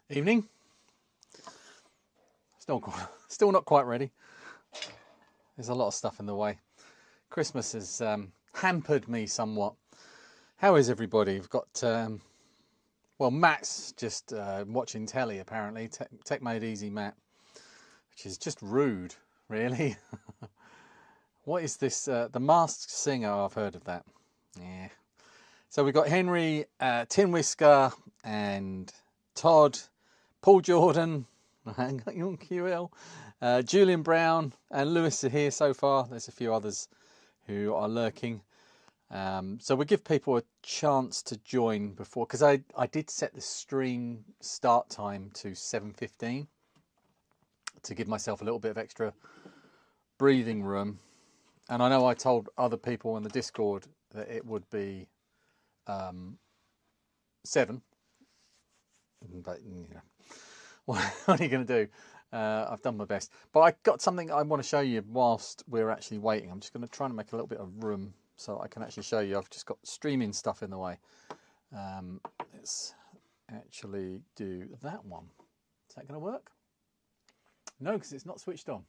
Evening. Still not quite ready. There's a lot of stuff in the way. Christmas has hampered me somewhat. How is everybody? We've got, well, Matt's just watching telly apparently. Tech Made Easy Matt, which is just rude, really. What is this? The Masked Singer, I've heard of that. Yeah. So we've got Henry, Tin Whisker, and Todd, Paul Jordan, on QL, Julian Brown, and Lewis are here so far. There's a few others who are lurking. So we'll give people a chance to join before, because I did set the stream start time to 7:15 to give myself a little bit of extra breathing room. And I know I told other people in the Discord that it would be 7. But, you know, what are you going to do? I've done my best. But I got something I want to show you whilst we're actually waiting. I'm just going to try and make a little bit of room so I can actually show you. I've just got streaming stuff in the way. Let's actually do that one. Is that going to work? No, because it's not switched on.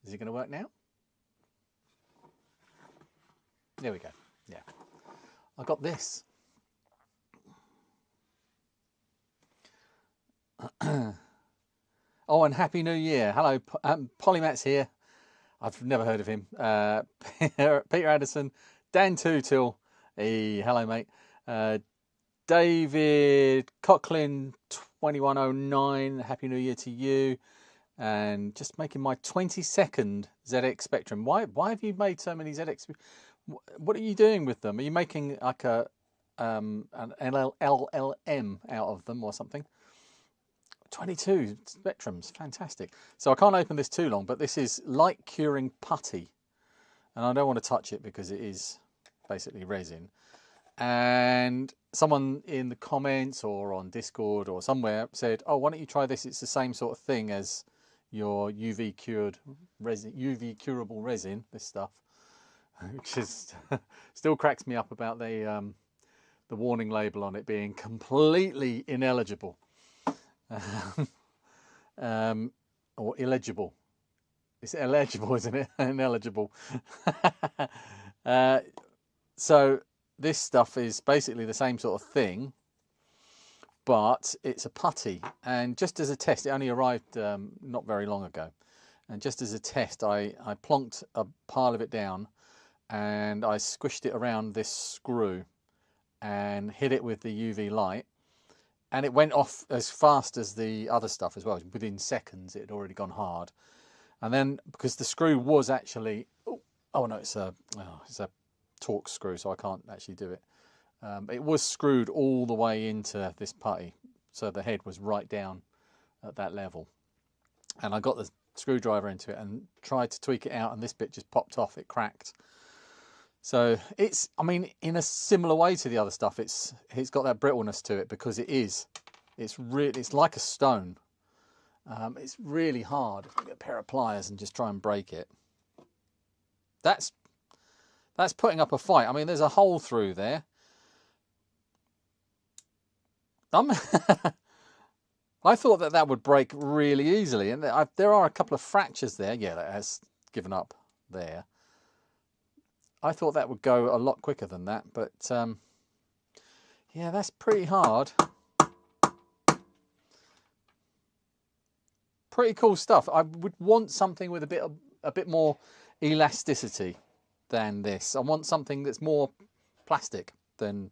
Is it going to work now? There we go. Yeah. I got this. Oh, and Happy New Year. Hello, Polymat's here. I've never heard of him. Peter Addison, Dan Tootle. Hey, hello, mate. David Cochlin, 2109. Happy New Year to you. And just making my 22nd ZX Spectrum. Why have you made so many ZX? What are you doing with them? Are you making like an LLM out of them or something? 22 Spectrums, fantastic. So I can't open this too long, but this is light curing putty. And I don't want to touch it because it is basically resin. And someone in the comments or on Discord or somewhere said, oh, why don't you try this? It's the same sort of thing as your UV cured resin, UV curable resin, this stuff, which is still cracks me up about the warning label on it being completely ineligible. Or illegible. It's illegible, isn't it? Ineligible. So this stuff is basically the same sort of thing, but it's a putty. And just as a test, it only arrived not very long ago. And just as a test, I plonked a pile of it down and I squished it around this screw and hit it with the UV light. And it went off as fast as the other stuff as well. Within seconds, it had already gone hard. And then, because the screw was actually... Oh no, it's a Torx screw, so I can't actually do it. It was screwed all the way into this putty. So the head was right down at that level. And I got the screwdriver into it and tried to tweak it out, and this bit just popped off. It cracked. So it's, I mean, in a similar way to the other stuff, it's got that brittleness to it because it's like a stone. It's really hard. If I get a pair of pliers and just try and break it. That's putting up a fight. I mean, there's a hole through there. I thought that would break really easily, and there are a couple of fractures there. Yeah, that has given up there. I thought that would go a lot quicker than that, but yeah, that's pretty hard. Pretty cool stuff. I would want something with a bit more elasticity than this. I want something that's more plastic than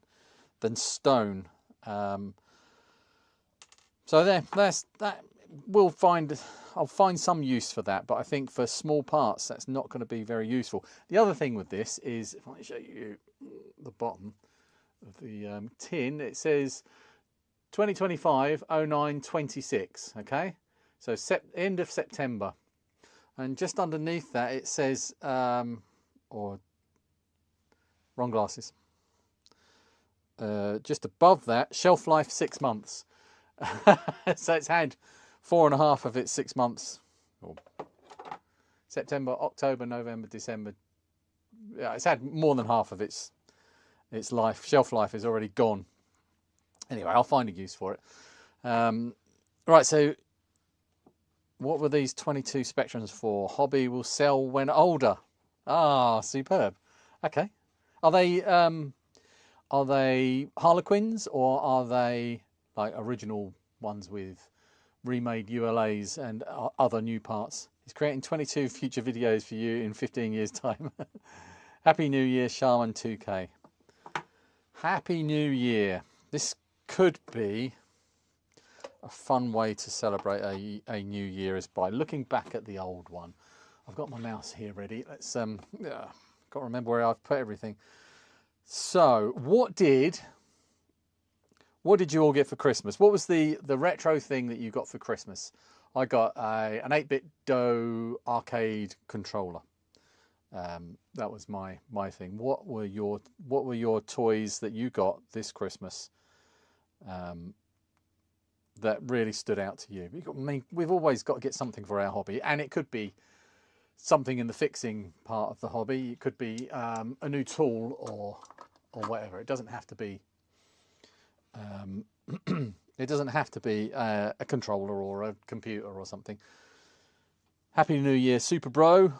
stone. So there's that. I'll find some use for that, but I think for small parts that's not going to be very useful. The other thing with this is, if I show you the bottom of the tin, it says 2025-09-26, okay? So end of September. And just underneath that it says, or wrong glasses. Just above that, shelf life 6 months. So it's had 4.5 of its 6 months. September, October, November, December. Yeah, it's had more than half of its shelf life is already gone. Anyway, I'll find a use for it. Right, so what were these 22 Spectrums for? Hobby will sell when older. Ah, superb. Okay. Are they Harlequins, or are they like original ones with remade ULAs and other new parts? He's creating 22 future videos for you in 15 years' time. Happy New Year, Shaman 2K. Happy New Year. This could be a fun way to celebrate a new year, is by looking back at the old one. I've got my mouse here ready. Let's got to remember where I've put everything. So, what did you all get for Christmas? What was the retro thing that you got for Christmas? I got an 8-bit DOE arcade controller. That was my thing. What were your toys that you got this Christmas that really stood out to you? We've always got to get something for our hobby, and it could be something in the fixing part of the hobby. It could be a new tool or whatever. It doesn't have to be it doesn't have to be a controller or a computer or something. Happy New Year, Super Bro.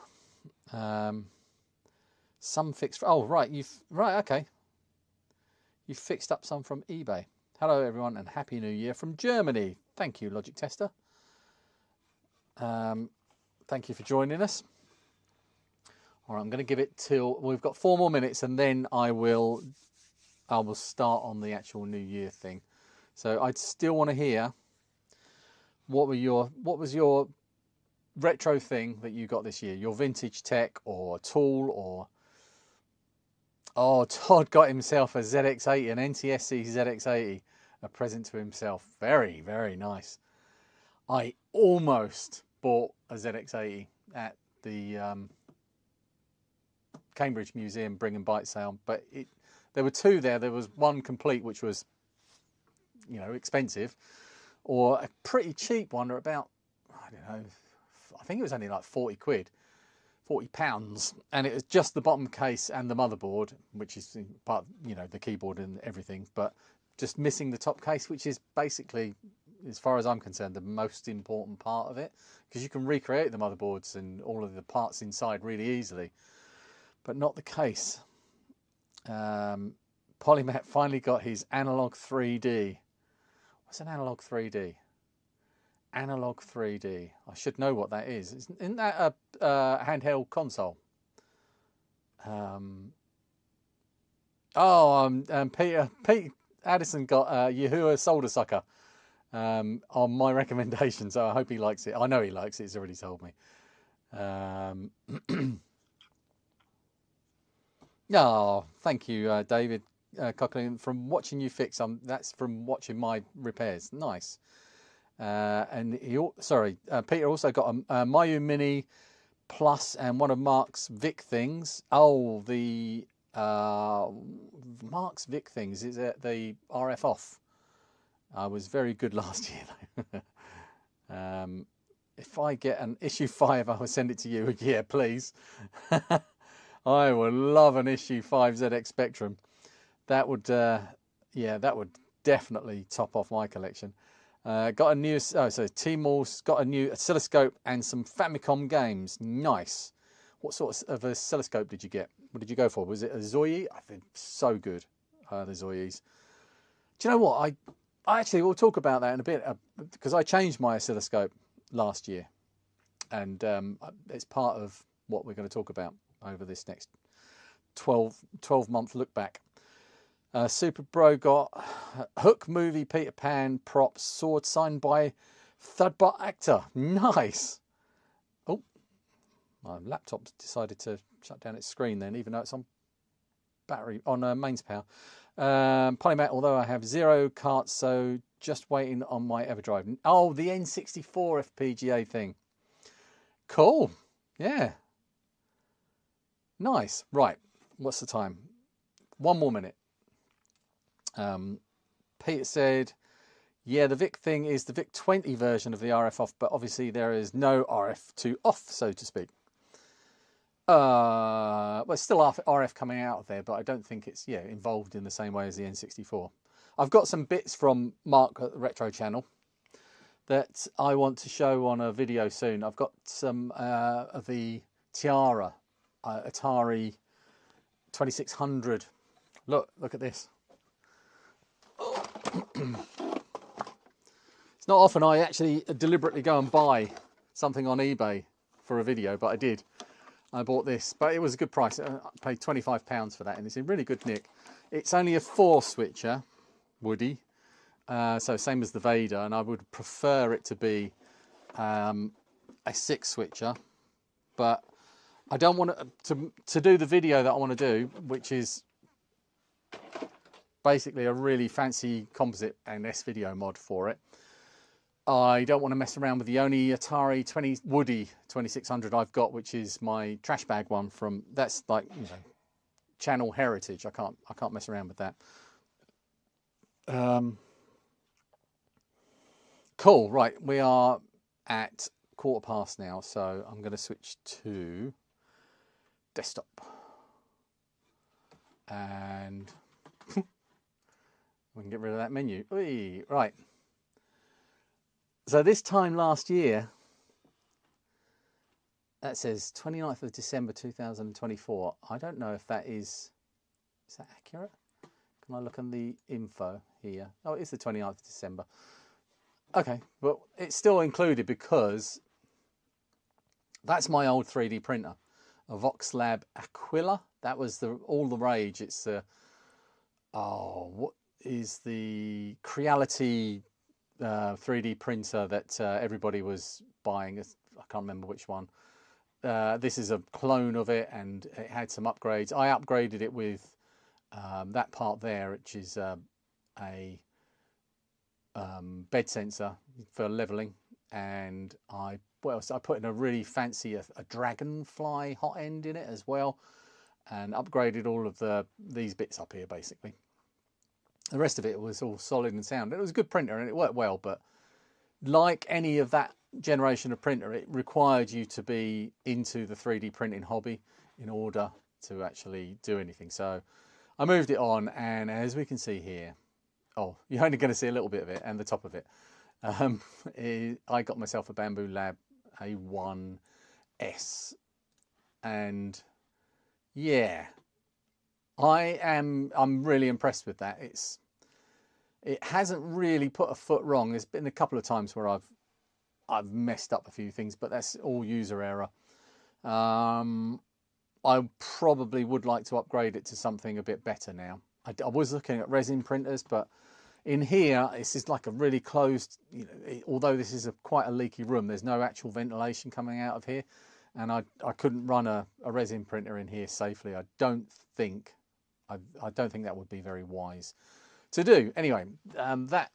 Some fixed. Oh, right. Okay. You fixed up some from eBay. Hello, everyone, and Happy New Year from Germany. Thank you, Logic Tester. Thank you for joining us. All right, I'm going to give it till we've got 4 more minutes, and then I will start on the actual New Year thing. So I'd still want to hear what was your retro thing that you got this year? Your vintage tech or tool, or Todd got himself a ZX80, an NTSC ZX80, a present to himself. Very, very nice. I almost bought a ZX80 at the Cambridge Museum Bring and Bite sale, but there were two there. There was one complete, which was, expensive, or a pretty cheap one, or about, I don't know, I think it was only like 40 quid, 40 pounds, and it was just the bottom case and the motherboard, which is part, the keyboard and everything, but just missing the top case, which is basically, as far as I'm concerned, the most important part of it, because you can recreate the motherboards and all of the parts inside really easily, but not the case. Polymat finally got his Analog 3D. What's an Analog 3D? Analog 3D. I should know what that is. Isn't that a handheld console? Pete Addison got Yahuwah Solder Sucker on my recommendation, so I hope he likes it. I know he likes it. He's already told me. Thank you, David Coughlin. From watching you fix, that's from watching my repairs. Nice. And Peter also got a Mayu Mini Plus and one of Mark's Vic things. Oh, the Mark's Vic things is the RF off. I was very good last year though. If I get an issue 5, I will send it to you. Yeah, please. I would love an issue 5 ZX Spectrum. That would, that would definitely top off my collection. Got a new, so T-Mall's got a new oscilloscope and some Famicom games. Nice. What sort of oscilloscope did you get? What did you go for? Was it a Zoyi? I think so good, the Zoyis. Do you know what? I actually will talk about that in a bit, because I changed my oscilloscope last year, and it's part of what we're going to talk about over this next 12-month look back. Super Bro got Hook movie Peter Pan props sword signed by Thudbot actor. Nice. Oh, my laptop decided to shut down its screen then, even though it's on mains power. Polymat, although I have 0 carts, so just waiting on my EverDrive. Oh, the N64 FPGA thing. Cool. Yeah. Nice. Right. What's the time? 1 more minute. Peter said, yeah, the VIC thing is the VIC 20 version of the RF off, but obviously there is no RF to off, so to speak. Well, it's still RF coming out of there, but I don't think it's involved in the same way as the N64. I've got some bits from Mark at the Retro channel that I want to show on a video soon. I've got some of the Tiara Atari 2600. Look at this. It's not often I actually deliberately go and buy something on eBay for a video, but I did. I bought this, but it was a good price. I paid £25 for that, and it's in really good nick. It's only a 4-switcher, Woody, so same as the Vader, and I would prefer it to be a 6-switcher, but I don't want to do the video that I want to do, which is basically a really fancy composite and S-video mod for it. I don't want to mess around with the only Atari Woody 2600 I've got, which is my trash bag one from, that's like, you know, channel heritage. I can't mess around with that. Cool, right, we are at 1/4 now, so I'm going to switch to desktop. And we can get rid of that menu. Oy, right. So this time last year, that says 29th of December 2024. I don't know if that is that accurate? Can I look on the info here? Oh, it is the 29th of December. Okay, but it's still included because that's my old 3D printer, a Voxlab Aquila. That was all the rage. It's the, what is the Creality 3D printer that everybody was buying. I can't remember which one. This is a clone of it, and it had some upgrades. I upgraded it with that part there, which is a bed sensor for leveling, and I put in a really fancy a dragonfly hot end in it as well, and upgraded all of these bits up here basically. The rest of it was all solid and sound. It was a good printer and it worked well, but like any of that generation of printer, it required you to be into the 3D printing hobby in order to actually do anything. So I moved it on, and as we can see here, you're only going to see a little bit of it and the top of it. I got myself a Bamboo Lab A1S, and yeah, I'm really impressed with that. It hasn't really put a foot wrong. There's been a couple of times where I've messed up a few things, but that's all user error. I probably would like to upgrade it to something a bit better now. I was looking at resin printers, but in here this is like a really closed, you know, although this is quite a leaky room, there's no actual ventilation coming out of here, and I couldn't run a resin printer in here safely. I don't think that would be very wise to do. Anyway, that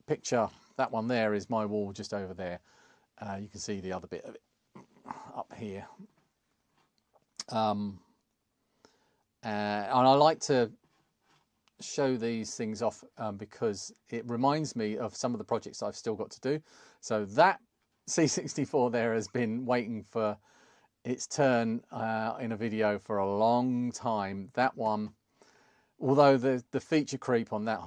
picture, that one there, is my wall just over there. You can see the other bit of it up here. And I like to show these things off because it reminds me of some of the projects I've still got to do. So that C64 there has been waiting for its turn in a video for a long time. That one, although the feature creep on that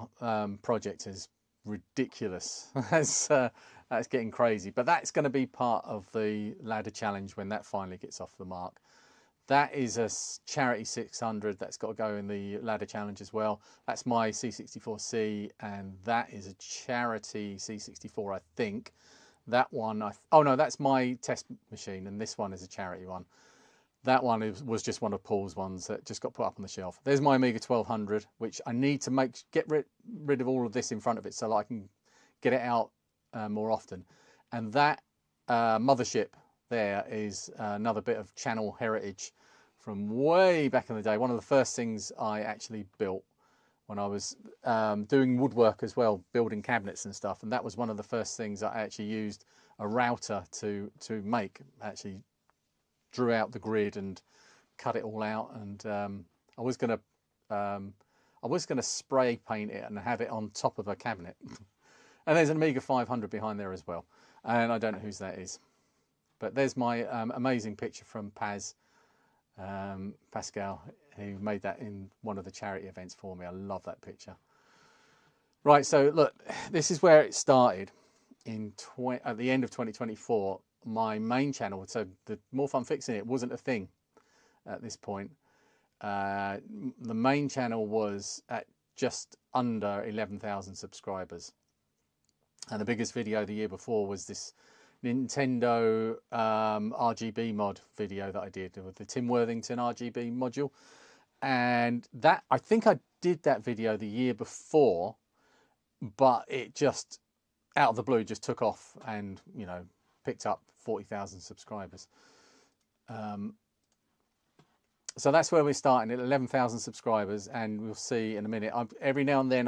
project is ridiculous. That's getting crazy, but that's going to be part of the ladder challenge when that finally gets off the mark. That is a charity 600 that's got to go in the ladder challenge as well. That's my C64C, and that is a charity C64, I think. That one, oh no, that's my test machine, and this one is a charity one. That one was just one of Paul's ones that just got put up on the shelf. There's my Amiga 1200, which I need to get rid of all of this in front of it so that I can get it out more often. And that mothership there is another bit of channel heritage from way back in the day. One of the first things I actually built when I was doing woodwork as well, building cabinets and stuff, and that was one of the first things I actually used a router to make. Actually drew out the grid and cut it all out, and I was gonna spray paint it and have it on top of a cabinet. And there's an Amiga 500 behind there as well, and I don't know whose that is. But there's my amazing picture from Pascal, who made that in one of the charity events for me. I love that picture. Right, so look, this is where it started at the end of 2024. My main channel, so the More Fun Fixing It wasn't a thing at this point. The main channel was at just under 11,000 subscribers, and the biggest video the year before was this Nintendo RGB mod video that I did with the Tim Worthington RGB module. And that, I think I did that video the year before, but it just out of the blue just took off and, you know, picked up 40,000 subscribers. So that's where we're starting at 11,000 subscribers, and we'll see in a minute. Every now and then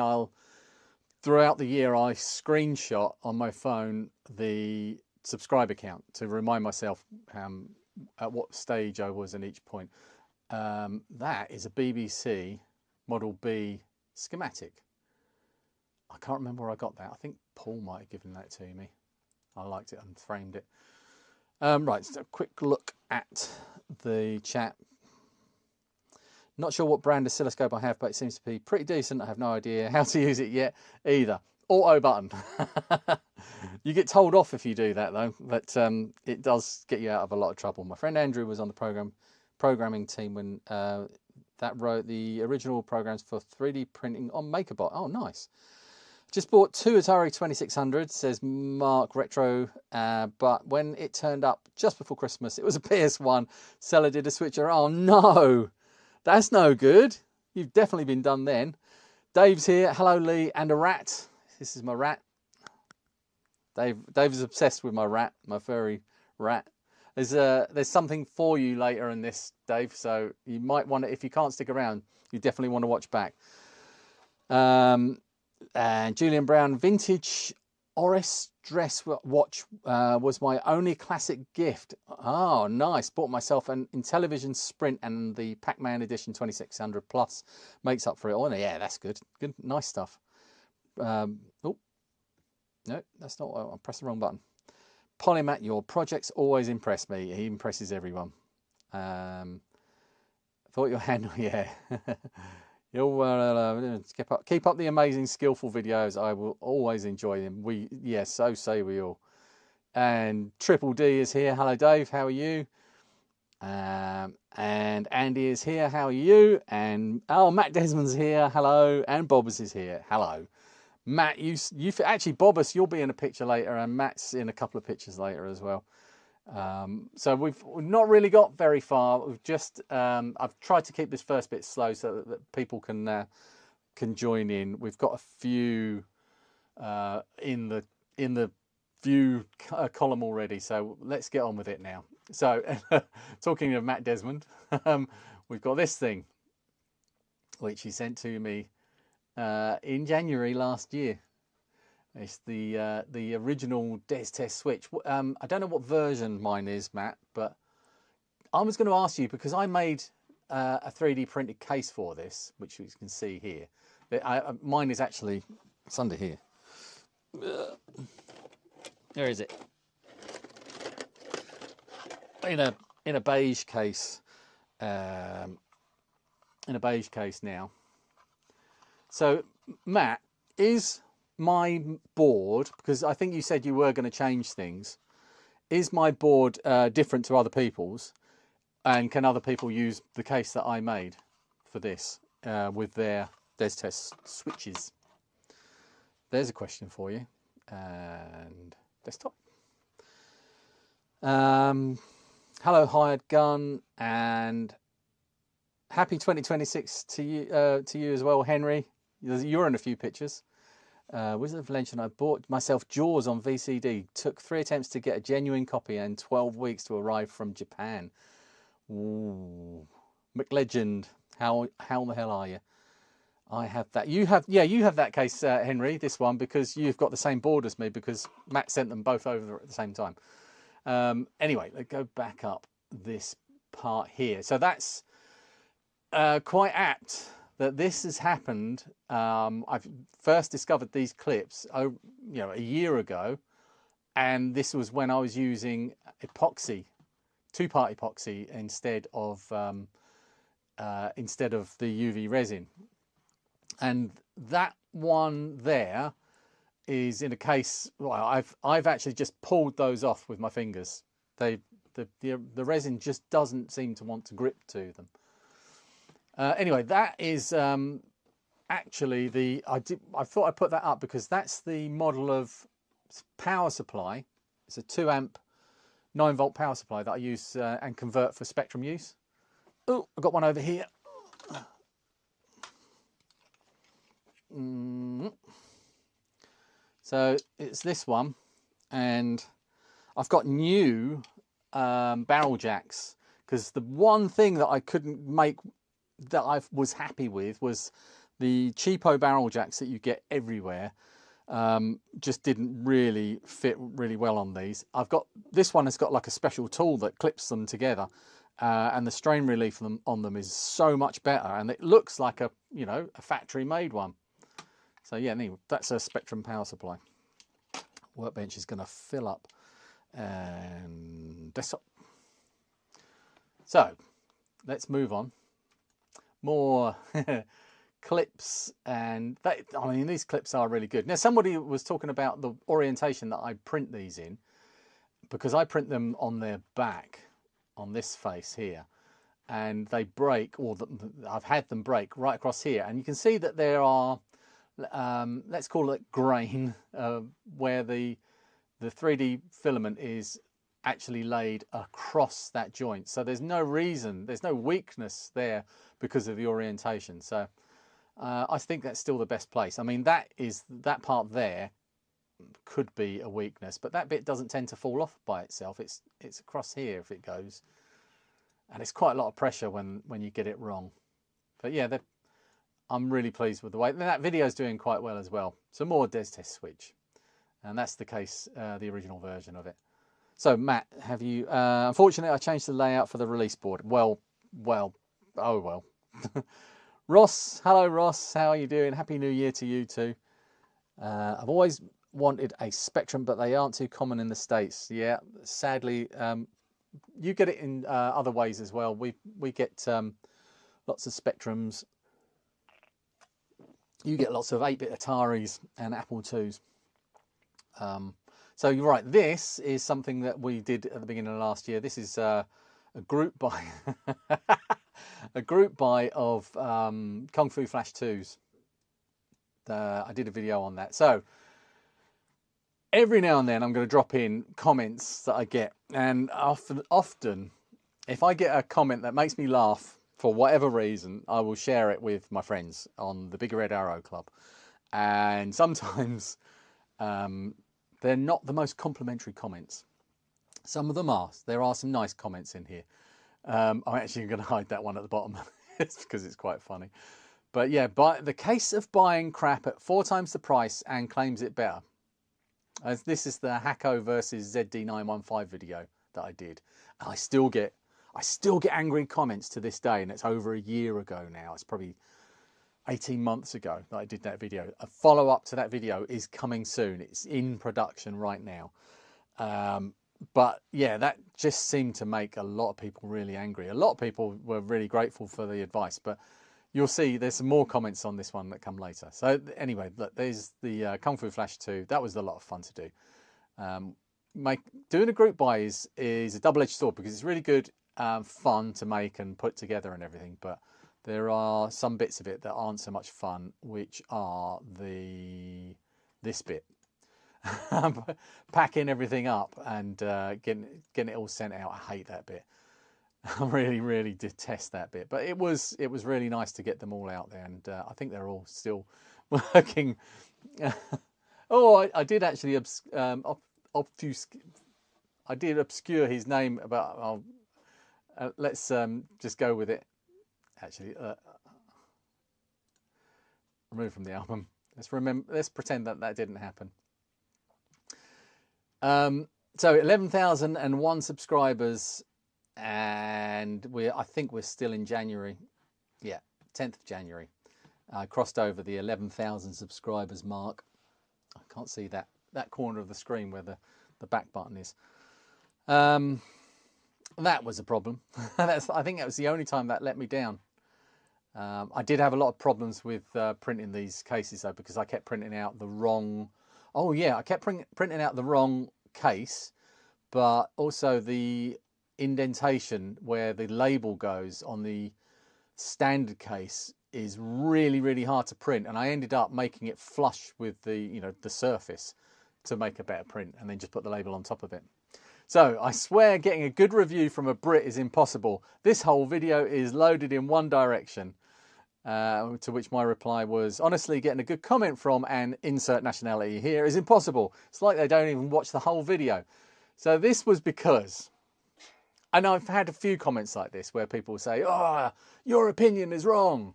throughout the year, I screenshot on my phone the subscriber count to remind myself at what stage I was in each point. That is a BBC Model B schematic. I can't remember where I got that. I think Paul might have given that to me. I liked it and framed it. Right, so a quick look at the chat. Not sure what brand oscilloscope I have, but it seems to be pretty decent. I have no idea how to use it yet either. Auto button. You get told off if you do that though, but it does get you out of a lot of trouble. My friend Andrew was on the programming team when that wrote the original programs for 3D printing on MakerBot. Oh, nice. Just bought 2 Atari 2600, says Mark Retro, but when it turned up just before Christmas, it was a PS1. Seller did a switcher. Oh no, that's no good. You've definitely been done then. Dave's here. Hello, Lee, and a rat. This is my rat. Dave is obsessed with my rat, my furry rat. There's something for you later in this, Dave, so you might want to, if you can't stick around, you definitely want to watch back. And Julian Brown, vintage Oris dress watch was my only classic gift. Oh, nice. Bought myself an Intellivision Sprint, and the Pac-Man edition 2600 Plus makes up for it. Oh, yeah, that's good. Good, nice stuff. Oh, no, that's not. I pressed the wrong button. Polymat, your projects always impress me. He impresses everyone. Thought your handle, yeah. You'll keep up the amazing, skillful videos. I will always enjoy them. So say we all. And Triple D is here. Hello, Dave. How are you? And Andy is here. How are you? And Matt Desmond's here. Hello. And Bobbers is here. Hello. Matt, you actually, Bobbers, you'll be in a picture later, and Matt's in a couple of pictures later as well. So we've not really got very far. We've just I've tried to keep this first bit slow so that people can join in. We've got a few in the view column already, so let's get on with it now. So talking of Matt Desmond, we've got this thing which he sent to me in January last year. It's the original Des Test Switch. I don't know what version mine is, Matt, but I was going to ask you, because I made a 3D printed case for this, which you can see here. Mine is actually, it's under here. Where is it? In a beige case. In a beige case now. So, Matt, is my board, because I think you said you were going to change things, is my board different to other people's, and can other people use the case that I made for this with their Des Test switches? There's a question for you. And desktop. Hello, Hired Gun, and happy 2026 to you as well, Henry. You're in a few pictures. Wizard of Legend, I bought myself Jaws on VCD. Took 3 attempts to get a genuine copy and 12 weeks to arrive from Japan. Ooh. McLegend, how the hell are you? I have that. You have that case, Henry, this one, because you've got the same board as me, because Matt sent them both over at the same time. Anyway, let's go back up this part here. So that's quite apt that this has happened. I've first discovered these clips, a year ago, and this was when I was using epoxy, 2-part epoxy instead of the UV resin, and that one there is in a case. Well, I've actually just pulled those off with my fingers. The resin just doesn't seem to want to grip to them. Anyway, that is actually I thought I'd put that up because that's the model of power supply. It's a 2 amp 9 volt power supply that I use and convert for Spectrum use. Oh, I've got one over here. So it's this one, and I've got new barrel jacks, because the one thing that I couldn't make that I was happy with was the cheapo barrel jacks that you get everywhere. Just didn't really fit really well on these. This one has got like a special tool that clips them together, and the strain relief on them is so much better, and it looks like a factory made one. So yeah, anyway, that's a Spectrum power supply. Workbench is going to fill up, and desktop. So let's move on. More clips, and these clips are really good. Now, somebody was talking about the orientation that I print these in, because I print them on their back, on this face here, and they break, or I've had them break right across here, and you can see that there are let's call it grain, where the 3D filament is actually laid across that joint. So there's no reason, there's no weakness there because of the orientation. So I think that's still the best place. I mean, that part there could be a weakness, but that bit doesn't tend to fall off by itself. It's across here if it goes, and it's quite a lot of pressure when you get it wrong. But yeah, I'm really pleased with the way that video is doing quite well as well. So more Des Test Switch, and that's the case, the original version of it. So Matt, have you? Unfortunately, I changed the layout for the release board. Well, oh well. Ross, hello Ross, how are you doing? Happy New Year to you too. I've always wanted a Spectrum, but they aren't too common in the States. Yeah, sadly, you get it in other ways as well. We get lots of Spectrums. You get lots of 8-bit Ataris and Apple IIs. So you're right, this is something that we did at the beginning of last year. This is a group buy a group buy of Kung Fu Flash 2s. I did a video on that. So every now and then I'm going to drop in comments that I get, and often if I get a comment that makes me laugh for whatever reason, I will share it with my friends on the Big Red Arrow Club. And sometimes they're not the most complimentary comments. Some of them are. There are some nice comments in here. I'm actually going to hide that one at the bottom. It's because it's quite funny. But yeah, the case of buying crap at 4 times the price and claims it better. This is the Hacko versus ZD915 video that I did. And I still get angry comments to this day, and it's over a year ago now. It's probably 18 months ago that I did that video. A follow-up to that video is coming soon. It's in production right now. But yeah, that just seemed to make a lot of people really angry. A lot of people were really grateful for the advice, but you'll see there's some more comments on this one that come later. So anyway, look, there's the Kung Fu Flash 2. That was a lot of fun to do. Doing a group buy is a double-edged sword, because it's really good, fun to make and put together and everything, but there are some bits of it that aren't so much fun, which are this bit. Packing everything up and getting it all sent out. I hate that bit. I really detest that bit. But it was really nice to get them all out there, and I think they're all still working. Oh, I did actually obscure his name, but let's just go with it. Actually, remove from the album. Let's pretend that didn't happen. So 11,001 subscribers, and I think we're still in January. Yeah, 10th of January. I crossed over the 11,000 subscribers mark. I can't see that corner of the screen where the back button is. That was a problem. I think that was the only time that let me down. I did have a lot of problems with printing these cases though, because I kept printing out the wrong, oh yeah, I kept printing out the wrong case, but also the indentation where the label goes on the standard case is really, really hard to print, and I ended up making it flush with the, you know, the surface to make a better print, and then just put the label on top of it. So I swear getting a good review from a Brit is impossible. This whole video is loaded in one direction. To which my reply was, honestly, getting a good comment from an insert nationality here is impossible. It's like they don't even watch the whole video. So this was because, and I've had a few comments like this where people say, oh, your opinion is wrong.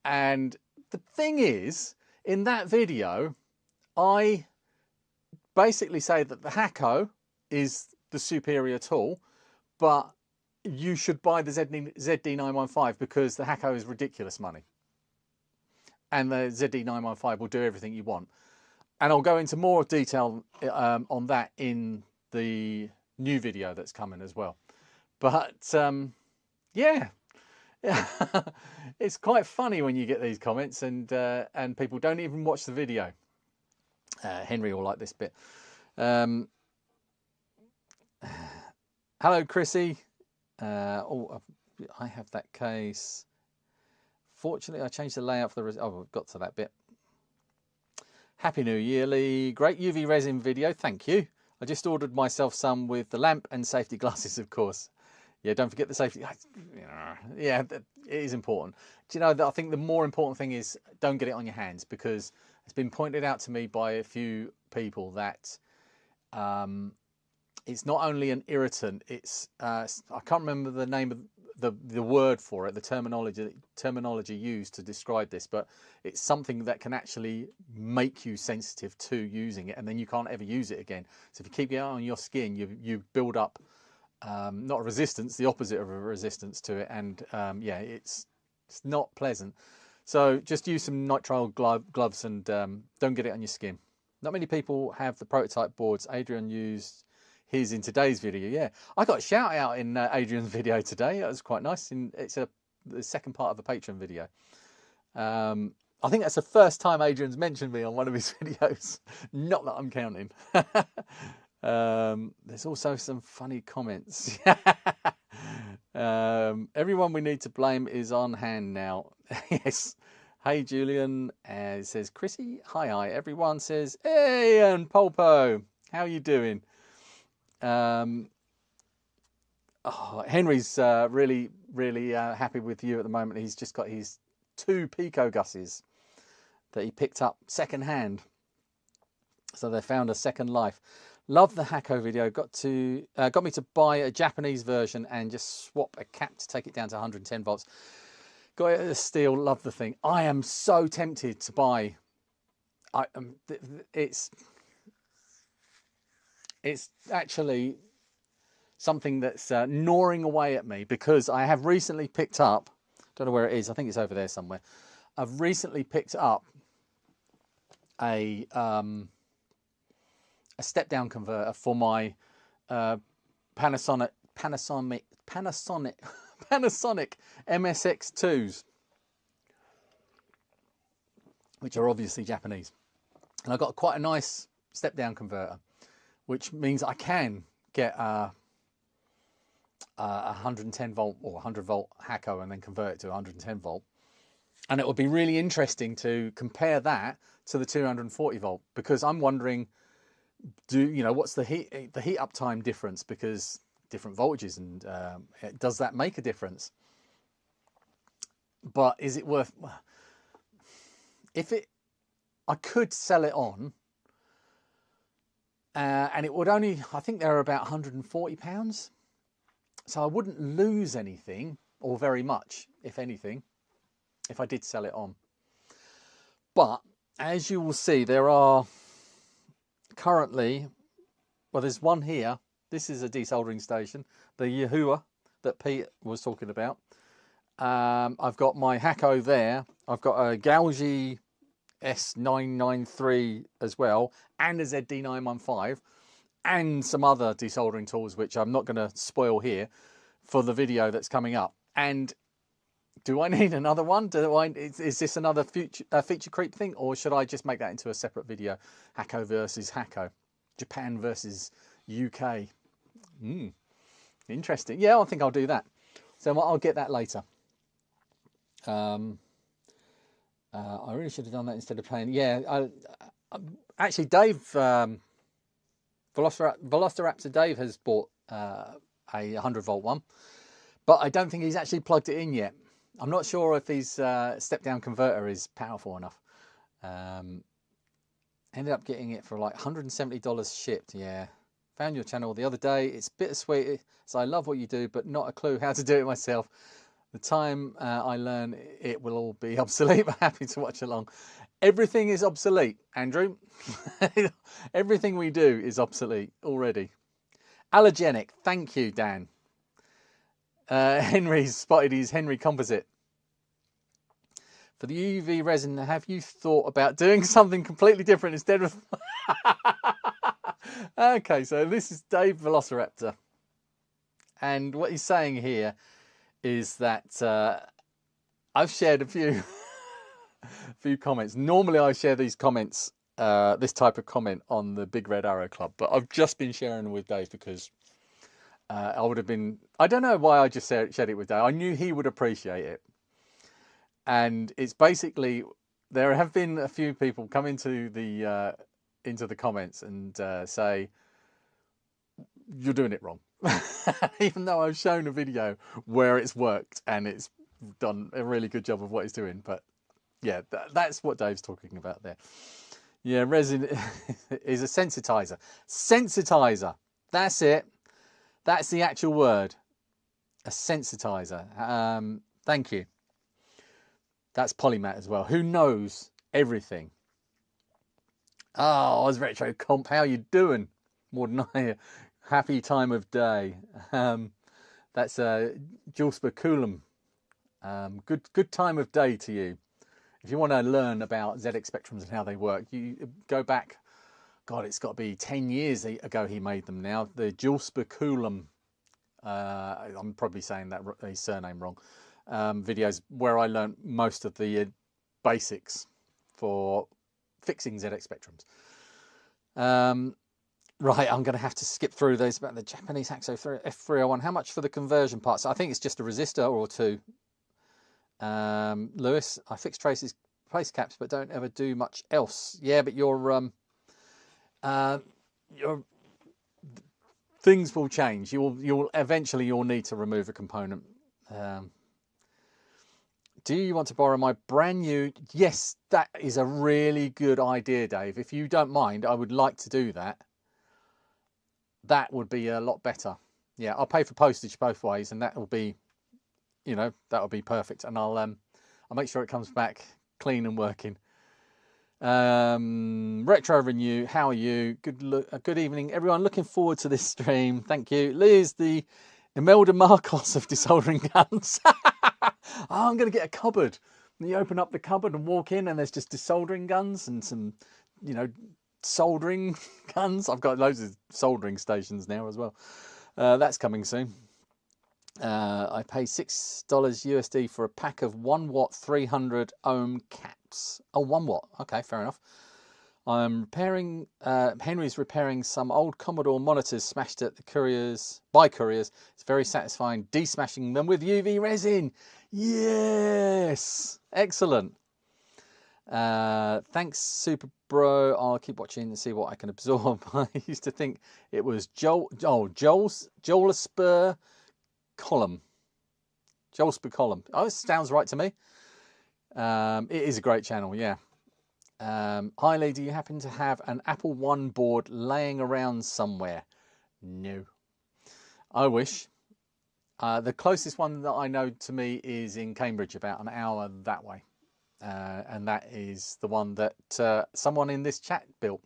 And the thing is, in that video, I basically say that the Hakko is the superior tool, but you should buy the ZD915 because the Hakko is ridiculous money. And the ZD915 will do everything you want. And I'll go into more detail on that in the new video that's coming as well. But yeah, it's quite funny when you get these comments and people don't even watch the video. Henry will like this bit. Hello, Chrissy. Oh, I have that case. Fortunately, I changed the layout for the... Oh, we've got to that bit. Happy New Year, Lee. Great UV resin video. Thank you. I just ordered myself some with the lamp and safety glasses, of course. Yeah, don't forget the safety. Yeah, it is important. Do you know, I think the more important thing is don't get it on your hands, because it's been pointed out to me by a few people that it's not only an irritant, it's I can't remember the name of the word for it, the terminology used to describe this, but it's something that can actually make you sensitive to using it, and then you can't ever use it again. So if you keep it on your skin, you build up not a resistance, the opposite of a resistance to it, and yeah, it's not pleasant. So just use some nitrile gloves and don't get it on your skin. Not many people have the prototype boards. Adrian used his in today's video. Yeah, I got a shout out in Adrian's video today. That was quite nice. It's the second part of a Patreon video. I think that's the first time Adrian's mentioned me on one of his videos. Not that I'm counting. There's also some funny comments. Everyone we need to blame is on hand now. Yes. Hey, Julian. It says, Chrissy, hi. Everyone says, hey, and Polpo, how you doing? Oh, Henry's really happy with you at the moment. He's just got his 2 Pico Gusses that he picked up second hand. So they found a second life. Love the Hakko video. Got me to buy a Japanese version and just swap a cap to take it down to 110 volts. Got it at a steal. Love the thing. I am so tempted to buy. It's actually something that's gnawing away at me, because I have recently picked up, don't know where it is, I think it's over there somewhere. I've recently picked up a step-down converter for my Panasonic MSX2s, which are obviously Japanese. And I've got quite a nice step-down converter, which means I can get a 110 volt or 100 volt Hakko and then convert it to 110 volt. And it would be really interesting to compare that to the 240 volt, because I'm wondering, what's the heat uptime difference, because different voltages, and does that make a difference? But is it worth? I could sell it on, and it would only, I think they're about £140, so I wouldn't lose anything, or very much, if anything, if I did sell it on. But as you will see, there are currently, well, there's one here. This is a desoldering station, the Yahoo that Pete was talking about. I've got my Hakko there. I've got a Galgi S993 as well, and a ZD915, and some other desoldering tools, which I'm not going to spoil here for the video that's coming up. And Do I need another one? Is this another feature creep thing, or should I just make that into a separate video? Hacko versus Hacko, Japan versus UK. Interesting. Yeah, I think I'll do that. So I'll get that later. I really should have done that instead of playing. Yeah, actually, Dave, Velociraptor Dave has bought a 100-volt one, but I don't think he's actually plugged it in yet. I'm not sure if his step-down converter is powerful enough. Ended up getting it for like $170 shipped. Yeah, found your channel the other day. It's bittersweet, so I love what you do, but not a clue how to do it myself. The time I learn, it will all be obsolete, but happy to watch along. Everything is obsolete, Andrew. Everything we do is obsolete already. Allergenic, thank you, Dan. Henry's spotted his Henry composite. For the UV resin, have you thought about doing something completely different instead of... Okay, so this is Dave Velociraptor. And what he's saying here is that I've shared a few comments. Normally I share these comments, this type of comment on the Big Red Arrow Club, but I've just been sharing them with Dave because I would have been... I don't know why I just shared it with Dave. I knew he would appreciate it. And it's basically, there have been a few people come into the comments and say, you're doing it wrong. Even though I've shown a video where it's worked and it's done a really good job of what it's doing. But yeah, that's what Dave's talking about there. Yeah, resin is a sensitizer. Sensitizer. That's it. That's the actual word. A sensitizer. Thank you. That's Polymat as well. Who knows everything? Oh, Oz Retro Comp, how you doing? More than I. Happy time of day. That's Jules Baculum. Good time of day to you. If you want to learn about ZX spectrums and how they work, you go back. God, it's got to be 10 years ago he made them now. The Jules Baculum. I'm probably saying that his surname wrong. Videos where I learned most of the basics for fixing ZX spectrums. Right, I'm going to have to skip through those about the Japanese Haxo F301. How much for the conversion parts? I think it's just a resistor or two. Lewis, I fix traces, place caps, but don't ever do much else. Yeah, but your things will change. You'll eventually need to remove a component. Do you want to borrow my brand new... Yes, that is a really good idea, Dave. If you don't mind, I would like to do that. That would be a lot better. Yeah, I'll pay for postage both ways, and that will be, you know, that will be perfect. And I'll make sure it comes back clean and working. Retro Renew, how are you? Good evening, everyone. Looking forward to this stream. Thank you. Liz, the Imelda Marcos of desoldering guns. Oh, I'm going to get a cupboard. And you open up the cupboard and walk in, and there's just desoldering guns and some, you know, soldering guns. I've got loads of soldering stations now as well. That's coming soon. I pay $6 USD for a pack of 1 watt 300 ohm caps. Oh, 1 watt. Okay, fair enough. I'm repairing. Henry's repairing some old Commodore monitors smashed at the couriers by couriers. It's very satisfying desmashing them with UV resin. Yes, excellent. Thanks, Super Bro. I'll keep watching and see what I can absorb. I used to think it was Joel's Spur Column. Joel Spur Column. Oh, it sounds right to me. It is a great channel, yeah. Hi, Lee, do you happen to have an Apple One board laying around somewhere? No. I wish. The closest one that I know to me is in Cambridge, about an hour that way. And that is the one that someone in this chat built.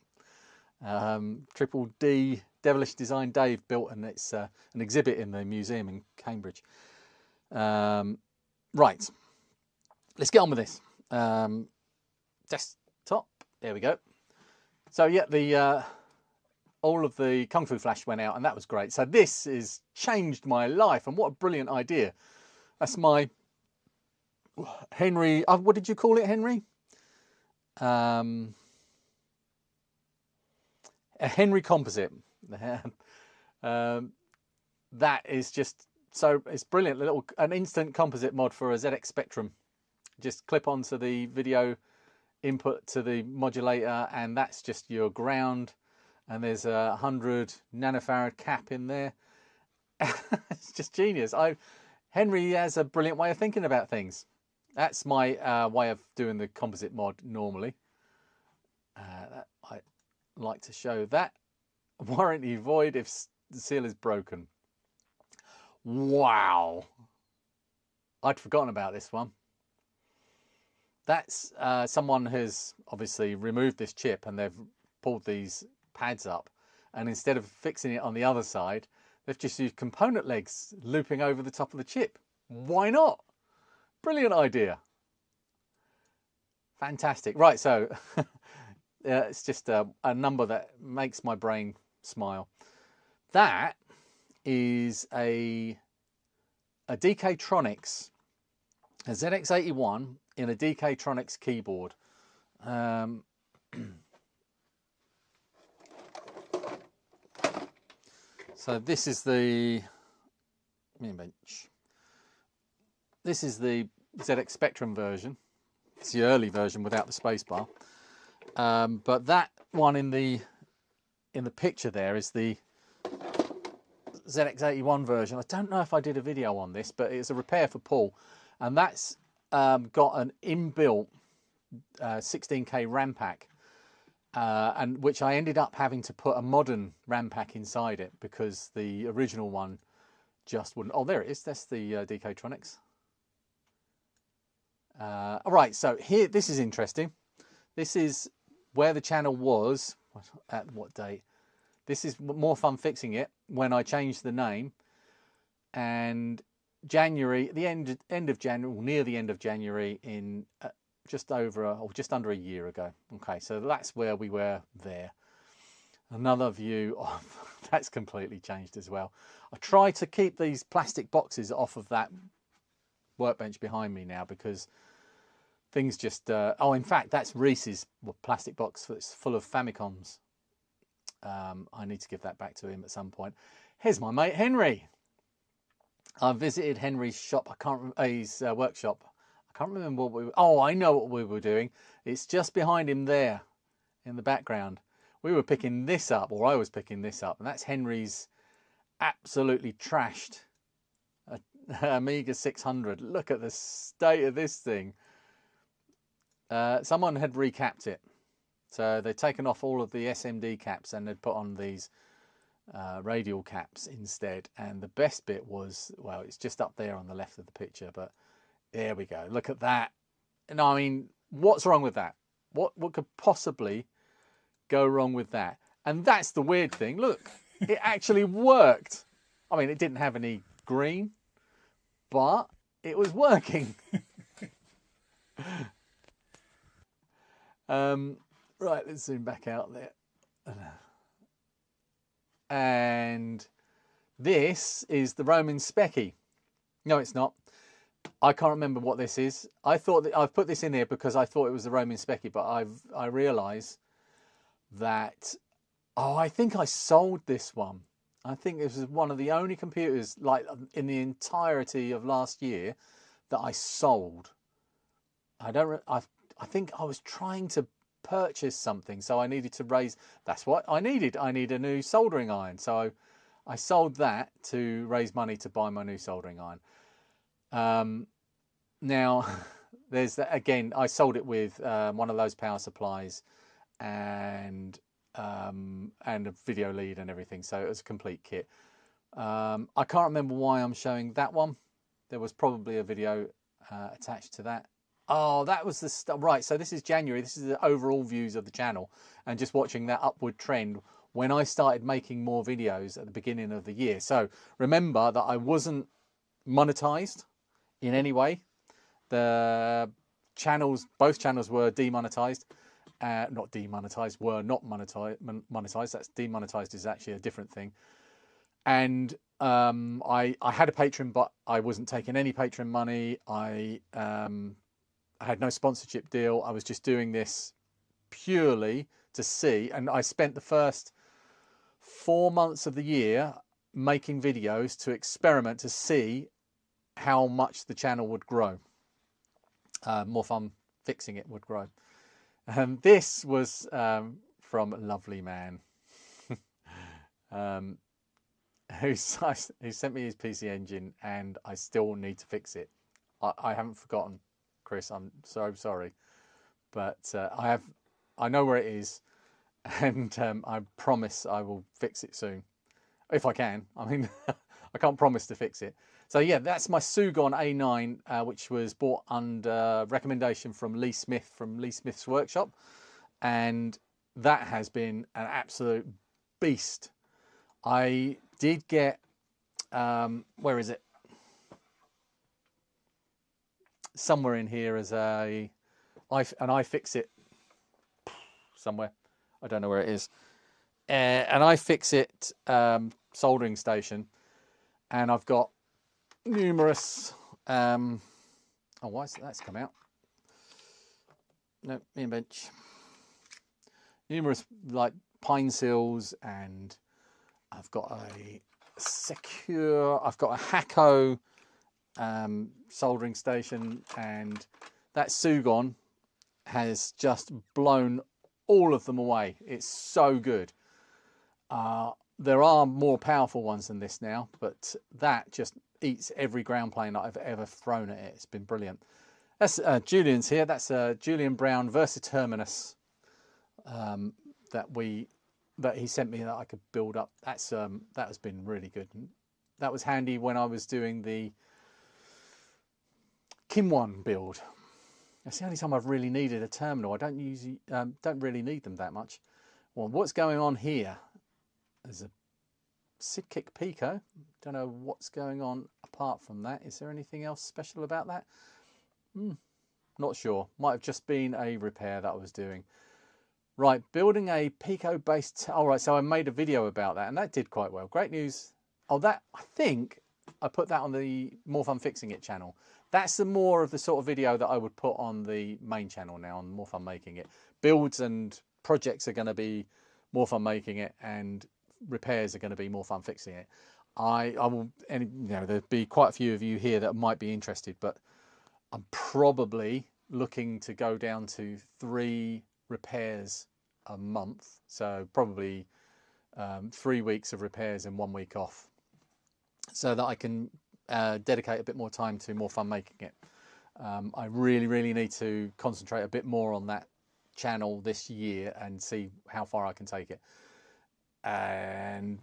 Triple D Devilish Design Dave built, and it's an exhibit in the museum in Cambridge. Right. Let's get on with this. Desktop. There we go. So yeah, the all of the Kung Fu Flash went out, and that was great. So this has changed my life, and what a brilliant idea. That's my Henry, what did you call it, Henry? A Henry composite. That is just so, it's brilliant. An instant composite mod for a ZX Spectrum. Just clip onto the video input to the modulator, and that's just your ground. And there's a 100 nanofarad cap in there. It's just genius. Henry has a brilliant way of thinking about things. That's my way of doing the composite mod normally. I like to show that. Warranty void if the seal is broken. Wow. I'd forgotten about this one. That's someone has obviously removed this chip and they've pulled these pads up, and instead of fixing it on the other side, they've just used component legs looping over the top of the chip. Why not? Brilliant idea. Fantastic. Right, so it's just a number that makes my brain smile. That is a DK-Tronics, a ZX81 in a DK-Tronics keyboard. So this is the bench. This is the ZX Spectrum version. It's the early version without the spacebar. But that one in the picture there is the ZX81 version. I don't know if I did a video on this, but it's a repair for Paul, and that's got an inbuilt 16K RAM pack, and which I ended up having to put a modern RAM pack inside it because the original one just wouldn't. Oh, there it is. That's the DK-Tronics. All right, so here, this is interesting. This is where the channel was at what date. This is More Fun Fixing It when I changed the name, and January, the end of January, near the end of January, in just under a year ago. Okay, so that's where we were there. Another view of that's completely changed as well. I try to keep these plastic boxes off of that workbench behind me now because things just oh, in fact, that's Reese's plastic box that's full of Famicoms. I need to give that back to him at some point. Here's my mate Henry. I visited Henry's shop. I can't remember his workshop. I can't remember what we were. Oh, I know what we were doing. It's just behind him there in the background. We were picking this up, or I was picking this up, and that's Henry's absolutely trashed Amiga 600. Look at the state of this thing. Someone had recapped it. So they'd taken off all of the SMD caps and they'd put on these radial caps instead. And the best bit was, well, it's just up there on the left of the picture, but there we go. Look at that. And I mean, what's wrong with that? What could possibly go wrong with that? And that's the weird thing. Look, it actually worked. I mean, it didn't have any green, but it was working. Right, let's zoom back out there. And this is the Roman Specky. No, it's not. I can't remember what this is. I thought that I've put this in here because I thought it was the Roman Specky, but I realise that, oh, I think I sold this one. I think this was one of the only computers, like in the entirety of last year, that I sold. I think I was trying to purchase something, so I needed to raise. That's what I needed. I need a new soldering iron, so I sold that to raise money to buy my new soldering iron. Now, there's that again. I sold it with one of those power supplies and a video lead and everything, so it was a complete kit. I can't remember why I'm showing that one. There was probably a video attached to that. Oh, that was the stuff. Right, so this is January. This is the overall views of the channel, and just watching that upward trend when I started making more videos at the beginning of the year. So remember that I wasn't monetized in any way. The channels, both channels were demonetized. Not demonetized, were not monetized. That's demonetized is actually a different thing. And I had a Patreon, but I wasn't taking any Patreon money. I had no sponsorship deal. I was just doing this purely to see, and I spent the first 4 months of the year making videos to experiment to see how much the channel would grow. More Fun Fixing It would grow. And this was from a lovely man who sent me his PC Engine, and I still need to fix it. I haven't forgotten, Chris. I'm so sorry, but I know where it is, and I promise I will fix it soon, if I can. I mean, I can't promise to fix it. So yeah, that's my Sugon A9, which was bought under recommendation from Lee Smith from Lee Smith's workshop, and that has been an absolute beast. I did get, where is it? Somewhere in here as an iFixit somewhere. I don't know where it is. An iFixit soldering station, and I've got numerous. Oh, why is that's come out? No, me and bench. Numerous like pine seals, and I've got a I've got a Hacko soldering station, and that Sugon has just blown all of them away. It's so good. There are more powerful ones than this now, but that just eats every ground plane that I've ever thrown at it. It's been brilliant. That's Julian's here. That's Julian Brown Versiterminus that he sent me that I could build up. That has been really good. That was handy when I was doing the Kim1 build. That's the only time I've really needed a terminal. I don't usually don't really need them that much. Well, what's going on here? There's a Sidkick Pico. Don't know what's going on apart from that. Is there anything else special about that? Not sure. Might have just been a repair that I was doing. Right, building a Pico based. All right, so I made a video about that, and that did quite well. Great news. Oh, that I think I put that on the More Fun Fixing It channel. That's the more of the sort of video that I would put on the main channel now, on More Fun Making It. Builds and projects are going to be More Fun Making It, and repairs are going to be More Fun Fixing It. I will, and you know, there'll be quite a few of you here that might be interested, but I'm probably looking to go down to 3 repairs a month, so probably 3 weeks of repairs and 1 week off, so that I can dedicate a bit more time to More Fun Making It. I really need to concentrate a bit more on that channel this year and see how far I can take it, and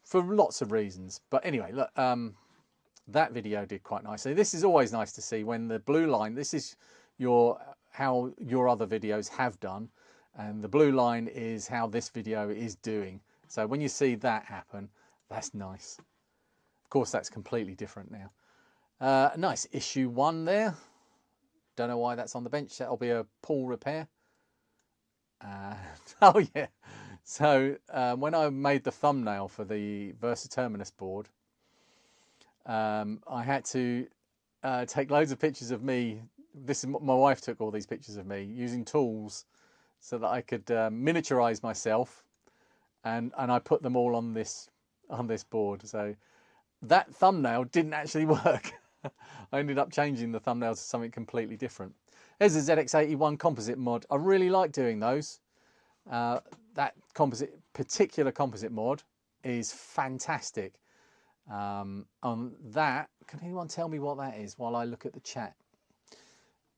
for lots of reasons. But anyway, look, that video did quite nicely. This is always nice to see when the blue line, this is how your other videos have done, and the blue line is how this video is doing. So when you see that happen, that's nice. Of course, that's completely different now. Nice issue 1 there. Don't know why that's on the bench. That'll be a pull repair. Oh yeah. So when I made the thumbnail for the Versiterminus board, I had to take loads of pictures of me. My wife took all these pictures of me using tools so that I could miniaturize myself, and I put them all on this board. So that thumbnail didn't actually work. I ended up changing the thumbnail to something completely different. There's a ZX81 composite mod. I really like doing those. That particular composite mod is fantastic. On that, can anyone tell me what that is while I look at the chat?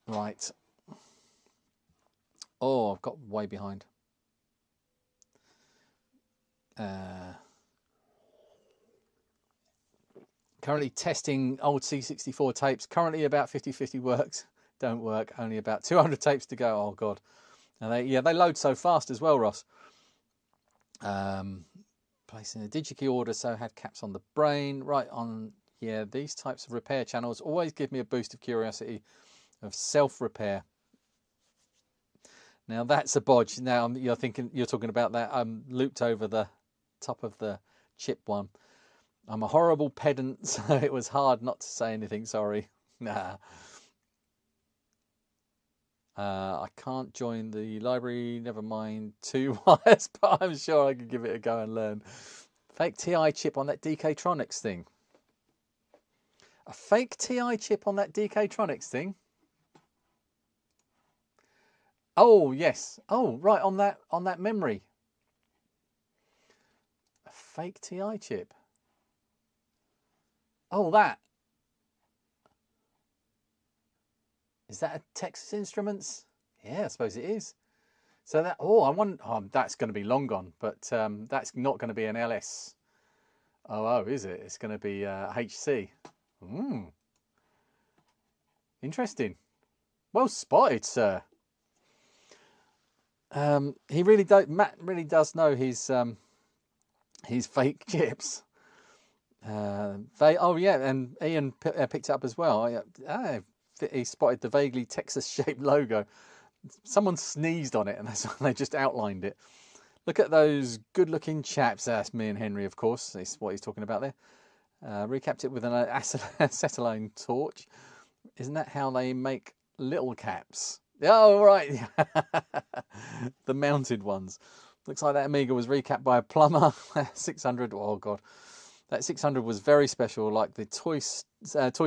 Right. Oh, I've got way behind. Currently testing old C64 tapes. Currently about 50-50 works. Don't work. Only about 200 tapes to go. Oh God. And they load so fast as well, Ross. Placing a DigiKey order, so had caps on the brain. Right on. Yeah, these types of repair channels always give me a boost of curiosity of self-repair. Now that's a bodge. Now you're talking about that looped over the top of the chip one. I'm a horrible pedant, so it was hard not to say anything, sorry. Nah. I can't join the library, never mind 2 wires, but I'm sure I could give it a go and learn. Fake TI chip on that DK-Tronics thing. A fake TI chip on that DK-Tronics thing? Oh, yes. Oh, right, on that memory. A fake TI chip. Oh, that. Is that a Texas Instruments? Yeah, I suppose it is. So that, I want, that's going to be long gone, but that's not going to be an LS. Oh, is it? It's going to be HC. Interesting. Well spotted, sir. He really does. Matt really does know his fake chips. Oh yeah, and Ian picked it up as well. He spotted the vaguely Texas-shaped logo. Someone sneezed on it, and that's why they just outlined it. Look at those good-looking chaps. That's me and Henry, of course. That's what he's talking about there. Recapped it with an acetylene torch. Isn't that how they make little caps? Oh, right. The mounted ones. Looks like that Amiga was recapped by a plumber. 600. Oh, God. That 600 was very special, like the Toy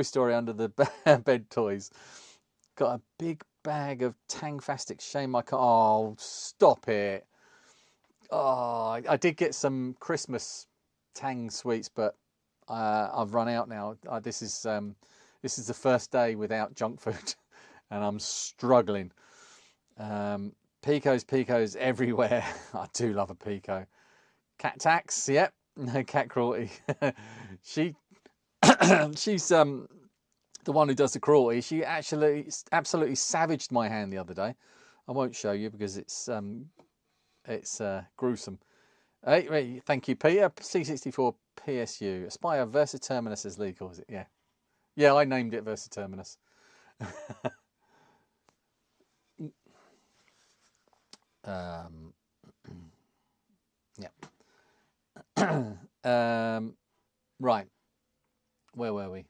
Story under the bed toys. Got a big bag of Tangfastic Shame My Car. Oh, stop it. Oh, I did get some Christmas Tang sweets, but I've run out now. This is the first day without junk food, and I'm struggling. Picos everywhere. I do love a Pico. Cat tax, yep. No, cat cruelty. She's the one who does the cruelty. She actually absolutely savaged my hand the other day. I won't show you because it's gruesome. Hey, thank you, Peter. C64 PSU. Aspire Versaterminus as Lee calls it. Yeah, I named it Versaterminus. Right, where were we?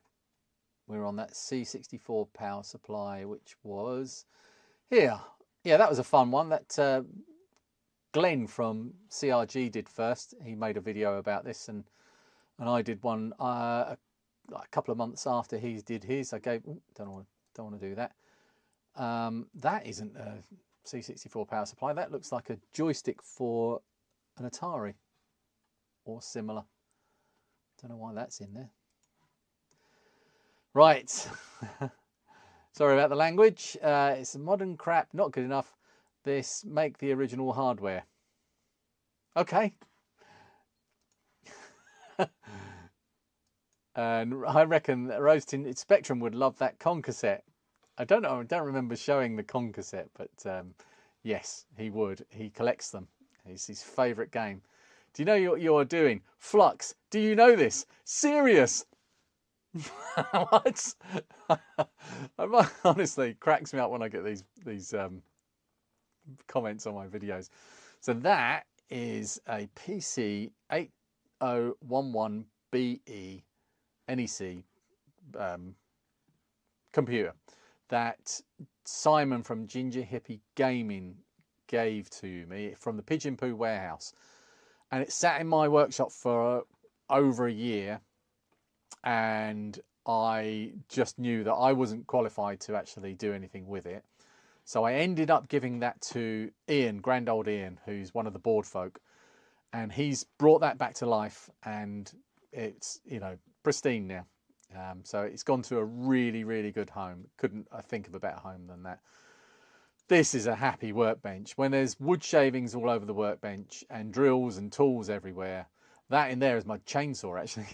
We were on that C64 power supply, which was here. Yeah, that was a fun one. That Glenn from CRG did first. He made a video about this, and I did one a couple of months after he did his. I gave don't want to do that. That isn't a C64 power supply. That looks like a joystick for an Atari or similar. Don't know why that's in there. Right. Sorry about the language. It's modern crap, not good enough. This make the original hardware. Okay. And I reckon Roasting Spectrum would love that Con cassette. I don't know. I don't remember showing the Con cassette, but yes, he would. He collects them. It's his favourite game. Do you know what you're doing? Flux. Do you know this? Serious. What? Honestly, cracks me up when I get these comments on my videos. So that is a PC 8011BE NEC computer that Simon from Ginger Hippie Gaming gave to me from the Pigeon Poo warehouse, and it sat in my workshop for over a year, and I just knew that I wasn't qualified to actually do anything with it. So I ended up giving that to Ian, grand old Ian, who's one of the board folk, and he's brought that back to life, and it's, you know, pristine now. So it's gone to a really, really good home. Couldn't I think of a better home than that. This is a happy workbench. When there's wood shavings all over the workbench and drills and tools everywhere, that in there is my chainsaw, actually.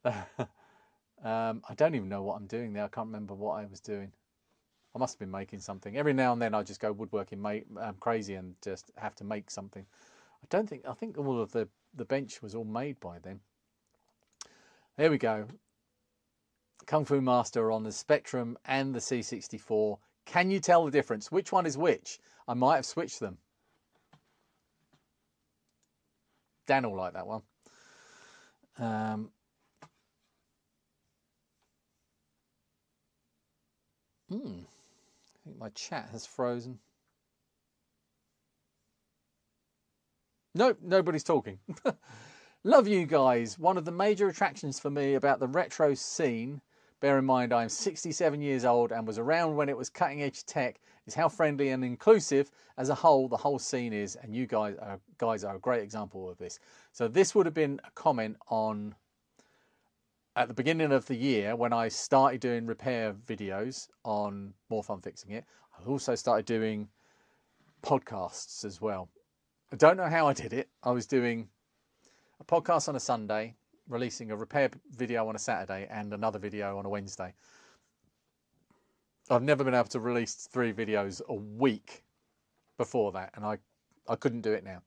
I don't even know what I'm doing there. I can't remember what I was doing. I must have been making something. Every now and then I just go woodworking crazy and just have to make something. I think all of the bench was all made by then. There we go. Kung Fu Master on the Spectrum and the C64. Can you tell the difference? Which one is which? I might have switched them. Dan will like that one. I think my chat has frozen. Nope, nobody's talking. Love you guys. One of the major attractions for me about the retro scene, bear in mind I'm 67 years old and was around when it was cutting edge tech, is how friendly and inclusive as a whole the whole scene is, and you guys are a great example of this. So this would have been a comment on at the beginning of the year when I started doing repair videos on More Fun Fixing It. I also started doing podcasts as well. I don't know how I did it. I was doing a podcast on a Sunday, releasing a repair video on a Saturday and another video on a Wednesday. I've never been able to release 3 videos a week before that, and I couldn't do it now.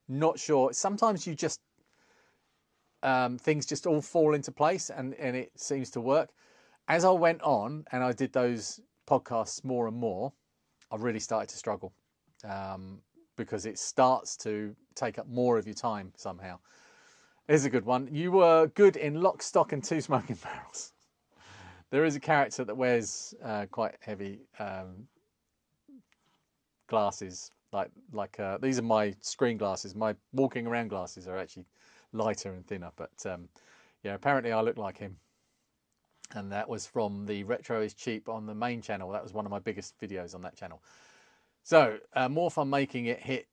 Not sure. Sometimes you just things just all fall into place and it seems to work. As I went on and I did those podcasts more and more, I really started to struggle because it starts to take up more of your time somehow. Here's a good one. You were good in Lock, Stock and Two Smoking Barrels. There is a character that wears quite heavy glasses. Like these are my screen glasses. My walking around glasses are actually lighter and thinner. But yeah, apparently I look like him. And that was from the Retro is Cheap on the main channel. That was one of my biggest videos on that channel. So More Fun Making It hit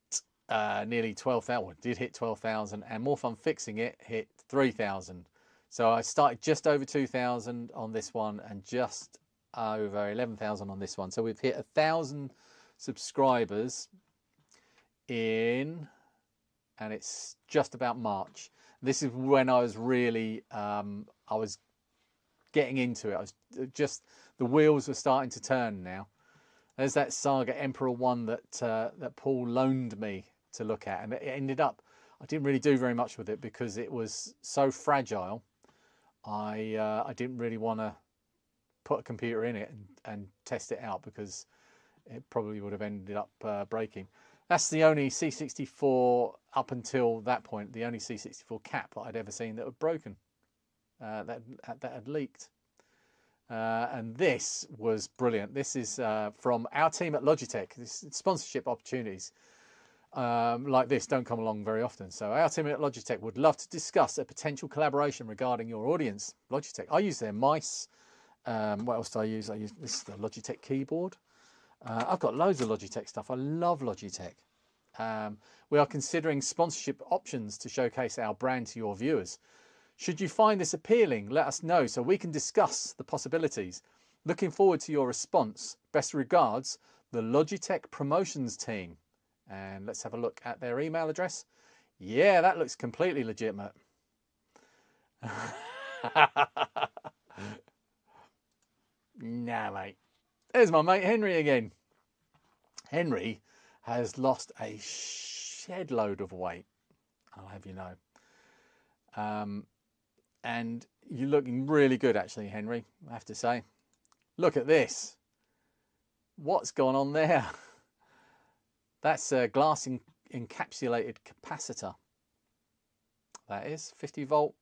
nearly 12,000. Well, did hit 12,000, and More Fun Fixing It hit 3,000. So I started just over 2,000 on this one and just over 11,000 on this one. So we've hit 1,000 subscribers in, and it's just about March. This is when I was really, I was getting into it. I was just, the wheels were starting to turn now. There's that Saga Emperor one that Paul loaned me to look at, and it ended up, I didn't really do very much with it because it was so fragile. I didn't really want to put a computer in it and test it out because it probably would have ended up breaking. That's the only C64 up until that point, the only C64 cap that I'd ever seen that had broken, that had leaked. And this was brilliant. This is from our team at Logitech. This sponsorship opportunities like this don't come along very often. So our team at Logitech would love to discuss a potential collaboration regarding your audience. Logitech. I use their mice. What else do I use? This is the Logitech keyboard. I've got loads of Logitech stuff. I love Logitech. We are considering sponsorship options to showcase our brand to your viewers. Should you find this appealing, let us know so we can discuss the possibilities. Looking forward to your response. Best regards, the Logitech promotions team. And let's have a look at their email address. Yeah, that looks completely legitimate. Nah, mate. There's my mate Henry again. Henry has lost a shed load of weight, I'll have you know. And you're looking really good, actually, Henry, I have to say. Look at this. What's gone on there? That's a glass encapsulated capacitor. That is 50 volt,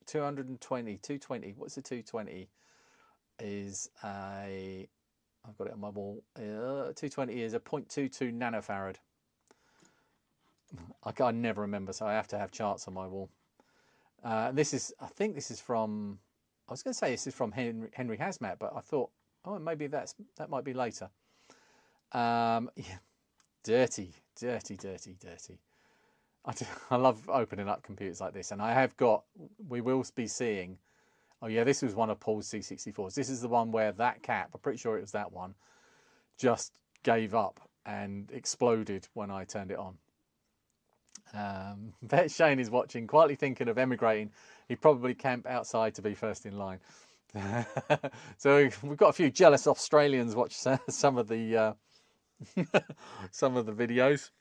220. What's a 220? Is a, I've got it on my wall. 220 is a 0.22 nanofarad. I never remember, so I have to have charts on my wall. This is, I think this is from, I was going to say this is from Henry Hazmat, but I thought, oh, maybe that might be later. Yeah, dirty. I love opening up computers like this, and I have got, we will be seeing, oh yeah, this was one of Paul's C64s. This is the one where that cap, I'm pretty sure it was that one, just gave up and exploded when I turned it on. Bet Shane is watching, quietly thinking of emigrating. He'd probably camp outside to be first in line. So we've got a few jealous Australians watch some of the some of the videos.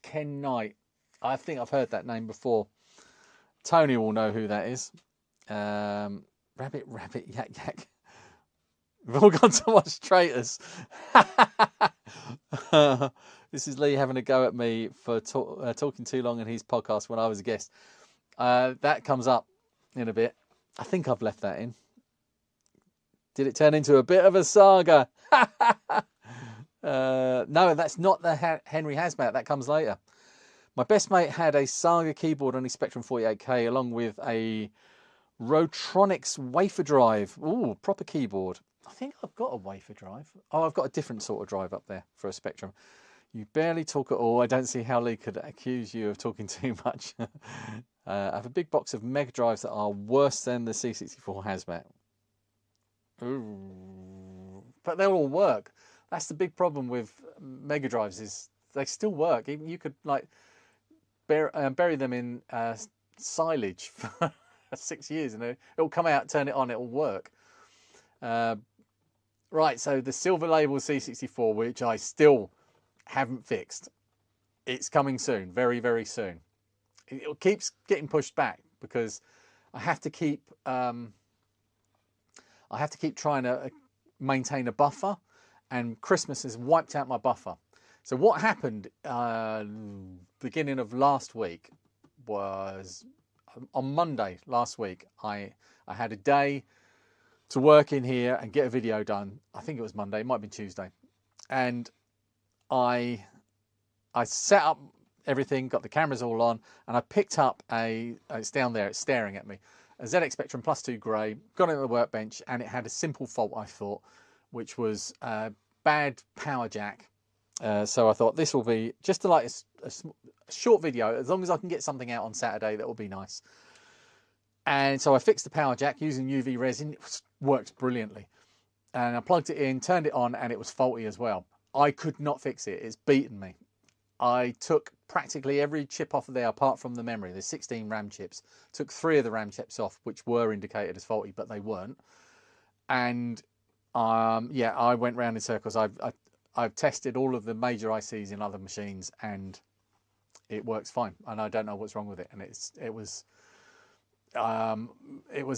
Ken Knight, I think I've heard that name before. Tony will know who that is. Rabbit, yak, yak. We've all gone to watch Traitors. This is Lee having a go at me for talking too long in his podcast when I was a guest. That comes up in a bit. I think I've left that in. Did it turn into a bit of a saga? No, that's not the Henry Hazmat. That comes later. My best mate had a Saga keyboard on his Spectrum 48K along with a Rotronics wafer drive. Ooh, proper keyboard. I think I've got a wafer drive. Oh, I've got a different sort of drive up there for a Spectrum. You barely talk at all. I don't see how Lee could accuse you of talking too much. I have a big box of Mega Drives that are worse than the C64 Hazmat. Ooh. But they'll all work. That's the big problem with Mega Drives, is they still work. Even you could like bury them in silage for 6 years and it'll come out, turn it on, it'll work. Right, so the Silver Label C64, which I still haven't fixed. It's coming soon, very, very soon. It keeps getting pushed back because I have to keep trying to maintain a buffer, and Christmas has wiped out my buffer. So what happened beginning of last week was on Monday last week. I had a day to work in here and get a video done. I think it was Monday, it might have been Tuesday, and I set up everything, got the cameras all on, and I picked up it's down there, it's staring at me, a ZX Spectrum Plus 2 Grey, got it on the workbench, and it had a simple fault, I thought, which was a bad power jack. So I thought this will be just a short video, as long as I can get something out on Saturday, that will be nice. And so I fixed the power jack using UV resin. It worked brilliantly. And I plugged it in, turned it on, and it was faulty as well. I could not fix it. It's beaten me. I took practically every chip off of there apart from the memory. There's 16 RAM chips. Took 3 of the RAM chips off, which were indicated as faulty, but they weren't. And yeah, I went round in circles. I've tested all of the major ICs in other machines, and it works fine. And I don't know what's wrong with it. And it was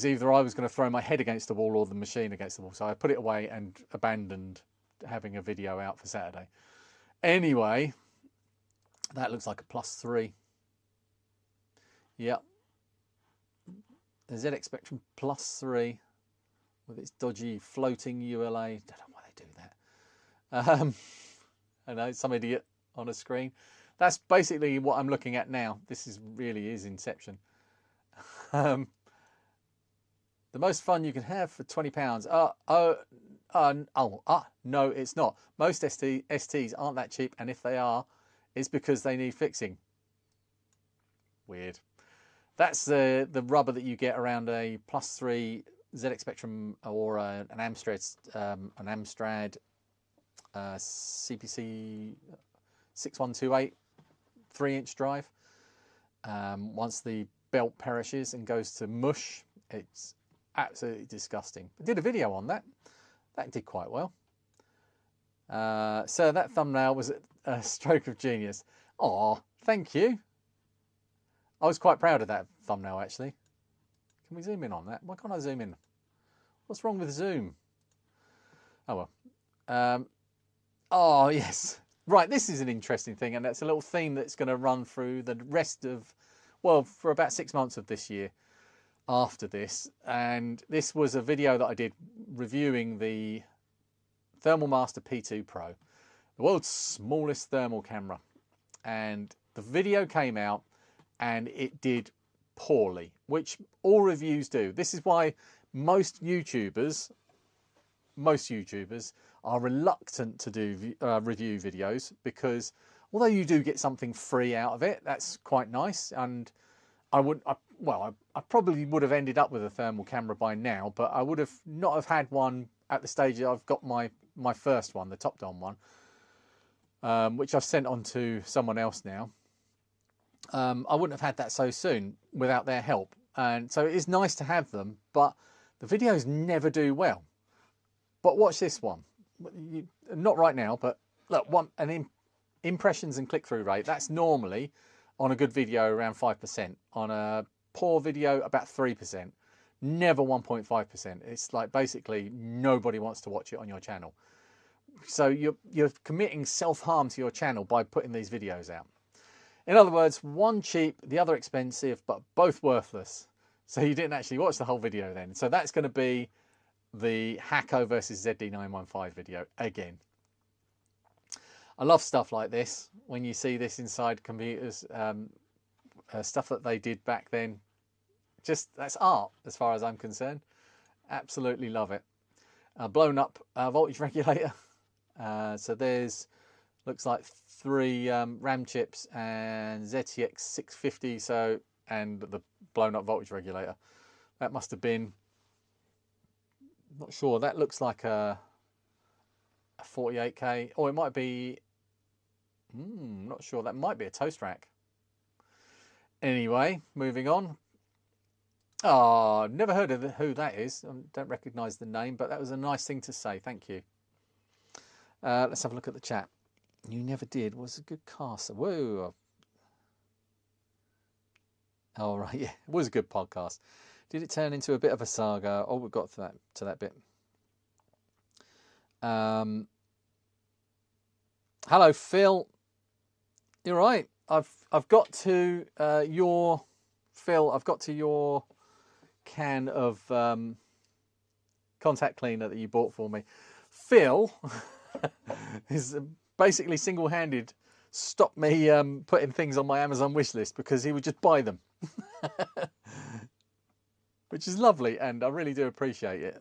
either I was going to throw my head against the wall or the machine against the wall. So I put it away and abandoned having a video out for Saturday. Anyway, that looks like a +3. Yep. The ZX Spectrum +3 with its dodgy floating ULA. Don't know why they do that. I know, some idiot on a screen. That's basically what I'm looking at now. This really is Inception. The most fun you can have for £20. No, it's not. Most STs aren't that cheap, and if they are, it's because they need fixing. Weird. That's the rubber that you get around a +3 ZX Spectrum or an Amstrad CPC 6128 3-inch drive. Once the belt perishes and goes to mush, it's absolutely disgusting. I did a video on that. That did quite well. So that thumbnail was a stroke of genius. Aw, thank you. I was quite proud of that thumbnail, actually. Can we zoom in on that? Why can't I zoom in? What's wrong with Zoom? Oh well. Oh yes. Right, this is an interesting thing, and that's a little theme that's going to run through the rest of, well, for about 6 months of this year after this. And this was a video that I did reviewing the Thermal Master P2 Pro, the world's smallest thermal camera. And the video came out and it did poorly, which all reviews do. This is why most YouTubers are reluctant to do review videos, because although you do get something free out of it, that's quite nice. And I probably would have ended up with a thermal camera by now, but I would have not have had one at the stage that I've got my first one, the top-down one, which I've sent on to someone else now. I wouldn't have had that so soon without their help. And so it is nice to have them, but the videos never do well. But watch this one. Not right now, but look, impressions and click-through rate, that's normally on a good video around 5%. On a poor video, about 3%. Never 1.5%. It's like basically nobody wants to watch it on your channel. So you're committing self-harm to your channel by putting these videos out. In other words, one cheap, the other expensive, but both worthless. So you didn't actually watch the whole video then. So that's going to be the Hacko versus ZD915 video again. I love stuff like this. When you see this inside computers, stuff that they did back then, that's art as far as I'm concerned. Absolutely love it. Blown up voltage regulator. So there's, looks like 3 RAM chips and ZTX 650. So, and the blown up voltage regulator. That must have been, not sure. That looks like a 48K, or it might be, not sure. That might be a toast rack. Anyway, moving on. Oh, never heard of who that is. I don't recognise the name, but that was a nice thing to say. Thank you. Let's have a look at the chat. You never did. Was a good caster. Whoa. Oh, right. Yeah, it was a good podcast. Did it turn into a bit of a saga? Oh, we got to that bit. Hello, Phil. You're right. I've got to your Phil. I've got to your can of contact cleaner that you bought for me. Phil is basically single-handed stopped me putting things on my Amazon wish list because he would just buy them, which is lovely, and I really do appreciate it.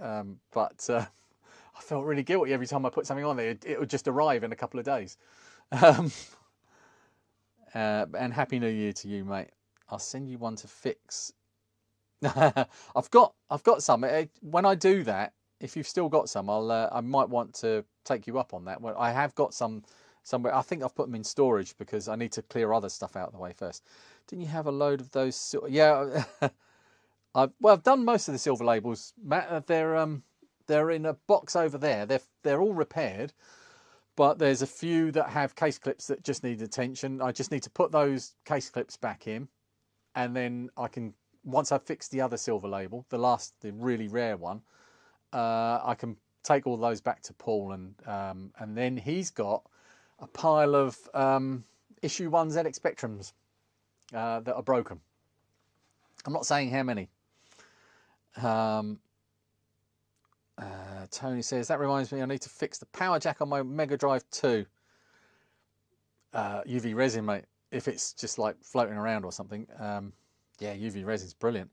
But I felt really guilty every time I put something on there. It would just arrive in a couple of days. And Happy New Year to you, mate. I'll send you one to fix. I've got some. When I do that, if you've still got some, I might want to take you up on that. Well, I have got some somewhere. I think I've put them in storage because I need to clear other stuff out of the way first. Didn't you have a load of those? Yeah, I've done most of the silver labels, Matt. They're in a box over there. They're all repaired, but there's a few that have case clips that just need attention. I just need to put those case clips back in, and then I can, once I've fixed the other silver label, the really rare one, I can take all those back to Paul, and then he's got a pile of issue 1 ZX Spectrums that are broken. I'm not saying how many. Tony says, that reminds me, I need to fix the power jack on my Mega Drive 2. UV resin, mate, if it's just like floating around or something. Yeah, UV resin's brilliant.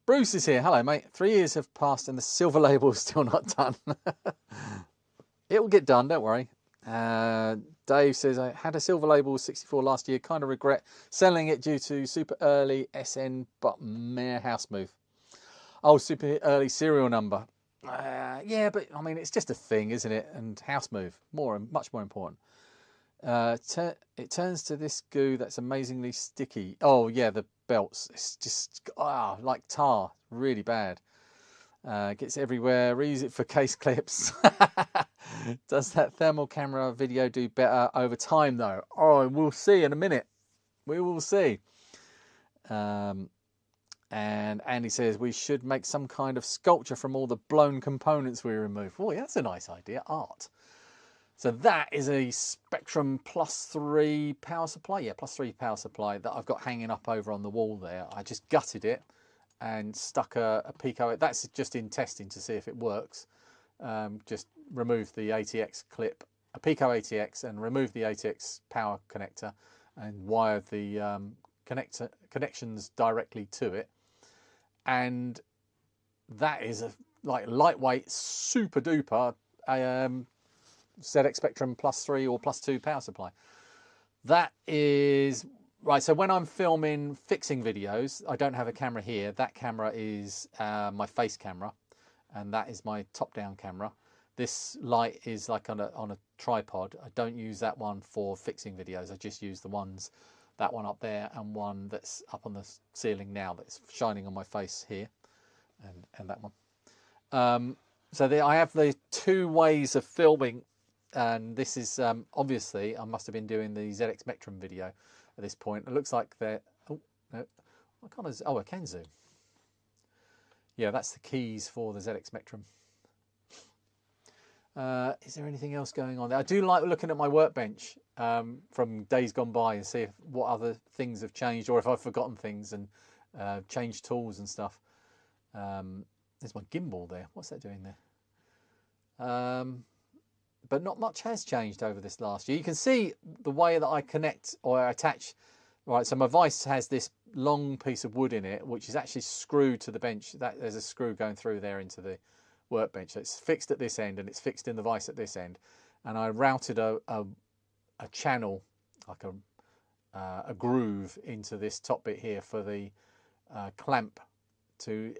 Bruce is here. Hello, mate. 3 years have passed and the silver label is still not done. It will get done, don't worry. Dave says, I had a silver label 64 last year. Kind of regret selling it due to super early SN, but mere house move. Oh, super early serial number. Yeah, but I mean, it's just a thing, isn't it? And house move, much more important. It turns to this goo that's amazingly sticky. Oh yeah, the belts. It's just like tar, really bad. Gets everywhere. Reuse it for case clips. Does that thermal camera video do better over time though? Oh, we'll see in a minute. We will see. And Andy says we should make some kind of sculpture from all the blown components we remove. Oh, yeah, that's a nice idea. Art. So that is a Spectrum +3 power supply. Yeah, +3 power supply that I've got hanging up over on the wall there. I just gutted it and stuck a Pico. That's just in testing to see if it works. Just remove the ATX clip, a Pico ATX, and remove the ATX power connector and wire the connections directly to it. And that is a lightweight, super duper ZX Spectrum +3 or +2 power supply. That is right. So when I'm filming fixing videos, I don't have a camera here. That camera is my face camera, and that is my top-down camera. This light is like on a tripod. I don't use that one for fixing videos. I just use the ones, that one up there and one that's up on the ceiling now that's shining on my face here, and that one. So I have the 2 ways of filming, and this is obviously I must have been doing the ZX Spectrum video at this point. It looks like they're, oh no, I can't, oh I can zoom. Yeah, that's the keys for the ZX Spectrum. Is there anything else going on there? I do like looking at my workbench from days gone by and see what other things have changed, or if I've forgotten things and changed tools and stuff. There's my gimbal there. What's that doing there? But not much has changed over this last year. You can see the way that I connect or attach. Right, so my vise has this long piece of wood in it, which is actually screwed to the bench. There's a screw going through there into the workbench. So it's fixed at this end and it's fixed in the vise at this end. And I routed a channel, like a groove into this top bit here for the clamp to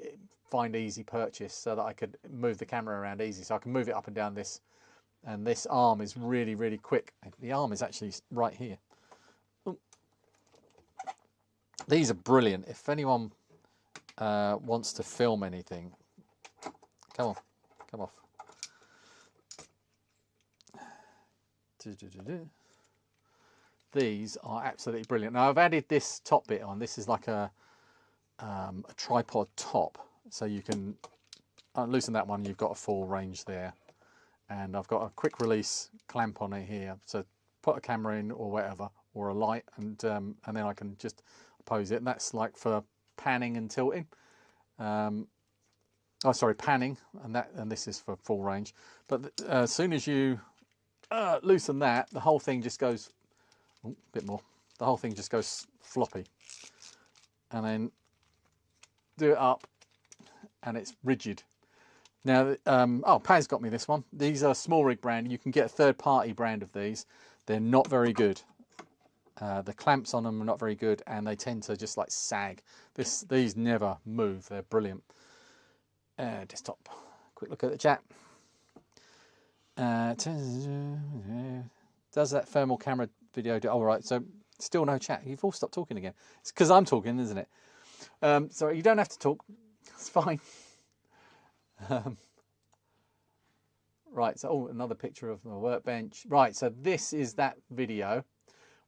find easy purchase, so that I could move the camera around easy. So I can move it up and down this. And this arm is really, really quick. The arm is actually right here. Ooh. These are brilliant. If anyone wants to film anything, come on, come off. These are absolutely brilliant. Now I've added this top bit on. This is like a tripod top, so you can loosen that one. You've got a full range there. And I've got a quick release clamp on it here, so put a camera in or whatever, or a light, and then I can just pose it. And that's like for panning and tilting. Oh, sorry, panning, and this is for full range. But as soon as you loosen that, the whole thing just goes a bit more. The whole thing just goes floppy, and then do it up, and it's rigid. Now, Paz got me this one. These are small rig brand. You can get a third-party brand of these. They're not very good. The clamps on them are not very good, and they tend to just like sag. These never move. They're brilliant. Desktop. Quick look at the chat. Does that thermal camera video do? All right. So still no chat. You've all stopped talking again. It's because I'm talking, isn't it? Sorry, you don't have to talk. It's fine. Right, so another picture of my workbench. Right, so this is that video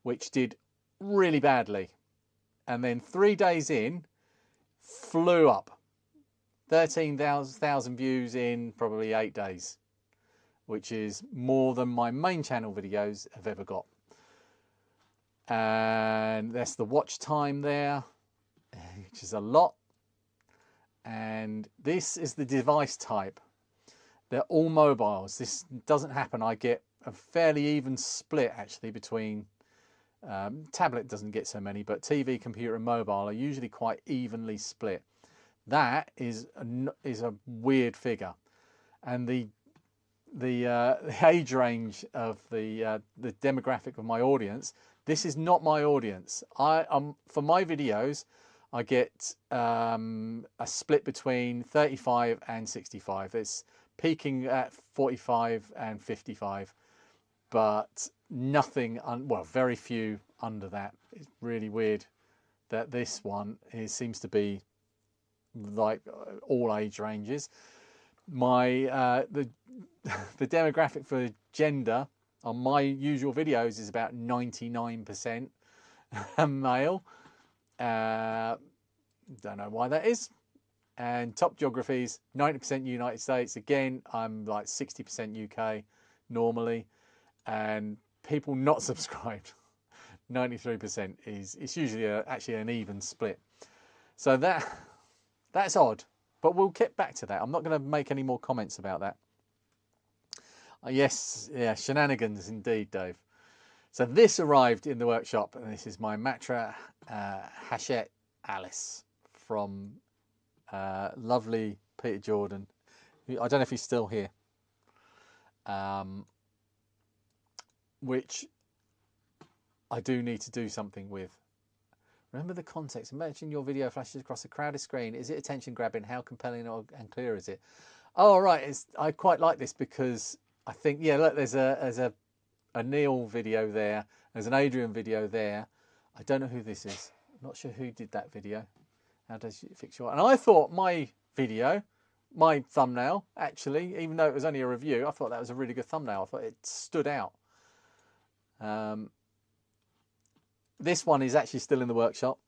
which did really badly, and then 3 days in flew up. 13,000 views in probably 8 days, which is more than my main channel videos have ever got. And that's the watch time there, which is a lot. And this is the device type. They're all mobiles. This doesn't happen. I get a fairly even split actually between tablet doesn't get so many, but TV, computer and mobile are usually quite evenly split. That is a weird figure. And the age range of the demographic of my audience, this is not my audience. For my videos, I get a split between 35 and 65. It's peaking at 45 and 55, but nothing, well, very few under that. It's really weird that this one seems to be like all age ranges. My the demographic for gender on my usual videos is about 99% male. Don't know why that is. And top geographies, 90% United States. Again, I'm like 60% UK normally. And people not subscribed, 93% it's usually actually an even split. So that's odd, but we'll get back to that. I'm not going to make any more comments about that. Yes, yeah, shenanigans indeed, Dave. So this arrived in the workshop, and this is my Matra Hachette Alice from lovely Peter Jordan. I don't know if he's still here. Which I do need to do something with. Remember the context. Imagine your video flashes across a crowded screen. Is it attention grabbing? How compelling and clear is it? Oh, right. I quite like this because I think, yeah, look, there's a Neil video there. There's an Adrian video there. I don't know who this is. I'm not sure who did that video. How does it fix your... And I thought my video, my thumbnail, actually, even though it was only a review, I thought that was a really good thumbnail. I thought it stood out. This one is actually still in the workshop.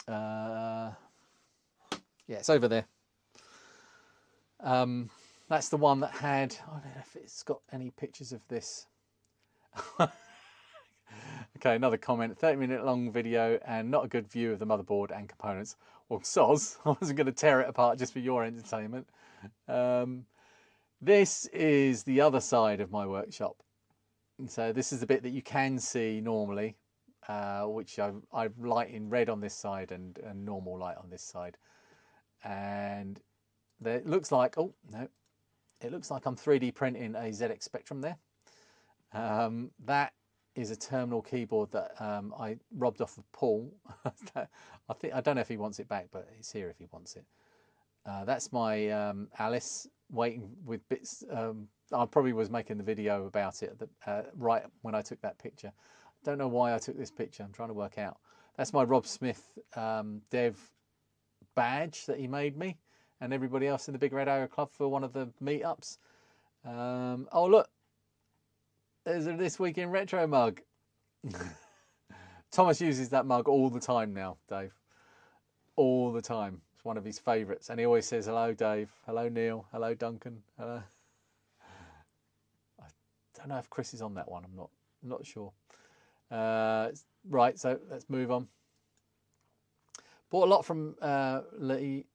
Yeah, it's over there. That's the one that had, I don't know if it's got any pictures of this. Okay, another comment, 30-minute long video and not a good view of the motherboard and components. Well, soz, I wasn't going to tear it apart just for your entertainment. This is the other side of my workshop. And so this is the bit that you can see normally, which I've light in red on this side and normal light on this side. And there, it looks like, oh no, it looks like I'm 3D printing a ZX Spectrum there. That is a terminal keyboard that I robbed off of Paul. I don't know if he wants it back, but it's here if he wants it. That's my Alice waiting with bits. I probably was making the video about it right when I took that picture. Don't know why I took this picture. I'm trying to work out. That's my Rob Smith dev badge that he made me and everybody else in the Big Red Arrow Club for one of the meetups. Oh look, there's a This Week in Retro mug. Thomas uses that mug all the time now, Dave. All the time. It's one of his favourites. And he always says, hello, Dave. Hello, Neil. Hello, Duncan. Hello. I don't know if Chris is on that one. I'm not sure. Right, so let's move on. Bought a lot from Lee,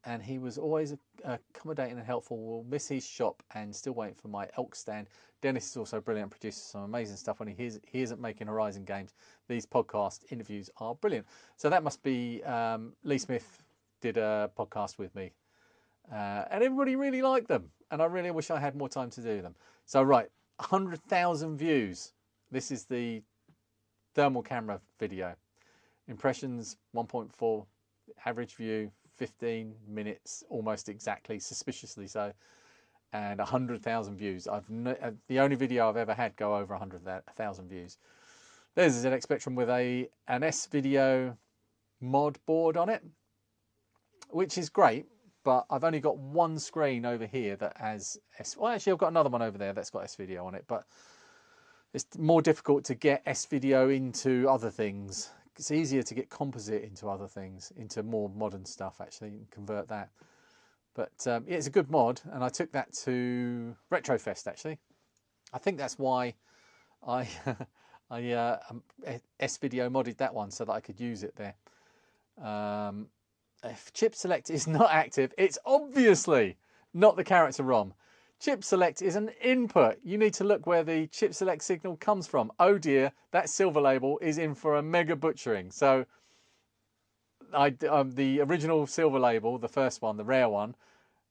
and he was always accommodating and helpful. Will miss his shop and still waiting for my elk stand. Dennis is also brilliant, produces some amazing stuff when he isn't making Horizon games. These podcast interviews are brilliant. So that must be Lee Smith did a podcast with me, and everybody really liked them, and I really wish I had more time to do them. So right, 100,000 views. This is the thermal camera video. Impressions 1.4, average view 15 minutes, almost exactly, suspiciously so, and 100,000 views. The only video I've ever had go over 100,000 views. There's an ZX Spectrum with an S-Video mod board on it, which is great, but I've only got one screen over here that has well, actually I've got another one over there that's got S-Video on it, but it's more difficult to get S-Video into other things. It's easier to get composite into other things, into more modern stuff actually, and convert that. But yeah, it's a good mod, and I took that to Retrofest actually. I think that's why I S-Video modded that one so that I could use it there. If chip select is not active, it's obviously not the character ROM. Chip select is an input. You need to look where the chip select signal comes from. Oh dear, that silver label is in for a mega butchering. So the original silver label, the first one, the rare one,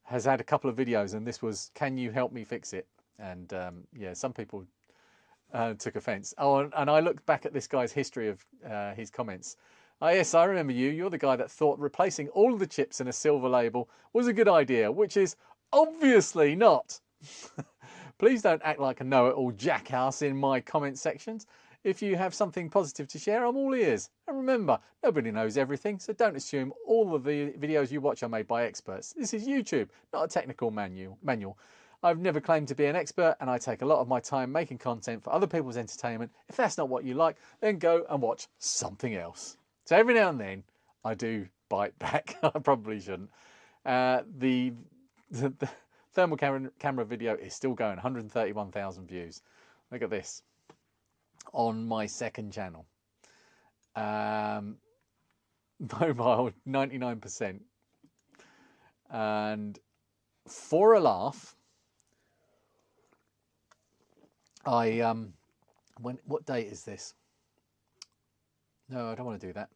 has had a couple of videos, and this was, can you help me fix it? And yeah, some people took offense. Oh, and I looked back at this guy's history of his comments. Oh yes, I remember you. You're the guy that thought replacing all of the chips in a silver label was a good idea, which is obviously not. Please don't act like a know-it-all jackass in my comment sections. If you have something positive to share, I'm all ears. And remember, nobody knows everything, so don't assume all of the videos you watch are made by experts. This is YouTube, not a technical manual. I've never claimed to be an expert, and I take a lot of my time making content for other people's entertainment. If that's not what you like, then go and watch something else. So every now and then, I do bite back. I probably shouldn't. The thermal camera video is still going, 131,000 views. Look at this. On my second channel. Mobile, 99%. And for a laugh, what date is this? No, I don't want to do that.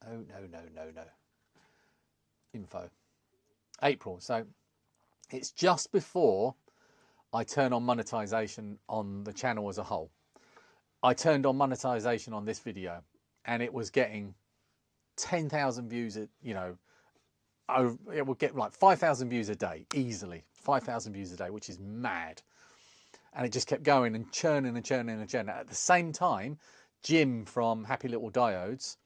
Oh, no. Info. April. So it's just before I turn on monetization on the channel as a whole. I turned on monetization on this video, and it was getting 10,000 views, it would get like 5,000 views a day, easily. 5,000 views a day, which is mad. And it just kept going and churning and churning and churning. At the same time, Jim from Happy Little Diodes,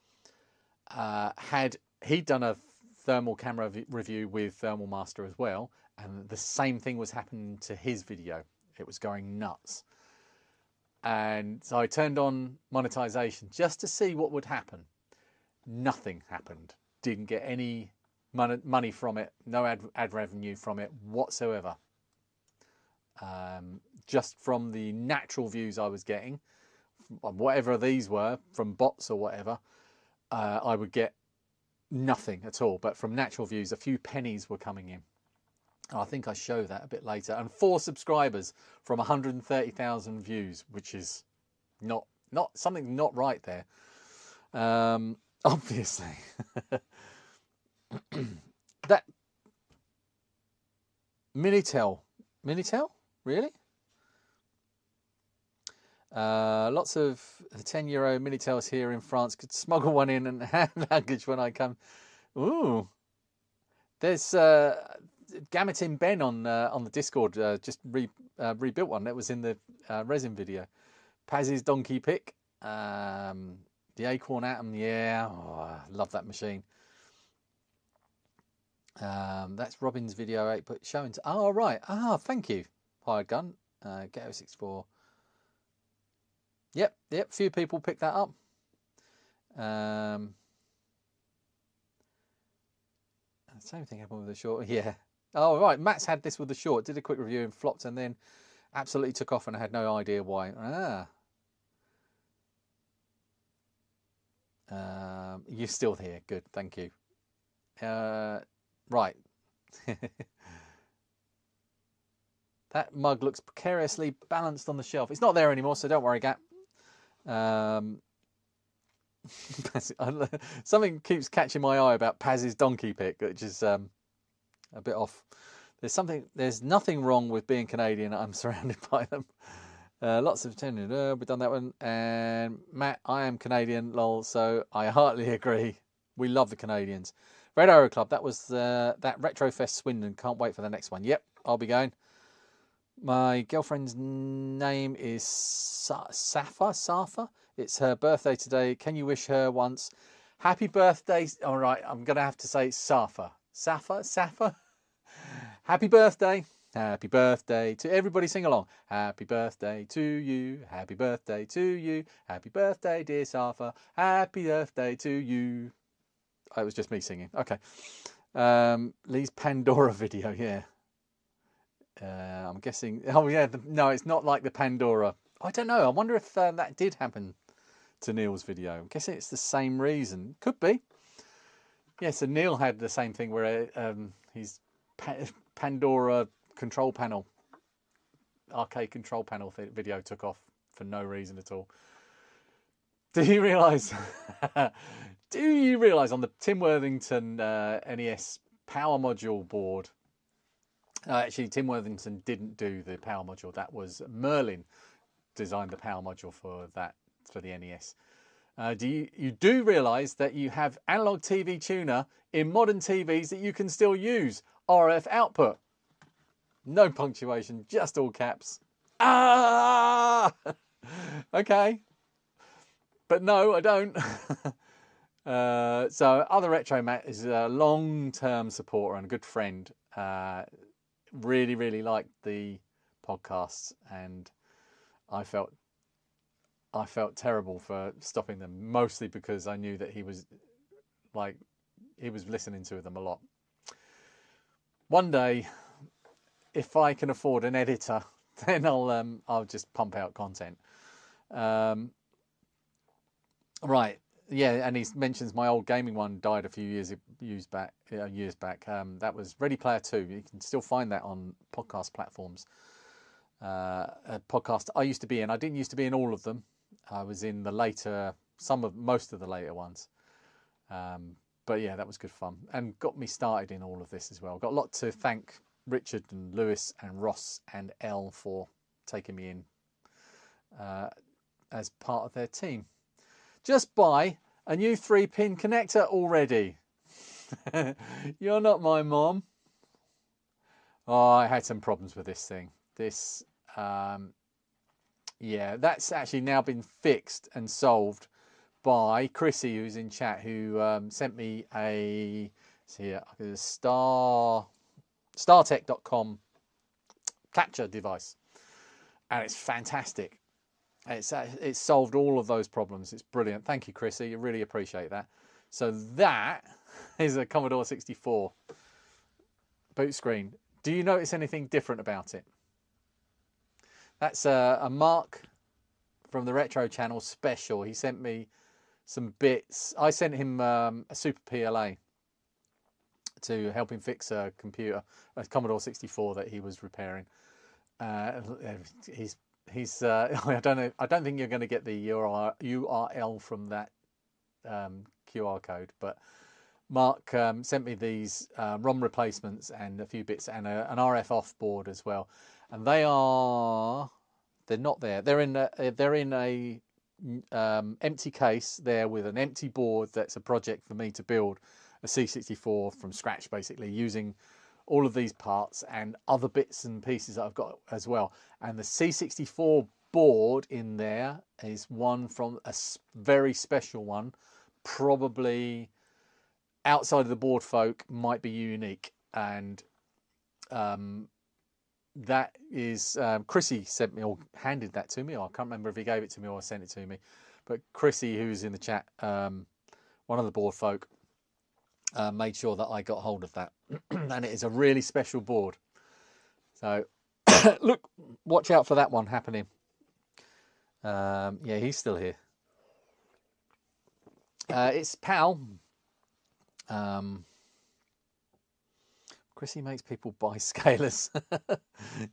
he'd done a thermal camera review with Thermal Master as well, and the same thing was happening to his video. It was going nuts. And so I turned on monetization just to see what would happen. Nothing happened. Didn't get any money from it, no ad revenue from it whatsoever. Just from the natural views I was getting, whatever these were, from bots or whatever, I would get nothing at all. But from natural views, a few pennies were coming in. I think I show that a bit later. And 4 subscribers from 130,000 views, which is not something not right there. Obviously. That Minitel, really? Lots of €10 Minitels here in France. Could smuggle one in and have luggage when I come. Ooh, there's Gametin Ben on the Discord just rebuilt one that was in the resin video. Paz's Donkey Pick, the Acorn Atom, yeah, I love that machine. That's Robin's video 8, but showing. Oh right, thank you, Hired Gun, Ghetto64. Yep, few people picked that up. Same thing happened with the short, yeah. Oh right, Matt's had this with the short, did a quick review and flopped, and then absolutely took off, and I had no idea why. You're still here, good, thank you. Right. That mug looks precariously balanced on the shelf. It's not there anymore, so don't worry, Gap. Something keeps catching my eye about Paz's Donkey Pick, which is a bit off. There's nothing wrong with being Canadian. I'm surrounded by them. Lots of attention. We've done that one. And Matt, I am Canadian, lol. So I heartily agree. We love the Canadians. Red Arrow Club. That was that Retrofest Swindon. Can't wait for the next one. Yep, I'll be going. My girlfriend's name is Safa. It's her birthday today. Can you wish her once? Happy birthday. All right, I'm going to have to say Safa. Safa. Happy birthday. Happy birthday to everybody. Sing along. Happy birthday to you. Happy birthday to you. Happy birthday, dear Safa. Happy birthday to you. Oh, it was just me singing. Okay. Lee's Pandora video. Yeah. I'm guessing. Oh yeah. No, it's not like the Pandora. I don't know. I wonder if that did happen to Neil's video. I'm guessing it's the same reason. Could be. Yeah. So Neil had the same thing where his Pandora control panel, arcade control panel video took off for no reason at all. Do you realise? Do you realise on the Tim Worthington NES power module board? Actually, Tim Worthington didn't do the power module. That was Merlin designed the power module for that, for the NES. You do realise that you have analog TV tuner in modern TVs that you can still use RF output. No punctuation, just all caps. Okay. But no, I don't. So other Retro Matt is a long-term supporter and a good friend. Really liked the podcasts, and I felt terrible for stopping them, mostly because I knew that he was listening to them a lot. One day, if I can afford an editor, then I'll just pump out content. Right, yeah, and he mentions my old gaming one died a few years back. That was Ready Player 2. You can still find that on podcast platforms. A podcast I used to be in. I didn't used to be in all of them. I was in most of the later ones. But yeah, that was good fun and got me started in all of this as well. Got a lot to thank Richard and Lewis and Ross and Elle for taking me in as part of their team. Just buy a new 3-pin connector already. You're not my mom. Oh, I had some problems with this thing. Yeah, that's actually now been fixed and solved by Chrissy, who's in chat, who sent me a StarTech.com capture device, and it's fantastic. It's solved all of those problems. It's brilliant. Thank you, Chrissy. I really appreciate that. So that is a Commodore 64 boot screen. Do you notice anything different about it? That's a Mark from the Retro Channel special. He sent me some bits. I sent him a Super PLA to help him fix a computer, a Commodore 64 that he was repairing. I don't know. I don't think you're going to get the URL from that QR code, but Mark sent me these ROM replacements and a few bits and an RF off board as well. And they're not there. They're in a empty case there with an empty board. That's a project for me to build a C64 from scratch, basically using all of these parts and other bits and pieces that I've got as well. And the C64 board in there is one from a very special one, probably outside of the board folk, might be unique. And that is Chrissy sent me or handed that to me. I can't remember if he gave it to me or sent it to me, but Chrissy, who's in the chat, one of the board folk, made sure that I got hold of that. And it is a really special board. So look, watch out for that one happening. Yeah, he's still here. It's Pal. Chrissy makes people buy scalers.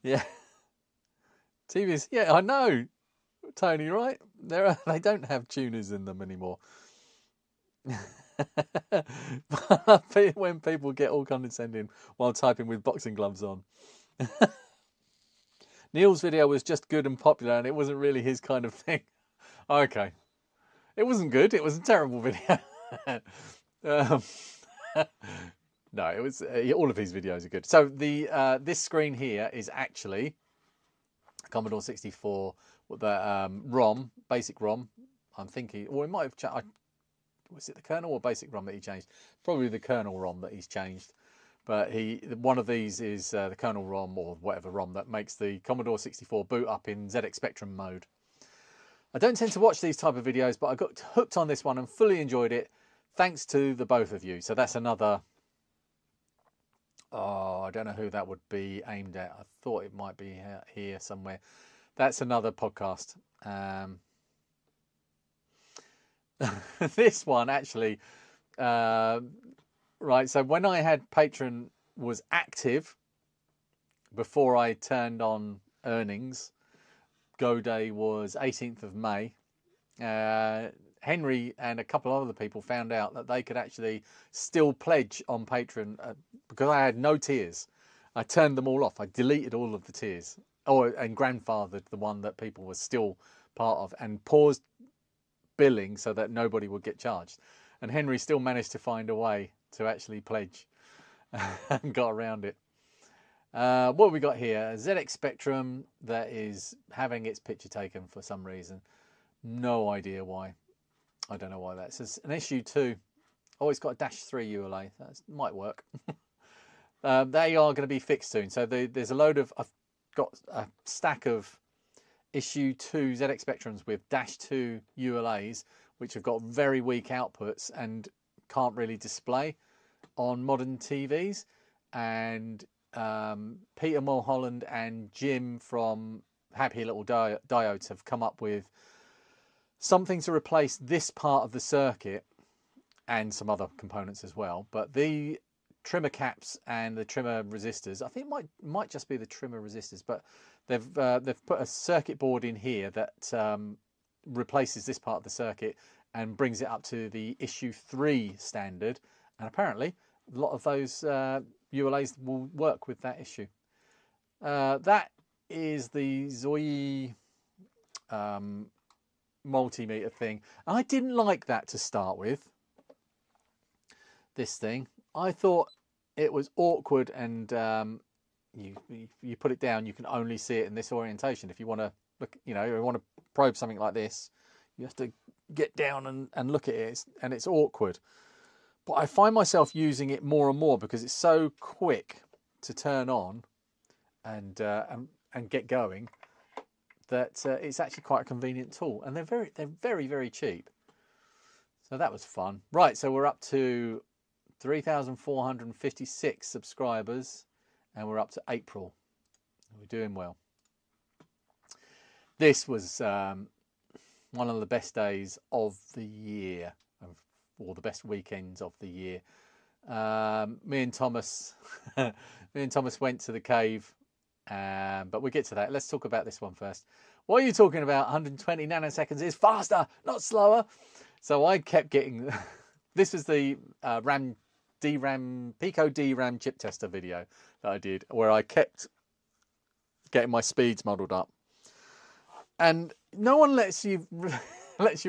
Yeah. TVs. Yeah, I know. Tony, right? They don't have tuners in them anymore. When people get all condescending while typing with boxing gloves on. Neil's video was just good and popular, and it wasn't really his kind of thing. Okay. It wasn't good. It was a terrible video. No, it was all of his videos are good. So the this screen here is actually Commodore 64 with the ROM, basic ROM. I'm thinking, or it might have changed. Was it the kernel or basic ROM that he changed? Probably the kernel ROM that he's changed. But one of these is the kernel ROM or whatever ROM that makes the Commodore 64 boot up in ZX Spectrum mode. I don't tend to watch these type of videos, but I got hooked on this one and fully enjoyed it, thanks to the both of you. So that's another. Oh, I don't know who that would be aimed at. I thought it might be here somewhere. That's another podcast. This one actually, right. So when I had Patreon was active before I turned on earnings, Go Day was 18th of May. Henry and a couple of other people found out that they could actually still pledge on Patreon because I had no tiers. I turned them all off. I deleted all of the tiers, and grandfathered the one that people were still part of, and paused billing so that nobody would get charged. And Henry still managed to find a way to actually pledge and got around it. What have we got here? A ZX Spectrum that is having its picture taken for some reason. No idea why. I don't know why that says an issue 2. Oh, it's got a -3 ULA. That might work. They are going to be fixed soon. So there's a load of. I've got a stack of issue 2 ZX Spectrums with -2 ULAs, which have got very weak outputs and can't really display on modern TVs. And Peter Mulholland and Jim from Happy Little Diodes have come up with something to replace this part of the circuit and some other components as well. But the trimmer caps and the trimmer resistors, I think it might just be the trimmer resistors, but they've put a circuit board in here that replaces this part of the circuit and brings it up to the issue 3 standard. And apparently a lot of those ULAs will work with that issue. That is the Zoe multimeter thing. I didn't like that to start with. This thing, I thought it was awkward, and you put it down, you can only see it in this orientation. If you want to look, you want to probe something like this, you have to get down and look at it, and it's awkward. But I find myself using it more and more because it's so quick to turn on and get going, that it's actually quite a convenient tool, and they're very, very cheap. So that was fun. Right, so we're up to 3,456 subscribers, and we're up to April. We're doing well. This was one of the best days of the year, or the best weekends of the year. Me and Thomas went to the cave, but we'll get to that. Let's talk about this one first. What are you talking about? 120 nanoseconds is faster, not slower. So I kept getting... This was the Pico DRAM chip tester video that I did, where I kept getting my speeds modelled up. And no one lets you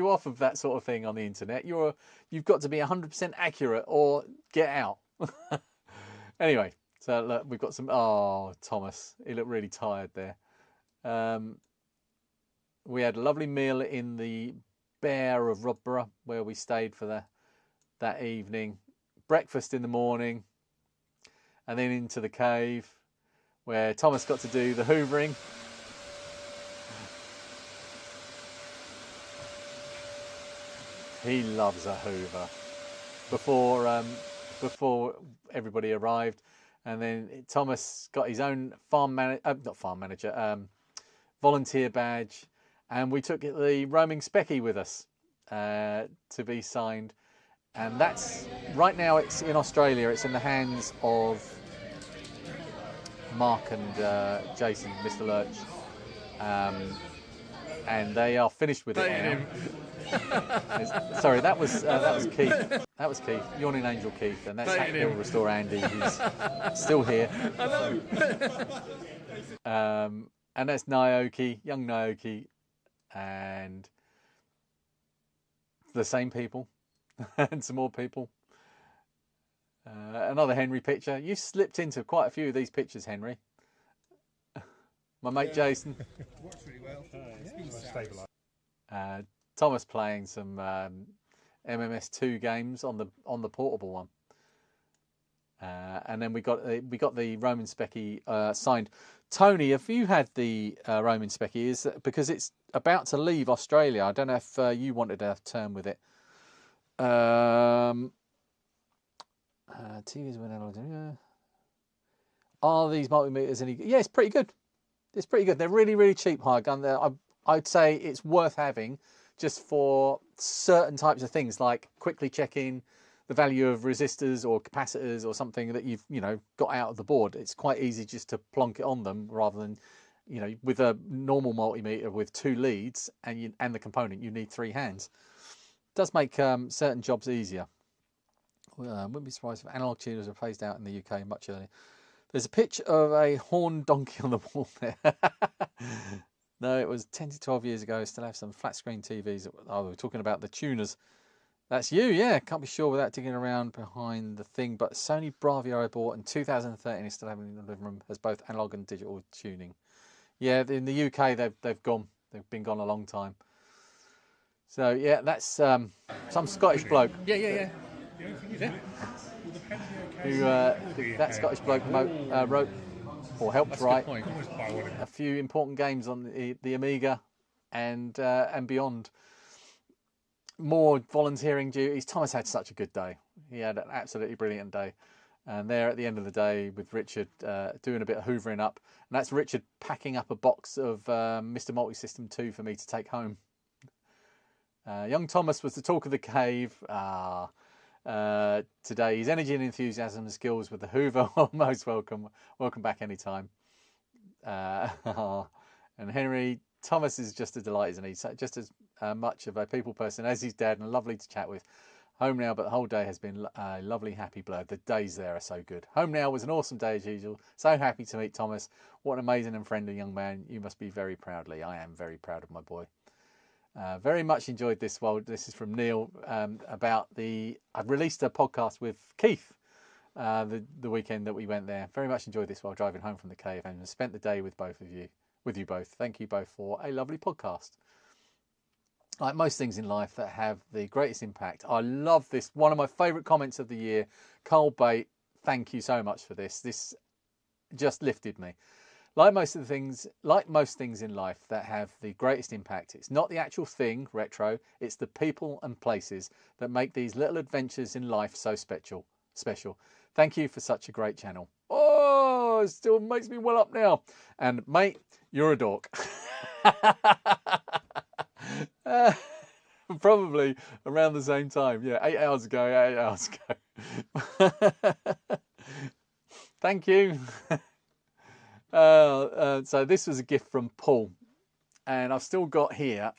off of that sort of thing on the internet. You've got to be 100% accurate or get out. Anyway, so look, we've got some... Oh, Thomas, he looked really tired there. We had a lovely meal in the Bear of Robborough, where we stayed for that evening. Breakfast in the morning, and then into the cave, where Thomas got to do the hoovering. He loves a hoover. Before everybody arrived, and then Thomas got his own volunteer badge, and we took the roaming specky with us to be signed. And that's right now. It's in Australia. It's in the hands of Mark and Jason, Mr. Lurch, and they are finished with it now. Sorry, that was Keith. That was Keith, Yawning Angel Keith, and that's Hack Bill Restore Andy, who's still here. I know. And that's Naoki, young Naoki, and the same people, and some more people. Another Henry picture. You slipped into quite a few of these pictures, Henry. My mate Jason. Works really well. Thomas playing some MMS2 games on the portable one, and then we got the Roman Specky signed. Tony, have you had the Roman Specky? Is because it's about to leave Australia. I don't know if you wanted a turn with it. TVs when analog. Are these multimeters any good? Yeah, it's pretty good. It's pretty good. They're really, really cheap, hire gun. I'd say it's worth having just for certain types of things, like quickly checking the value of resistors or capacitors or something that you've got out of the board. It's quite easy just to plonk it on them, rather than with a normal multimeter with 2 leads and the component, you need 3 hands. It does make certain jobs easier. Wouldn't be surprised if analog tuners were phased out in the UK much earlier. There's a picture of a horned donkey on the wall there. No, it was 10 to 12 years ago. I still have some flat screen TVs. Oh, we're talking about the tuners. That's you, yeah. Can't be sure without digging around behind the thing. But Sony Bravia I bought in 2013 is still having in the living room, has both analog and digital tuning. Yeah, in the UK they've gone. They've been gone a long time. So yeah, that's some Scottish bloke. Yeah. Who that Scottish bloke wrote or helped write a few important games on the Amiga and beyond. More volunteering duties. Thomas had such a good day. He had an absolutely brilliant day. And there at the end of the day with Richard doing a bit of hoovering up. And that's Richard packing up a box of Mr. Multisystem 2 for me to take home. Young Thomas was the talk of the cave. Today, his energy and enthusiasm and skills with the Hoover are most welcome. Welcome back anytime. And Henry, Thomas is just a delight, isn't he? So just as much of a people person as his dad, and lovely to chat with. Home now, but the whole day has been a lovely, happy blur. The days there are so good. Home now was an awesome day as usual. So happy to meet Thomas. What an amazing and friendly young man. You must be very proudly. I am very proud of my boy. Very much enjoyed this. Well, this is from Neil about I've released a podcast with Keith the weekend that we went there. Very much enjoyed this while driving home from the cave, and spent the day with you both. Thank you both for a lovely podcast. Like most things in life that have the greatest impact, I love this. One of my favourite comments of the year, Carl Bate. Thank you so much for this. This just lifted me. like most things in life that have the greatest impact, it's not the actual thing, retro, it's the people and places that make these little adventures in life so special. Thank you for such a great channel. Oh, it still makes me well up now. And mate, you're a dork. Probably around the same time. Yeah, 8 hours ago, 8 hours ago. Thank you. So this was a gift from Paul, and I've still got here,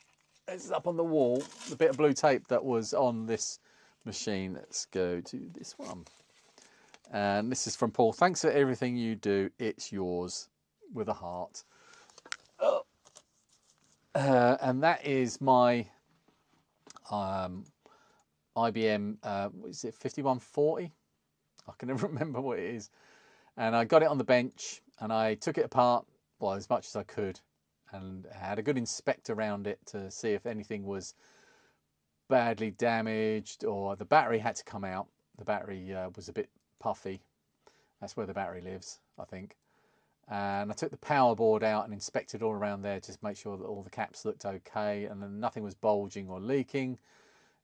it's up on the wall, the bit of blue tape that was on this machine. Let's go to this one. And this is from Paul. Thanks for everything you do. It's yours, with a heart. And that is my IBM, is it 5140? I can never remember what it is. And I got it on the bench and I took it apart, well, as much as I could, and had a good inspect around it to see if anything was badly damaged or the battery had to come out. The battery was a bit puffy. That's where the battery lives, I think. And I took the power board out and inspected all around there just to make sure that all the caps looked okay and then nothing was bulging or leaking.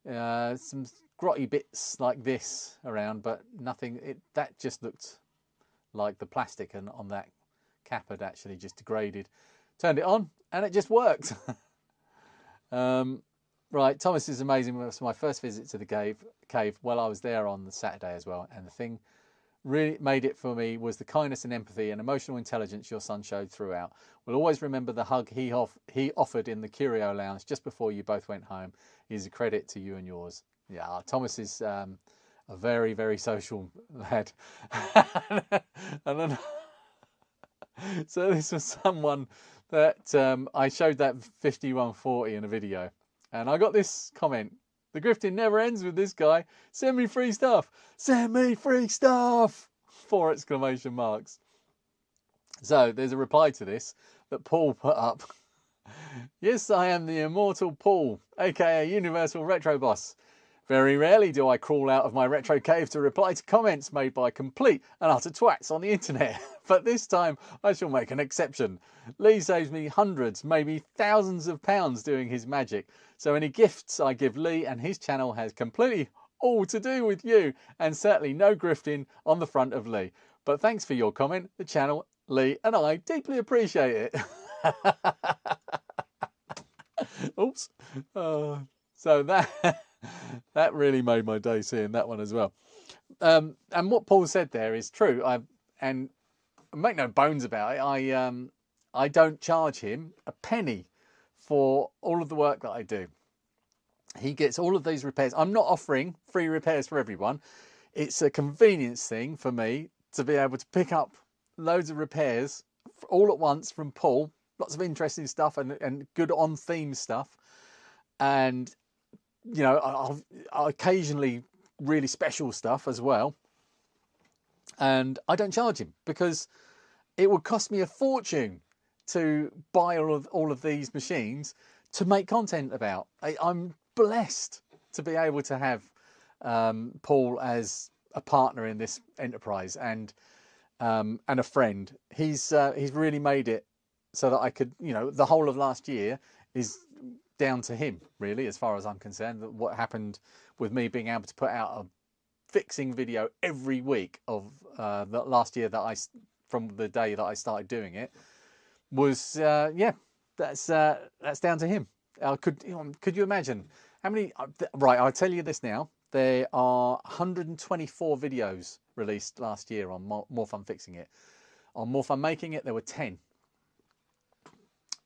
Some grotty bits like this around, but nothing. That just looked like the plastic and on that cap had actually just degraded. Turned it on and it just worked. Right, Thomas is amazing. It was my first visit to the cave. Well, I was there on the Saturday as well, and the thing really made it for me was the kindness and empathy and emotional intelligence your son showed throughout. We'll always remember the hug he offered in the Curio Lounge just before you both went home. He's a credit to you and yours. Yeah, Thomas is a very, very social lad. And then, so this was someone that I showed that 5140 in a video, and I got this comment: the grifting never ends with this guy. Send me free stuff. Send me free stuff! 4 exclamation marks. So there's a reply to this that Paul put up. Yes, I am the immortal Paul, aka Universal Retro Boss. Very rarely do I crawl out of my retro cave to reply to comments made by complete and utter twats on the internet. But this time I shall make an exception. Lee saves me hundreds, maybe thousands of pounds doing his magic. So any gifts I give Lee and his channel has completely all to do with you, and certainly no grifting on the front of Lee. But thanks for your comment. The channel, Lee and I deeply appreciate it. Oops. So that really made my day seeing that one as well. And what Paul said there is true. And make no bones about it. I don't charge him a penny for all of the work that I do. He gets all of these repairs. I'm not offering free repairs for everyone. It's a convenience thing for me to be able to pick up loads of repairs all at once from Paul. Lots of interesting stuff and good on theme stuff. And you know, I'll occasionally really special stuff as well. And I don't charge him because it would cost me a fortune to buy all of these machines to make content about. I'm blessed to be able to have Paul as a partner in this enterprise and a friend. He's really made it so that I could, you know, the whole of last year is down to him, really, as far as I'm concerned. What happened with me being able to put out a fixing video every week of the last year that from the day that I started doing it was yeah, that's down to him. Could you imagine how many? Right, I'll tell you this now. There are 124 videos released last year on More Fun Fixing It. On More Fun Making It, there were 10.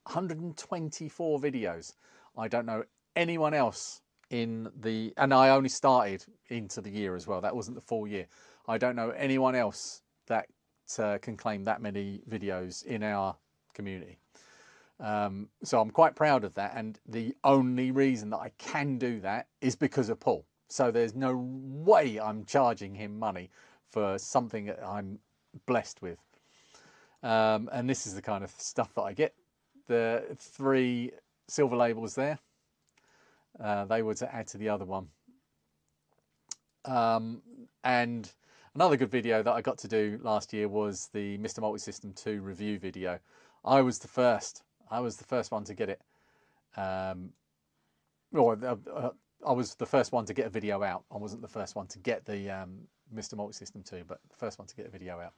124 videos. I don't know anyone else in the, and I only started into the year as well. That wasn't the full year. I don't know anyone else that can claim that many videos in our community. So I'm quite proud of that. And the only reason that I can do that is because of Paul. So there's no way I'm charging him money for something that I'm blessed with. And this is the kind of stuff that I get. The 3 silver labels there, they were to add to the other one. And Another good video that I got to do last year was the Mr. Multisystem 2 review video. I was the first one to get it. I was the first one to get a video out. I wasn't the first one to get the Mr. Multisystem 2, but the first one to get a video out.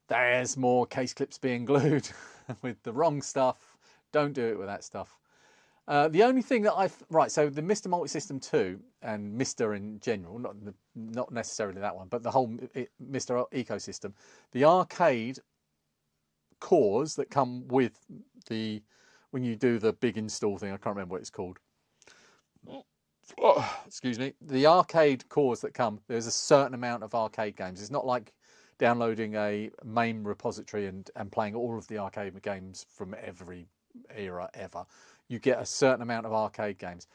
There's more case clips being glued with the wrong stuff. Don't do it with that stuff. The only thing that so the Mr. Multisystem 2 and Mr. in general, not necessarily that one, but the whole Mr. ecosystem, the arcade cores that come with when you do the big install thing, I can't remember what it's called. Oh, excuse me. The arcade cores that come, there's a certain amount of arcade games. It's not like downloading a MAME repository and playing all of the arcade games from every era ever. You get a certain amount of arcade games.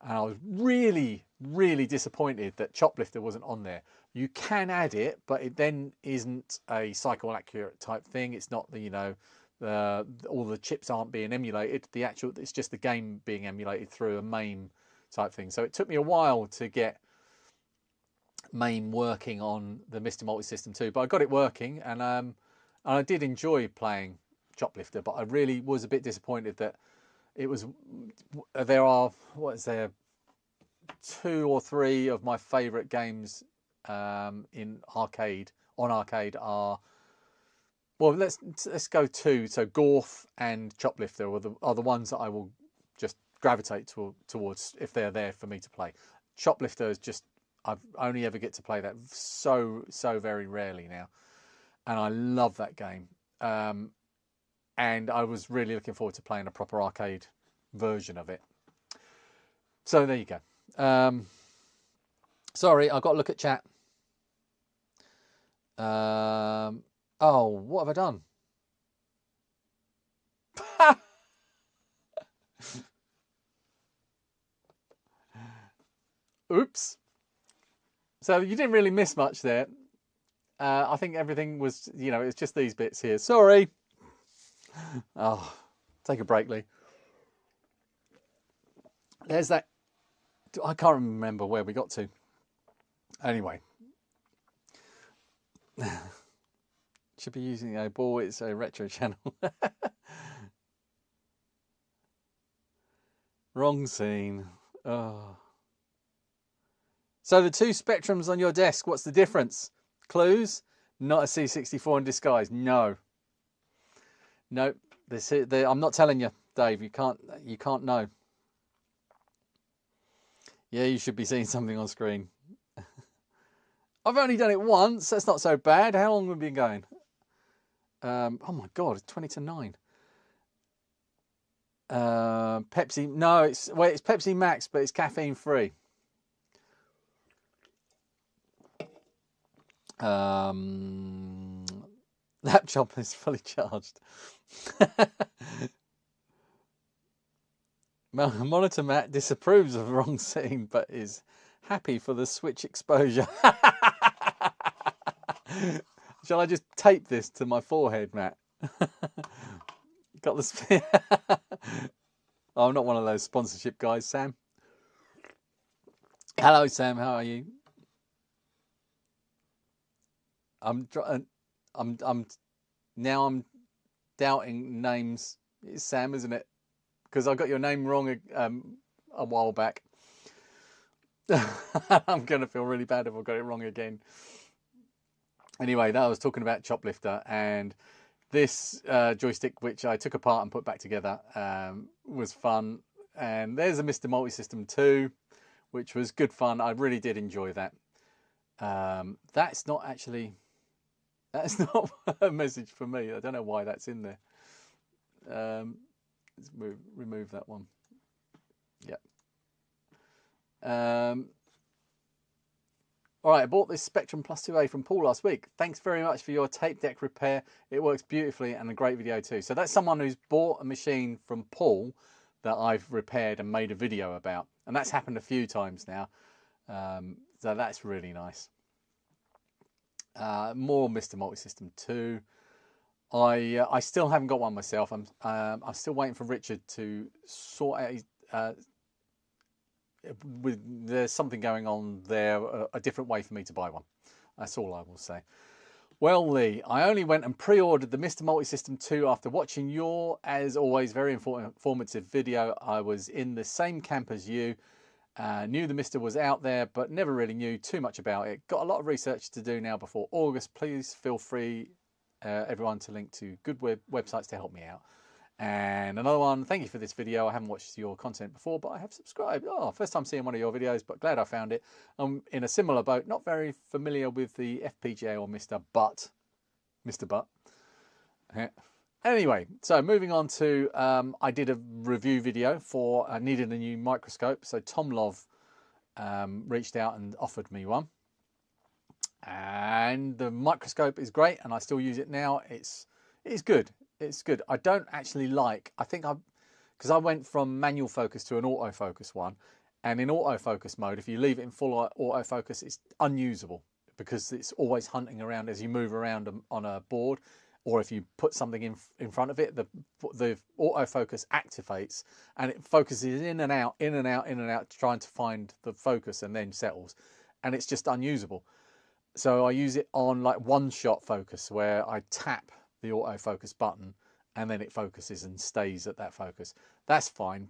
And I was really, really disappointed that Choplifter wasn't on there. You can add it, but it then isn't a cycle accurate type thing. It's not all the chips aren't being emulated. It's just the game being emulated through a MAME type thing. So it took me a while to get MAME working on the Mr. Multisystem 2, but I got it working, and I did enjoy playing Choplifter, but I really was a bit disappointed that there are 2 or 3 of my favourite games on arcade are, well, let's go 2. So Gorth and Choplifter are the ones that I will just gravitate towards if they're there for me to play. Choplifter is just, I've only ever get to play that so very rarely now, and I love that game. And I was really looking forward to playing a proper arcade version of it. So there you go. Sorry, I've got to look at chat. Oh, what have I done? Oops. So you didn't really miss much there. I think everything was, it's just these bits here. Sorry. Oh, take a break, Lee. There's that. I can't remember where we got to. Anyway. Should be using a ball. It's a retro channel. Wrong scene. Oh. So the 2 Spectrums on your desk, what's the difference? Clues? Not a C64 in disguise. No. Nope. I'm not telling you, Dave. You can't know. Yeah, you should be seeing something on screen. I've only done it once. That's not so bad. How long have we been going? Oh my God, it's 20 to 9. Pepsi. No, it's Pepsi Max, but it's caffeine free. Laptop is fully charged. Monitor Matt disapproves of wrong scene, but is happy for the Switch exposure. Shall I just tape this to my forehead, Matt? Got the spear. Oh, I'm not one of those sponsorship guys, Sam. Hello, Sam. How are you? I'm doubting names. It's Sam, isn't it? Because I got your name wrong a while back. I'm going to feel really bad if I got it wrong again. Anyway, I was talking about Choplifter, and this joystick, which I took apart and put back together, was fun. And there's a Mr. Multisystem 2, which was good fun. I really did enjoy that. That's not a message for me. I don't know why that's in there. Let's remove that one. Yep. All right, I bought this Spectrum Plus 2A from Paul last week. Thanks very much for your tape deck repair. It works beautifully and a great video too. So that's someone who's bought a machine from Paul that I've repaired and made a video about. And that's happened a few times now. So that's really nice. More Mr. Multisystem 2. I still haven't got one myself. I'm still waiting for Richard to sort out there's something going on there, a different way for me to buy one. That's all I will say. Well, Lee, I only went and pre-ordered the Mr. Multisystem 2 after watching your, as always, very informative video. I was in the same camp as you. Knew the Mr. was out there, but never really knew too much about it. Got a lot of research to do now before August. Please feel free, everyone, to link to good websites to help me out. And another one, thank you for this video. I haven't watched your content before, but I have subscribed. Oh, first time seeing one of your videos, but glad I found it. I'm in a similar boat, not very familiar with the FPGA or Mr. Butt. Mr. Butt. Yeah. Anyway, so moving on to, I did a review video for, I needed a new microscope. So Tom Love reached out and offered me one. And the microscope is great, and I still use it now. It's good. It's good. I don't actually like, because I went from manual focus to an autofocus one, and in autofocus mode, if you leave it in full autofocus, it's unusable because it's always hunting around as you move around on a board, or if you put something in front of it, the autofocus activates and it focuses in and out, in and out, in and out, trying to find the focus and then settles, and it's just unusable. So I use it on like one-shot focus where I tap the autofocus button and then it focuses and stays at that focus. That's fine,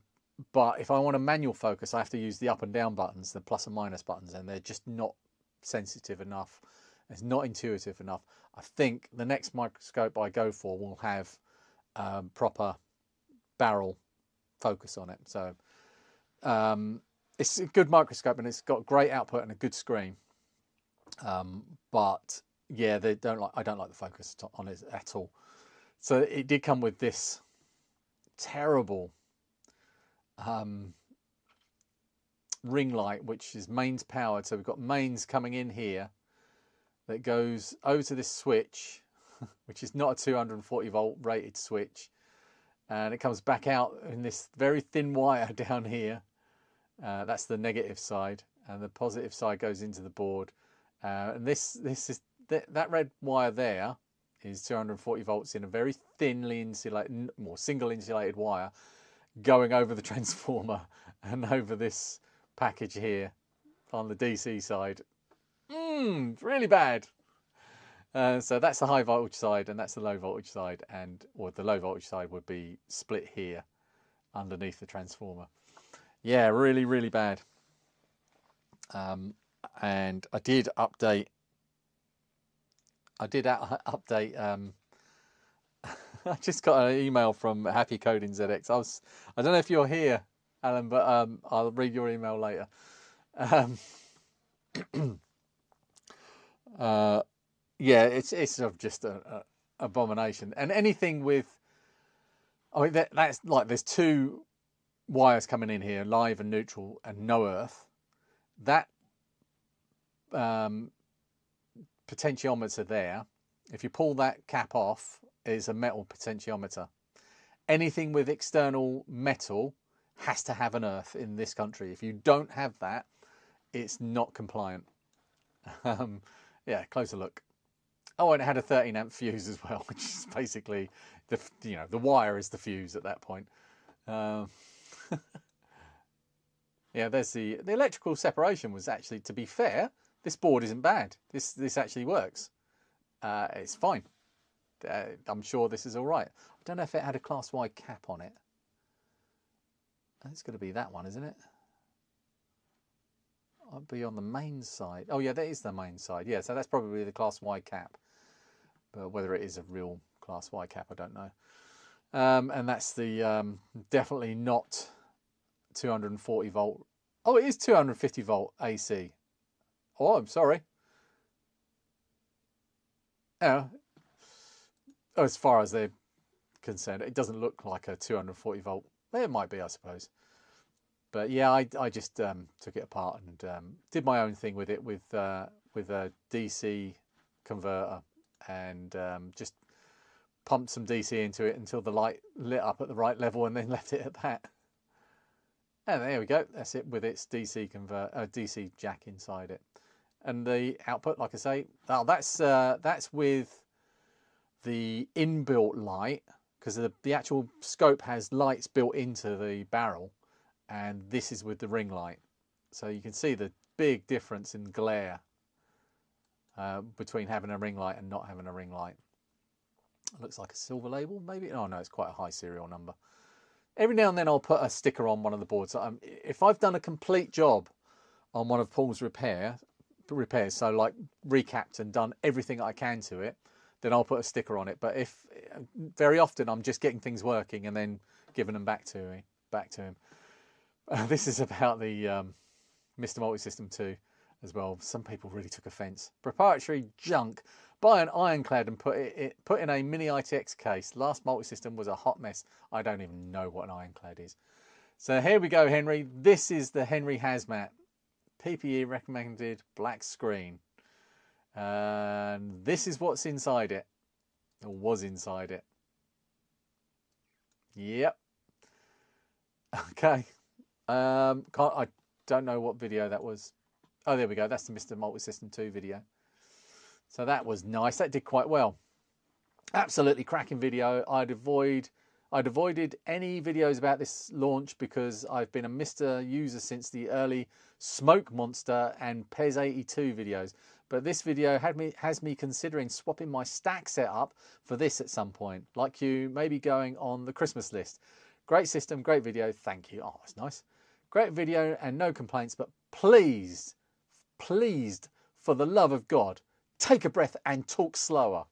but if I want a manual focus, I have to use the up and down buttons, the plus and minus buttons, and they're just not sensitive enough. It's not intuitive enough. I think the next microscope I go for will have proper barrel focus on it. So it's a good microscope and it's got great output and a good screen. But yeah, I don't like the focus on it at all. So it did come with this terrible ring light, which is mains powered. So we've got mains coming in here that goes over to this switch, which is not a 240 volt rated switch, and it comes back out in this very thin wire down here. That's the negative side, and the positive side goes into the board. And this is that red wire there is 240 volts in a very thinly insulated, more single insulated wire going over the transformer and over this package here on the DC side. Really bad. So that's the high voltage side and that's the low voltage side, or the low voltage side would be split here underneath the transformer. Yeah, really, really bad. And I did update. I just got an email from Happy Coding ZX. I don't know if you're here, Alan, but I'll read your email later. Yeah, it's sort of just an abomination. And anything with, I mean, that's like there's two wires coming in here, live and neutral, and no earth. That potentiometer there, if you pull that cap off, is a metal potentiometer. Anything with external metal has to have an earth in this country. If you don't have that, it's not compliant. Yeah, closer look. Oh, and it had a 13 amp fuse as well, which is basically the wire is the fuse at that point. Yeah, there's the electrical separation was actually, to be fair, this board isn't bad. This actually works. It's fine. I'm sure this is all right. I don't know if it had a Class Y cap on it. It's going to be that one, isn't it? I'll be on the main side. Oh yeah, that is the main side. Yeah, so that's probably the Class Y cap. But whether it is a real Class Y cap, I don't know. And that's the definitely not 240 volt. Oh, it is 250 volt AC. Oh, I'm sorry. As far as they're concerned, it doesn't look like a 240 volt. Well, it might be, I suppose. But yeah, I just took it apart and did my own thing with it with a DC converter, and just pumped some DC into it until the light lit up at the right level, and then left it at that. And there we go. That's it with its DC DC jack inside it, and the output, like I say, oh, that's with the inbuilt light, because the actual scope has lights built into the barrel, and this is with the ring light. So you can see the big difference in glare. between having a ring light and not having a ring light. It looks like a silver label, maybe. Oh no, it's quite a high serial number. Every now and then I'll put a sticker on one of the boards. If I've done a complete job on one of Paul's repairs, so like recapped and done everything I can to it, then I'll put a sticker on it. But if very often I'm just getting things working and then giving them back to him. This is about the Mr. Multisystem 2 as well. Some people really took offence. Proprietary junk. Buy an ironclad and put in a mini ITX case. Last multisystem was a hot mess. I don't even know what an ironclad is. So here we go, Henry. This is the Henry Hazmat. PPE recommended, black screen. And this is what's inside it. Or was inside it. Yep. Okay. I don't know what video that was. Oh, there we go. That's the Mr. Multisystem 2 video. So that was nice. That did quite well. Absolutely cracking video. I'd avoided any videos about this launch because I've been a Mr. user since the early Smoke Monster and PES 82 videos. But this video has me considering swapping my stack setup for this at some point. Like you, maybe going on the Christmas list. Great system, great video. Thank you. Oh, that's nice. Great video and no complaints, but pleased, for the love of God, take a breath and talk slower.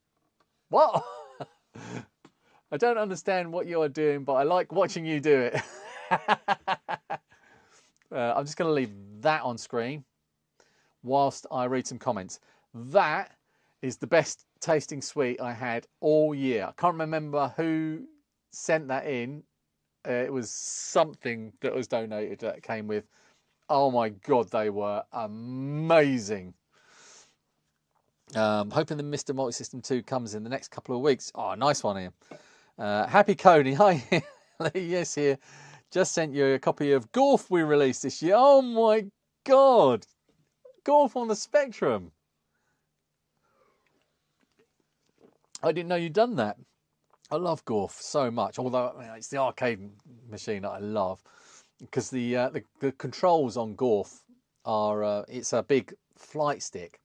What? I don't understand what you are doing, but I like watching you do it. I'm just going to leave that on screen whilst I read some comments. That is the best tasting sweet I had all year. I can't remember who sent that in. It was something that was donated that came with. Oh my God, they were amazing. Hoping the Mr. Multisystem 2 comes in the next couple of weeks. Oh, nice one here. Happy Cody. Hi. Yes, here. Just sent you a copy of Golf we released this year. Oh my God. Golf on the Spectrum. I didn't know you'd done that. I love Golf so much, although it's the arcade machine that I love, because the controls on Golf are it's a big flight stick,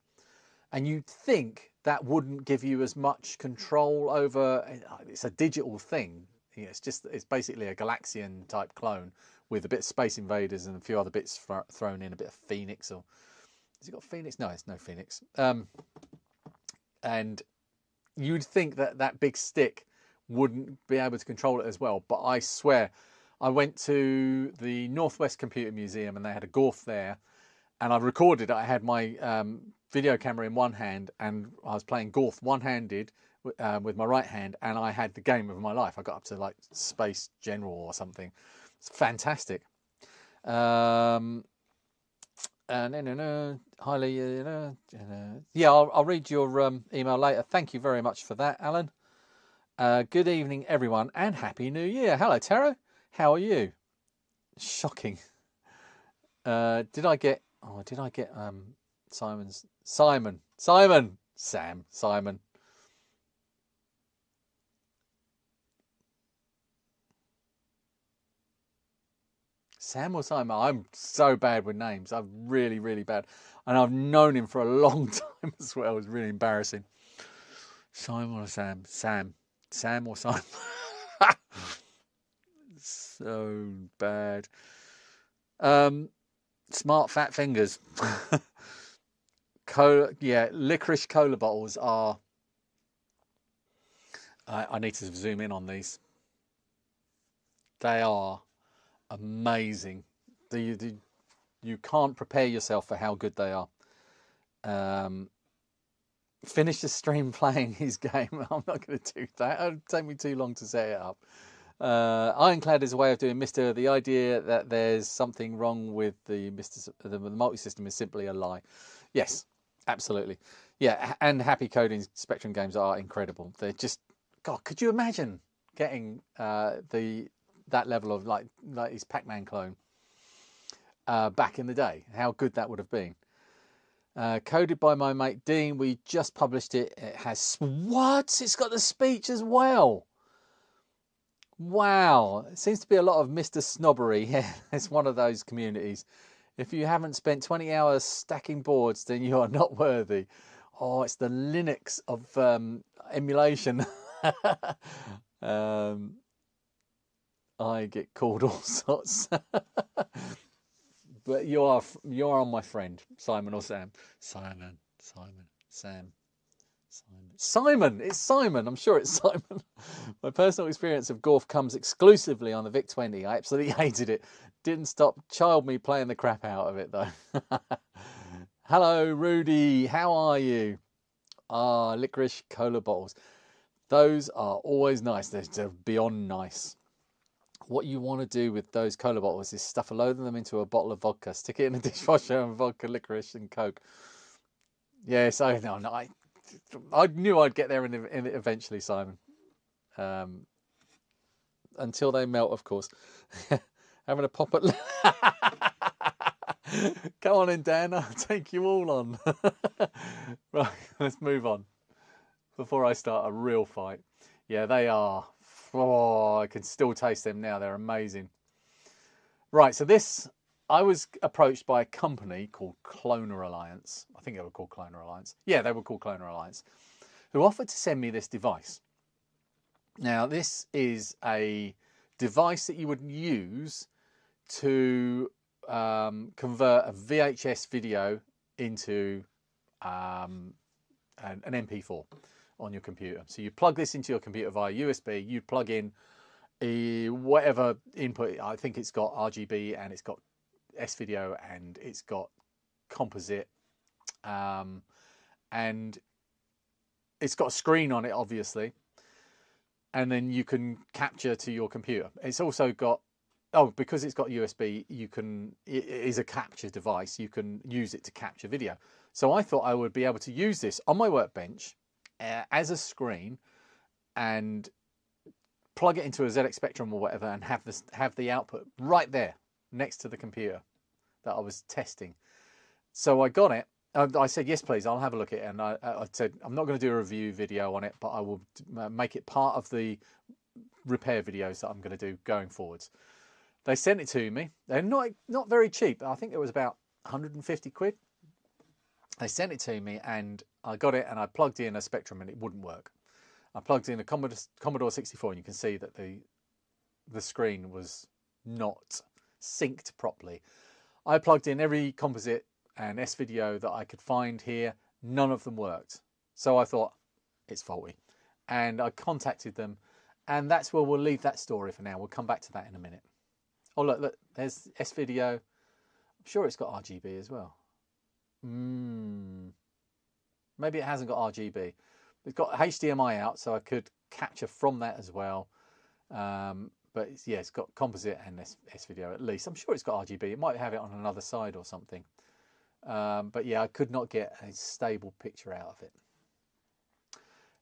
and you'd think that wouldn't give you as much control over. It's a digital thing. It's basically a Galaxian type clone with a bit of Space Invaders and a few other bits thrown in, a bit of Phoenix, or has it got Phoenix? No, it's no Phoenix. And you'd think that big stick wouldn't be able to control it as well, but I swear, I went to the Northwest Computer Museum and they had a Golf there, and I recorded it. I had my video camera in one hand and I was playing Golf one-handed with my right hand, and I had the game of my life. I got up to like Space General or something. It's fantastic. And highly, yeah, I'll read your email later. Thank you very much for that, Alan. Good evening, everyone, and Happy New Year. Hello, Taro. How are you? Shocking. Did I get Simon. Sam or Simon? I'm so bad with names. I'm really, really bad. And I've known him for a long time as well. It was really embarrassing. Simon or Sam? Sam or Simon? So bad. Smart fat fingers. Licorice cola bottles are... I need to zoom in on these. They are amazing. You can't prepare yourself for how good they are. Finish the stream playing his game. I'm not going to do that. It'll take me too long to set it up. Ironclad is a way of doing Mr. The idea that there's something wrong with the multi-system is simply a lie. Yes, absolutely. Yeah, and Happy Coding Spectrum games are incredible. They're just, God, could you imagine getting that level of like his Pac-Man clone back in the day? How good that would have been. Coded by my mate Dean. We just published it. It has what? It's got the speech as well. Wow, it seems to be a lot of Mr. Snobbery. Yeah, it's one of those communities. If you haven't spent 20 hours stacking boards, then you are not worthy. Oh, it's the Linux of emulation. I get called all sorts. But you're on my friend, Simon or Sam. Simon, Sam. Simon, it's Simon. I'm sure it's Simon. My personal experience of golf comes exclusively on the VIC-20. I absolutely hated it. Didn't stop child me playing the crap out of it though. Hello, Rudy. How are you? Ah, licorice cola bottles. Those are always nice. They're beyond nice. What you want to do with those cola bottles is stuff a load of them into a bottle of vodka, stick it in a dishwasher, and vodka, licorice, and Coke. Yes, I knew I'd get there eventually, Simon. Until they melt, of course. Having a pop at... Come on in, Dan. I'll take you all on. Right, let's move on before I start a real fight. Yeah, they are. Oh, I can still taste them now. They're amazing. Right, so I was approached by a company called Cloner Alliance. I think they were called Cloner Alliance. Yeah, they were called Cloner Alliance, who offered to send me this device. Now, this is a device that you would use to convert a VHS video into an MP4 on your computer. So you plug this into your computer via USB. You plug in whatever input. I think it's got RGB and it's got S-video and it's got composite, and it's got a screen on it, obviously. And then you can capture to your computer. It's also got, because it's got USB, it is a capture device. You can use it to capture video. So I thought I would be able to use this on my workbench as a screen and plug it into a ZX Spectrum or whatever and have the output right there next to the computer that I was testing. So I got it. I said, yes, please, I'll have a look at it. And I said, I'm not going to do a review video on it, but I will make it part of the repair videos that I'm going to do going forwards. They sent it to me. They're not very cheap. I think it was about 150 quid. They sent it to me and I got it and I plugged in a Spectrum and it wouldn't work. I plugged in a Commodore 64 and you can see that the screen was not synced properly. I plugged in every composite and S-video that I could find here. None of them worked. So I thought, it's faulty. And I contacted them. And that's where we'll leave that story for now. We'll come back to that in a minute. Oh, look, there's S-video. I'm sure it's got RGB as well. Maybe it hasn't got RGB. It's got HDMI out, so I could capture from that as well. But it's got composite and S-video at least. I'm sure it's got RGB. It might have it on another side or something. But yeah, I could not get a stable picture out of it.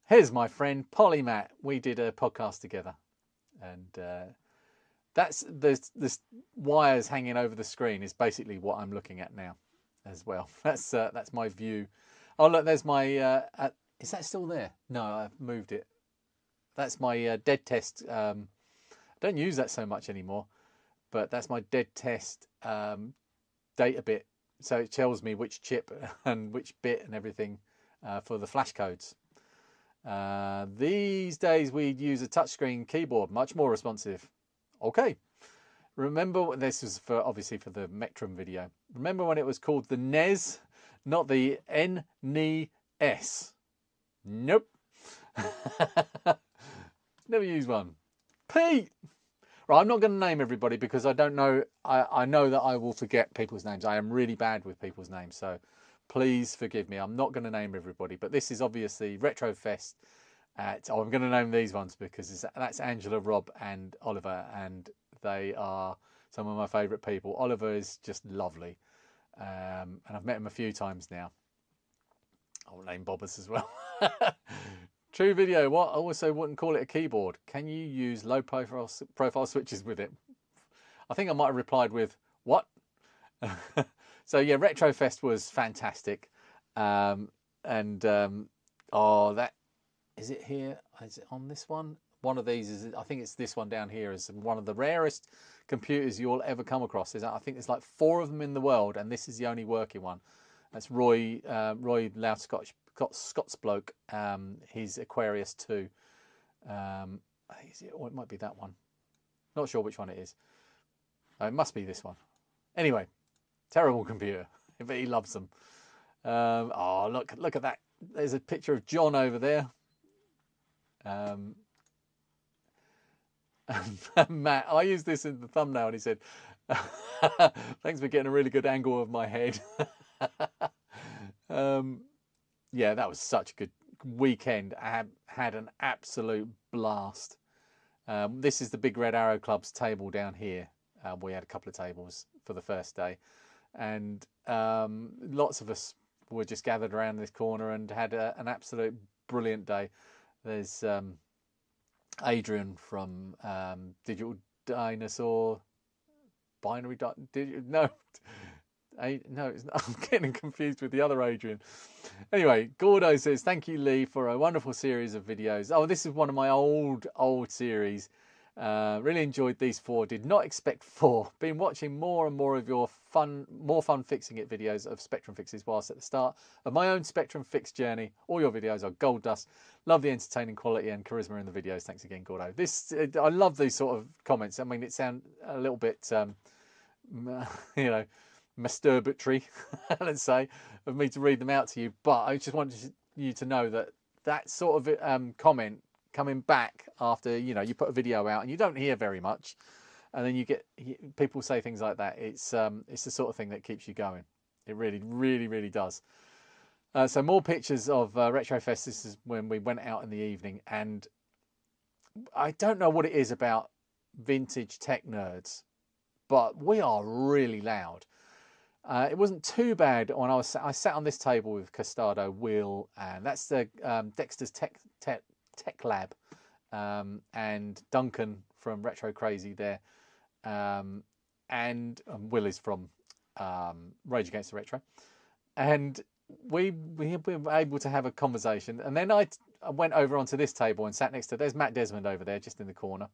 Here's my friend Polymat. We did a podcast together, and that's this wires hanging over the screen is basically what I'm looking at now, as well. That's my view. Oh look, there's my. Is that still there? No, I've moved it. That's my dead test. I don't use that so much anymore, but that's my dead test data bit. So it tells me which chip and which bit and everything for the flash codes. These days we'd use a touchscreen keyboard, much more responsive. Okay. Remember, this was obviously for the Mectrum video. Remember when it was called the NES, not the NES? Nope. Never used one. Pete! Right, I'm not going to name everybody because I don't know. I know that I will forget people's names. I am really bad with people's names, so please forgive me. I'm not going to name everybody, but this is obviously Retrofest. I'm going to name these ones because that's Angela, Rob, and Oliver, and they are some of my favourite people. Oliver is just lovely, and I've met him a few times now. I'll name Bobbers as well. True Video, what? I also wouldn't call it a keyboard. Can you use low profile switches with it? I think I might have replied with, what? So yeah, Retrofest was fantastic. Oh, that, is it here? Is it on this one? One of these is, I think it's this one down here, is one of the rarest computers you'll ever come across. I think there's like 4 of them in the world, and this is the only working one. That's Roy Loud Scots bloke. He's Aquarius too. Or it might be that one. Not sure which one it is. It must be this one. Anyway, terrible computer, but he loves them. Oh, look at that. There's a picture of John over there. And Matt, I used this in the thumbnail, and he said, thanks for getting a really good angle of my head. Yeah, that was such a good weekend. I had an absolute blast. This is the Big Red Arrow Club's table down here. We had a couple of tables for the first day, and lots of us were just gathered around this corner and had an absolute brilliant day. There's Adrian from Digital Dinosaur, Binary no, it's not. I'm getting confused with the other Adrian. Anyway, Gordo says, thank you, Lee, for a wonderful series of videos. Oh, this is one of my old series. Really enjoyed these 4. Did not expect 4. Been watching more and more of your fun fixing it videos of Spectrum fixes whilst at the start of my own Spectrum fix journey. All your videos are gold dust. Love the entertaining quality and charisma in the videos. Thanks again, Gordo. I love these sort of comments. I mean, it sounds a little bit, you know, masturbatory, let's say, of me to read them out to you. But I just wanted you to know that sort of comment coming back after, you know, you put a video out and you don't hear very much, and then you get people say things like that. It's the sort of thing that keeps you going. It really, really, really does. So more pictures of Retrofest. This is when we went out in the evening, and I don't know what it is about vintage tech nerds, but we are really loud. It wasn't too bad when I sat on this table with Costado, Will, and that's the Dexter's Tech Lab, and Duncan from Retro Crazy there, and Will is from Rage Against the Retro, and we were able to have a conversation. And then I went over onto this table and sat next to, there's Matt Desmond over there just in the corner.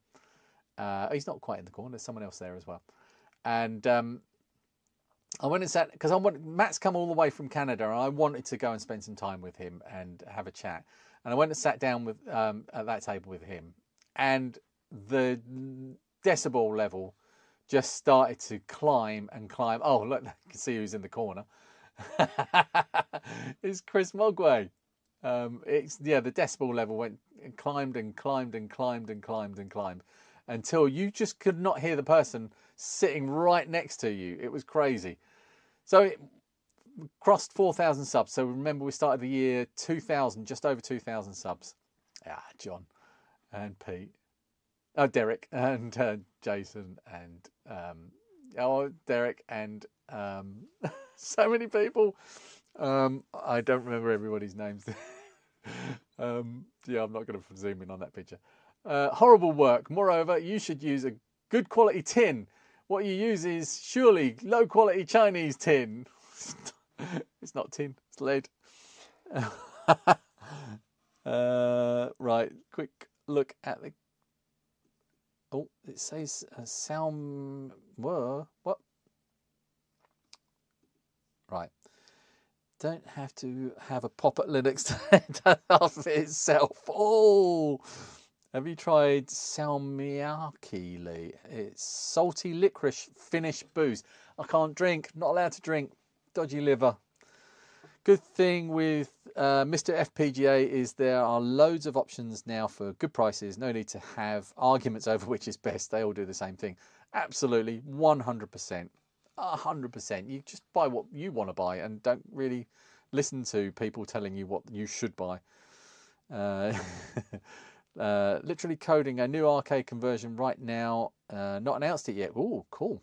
He's not quite in the corner, there's someone else there as well. And I went and sat, because Matt's come all the way from Canada, and I wanted to go and spend some time with him and have a chat. And I went and sat down with at that table with him, and the decibel level just started to climb and climb. Oh, look, you can see who's in the corner. It's Chris Mogwai. The decibel level went and climbed and climbed and climbed and climbed and climbed until you just could not hear the person sitting right next to you. It was crazy. So it crossed 4,000 subs. So remember, we started the year 2,000, just over 2,000 subs. John and Pete, Derek and Jason and Derek and so many people. I don't remember everybody's names. I'm not going to zoom in on that picture. Horrible work. Moreover, you should use a good quality tin. What you use is surely low quality Chinese tin. It's not tin, it's lead. Right, quick look at the. Oh, it says sound. What? Right. Don't have to have a pop at Linux to off itself. Oh, have you tried salmiakki, Lee? It's salty licorice Finnish booze. I can't drink. Not allowed to drink. Dodgy liver. Good thing with Mr. FPGA is there are loads of options now for good prices. No need to have arguments over which is best. They all do the same thing. Absolutely, 100%. 100%. You just buy what you want to buy and don't really listen to people telling you what you should buy. Literally coding a new arcade conversion right now. Not announced it yet. Oh, cool.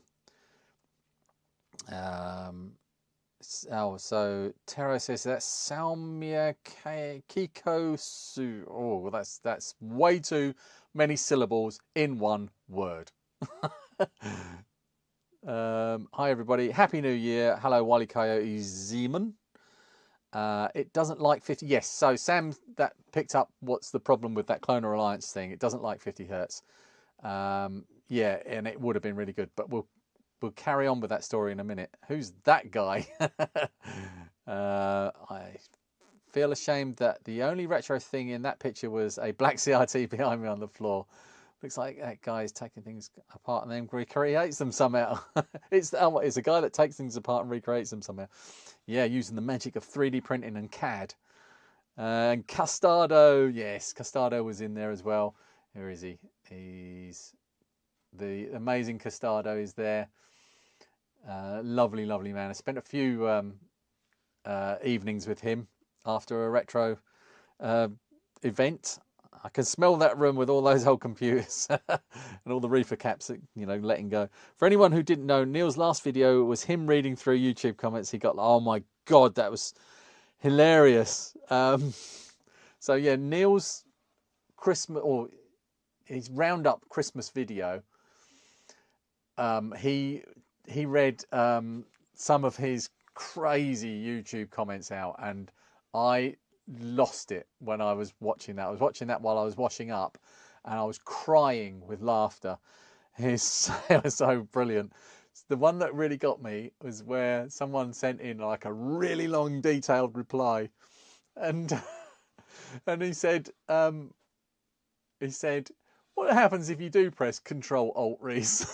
So Taro says that's Salmia Kikosu. Oh, that's way too many syllables in one word. Hi everybody, Happy New Year. Hello, Wily Coyote Zeman. It doesn't like 50. Yes, so Sam that picked up what's the problem with that Cloner Alliance thing. It doesn't like 50 hertz. Yeah, and it would have been really good, but we'll carry on with that story in a minute. Who's that guy? I Feel ashamed that the only retro thing in that picture was a black CRT behind me on the floor. Looks like that guy is taking things apart and then recreates them somehow. It's a guy that takes things apart and recreates them somehow. Yeah, using the magic of 3D printing and CAD. And Custado, yes, Custado was in there as well. Where is he? He's the amazing Custado is there. Lovely, lovely man. I spent a few evenings with him after a retro event. I can smell that room with all those old computers and all the reefer caps, letting go. For anyone who didn't know, Neil's last video was him reading through YouTube comments. He got, oh my God, that was hilarious. So yeah, Neil's Christmas, or his roundup Christmas video, he read some of his crazy YouTube comments out, and I lost it when I was watching that. I was watching that while I was washing up, and I was crying with laughter. It was so brilliant. The one that really got me was where someone sent in like a really long, detailed reply, and he said, "What happens if you do press Control Alt Reese?"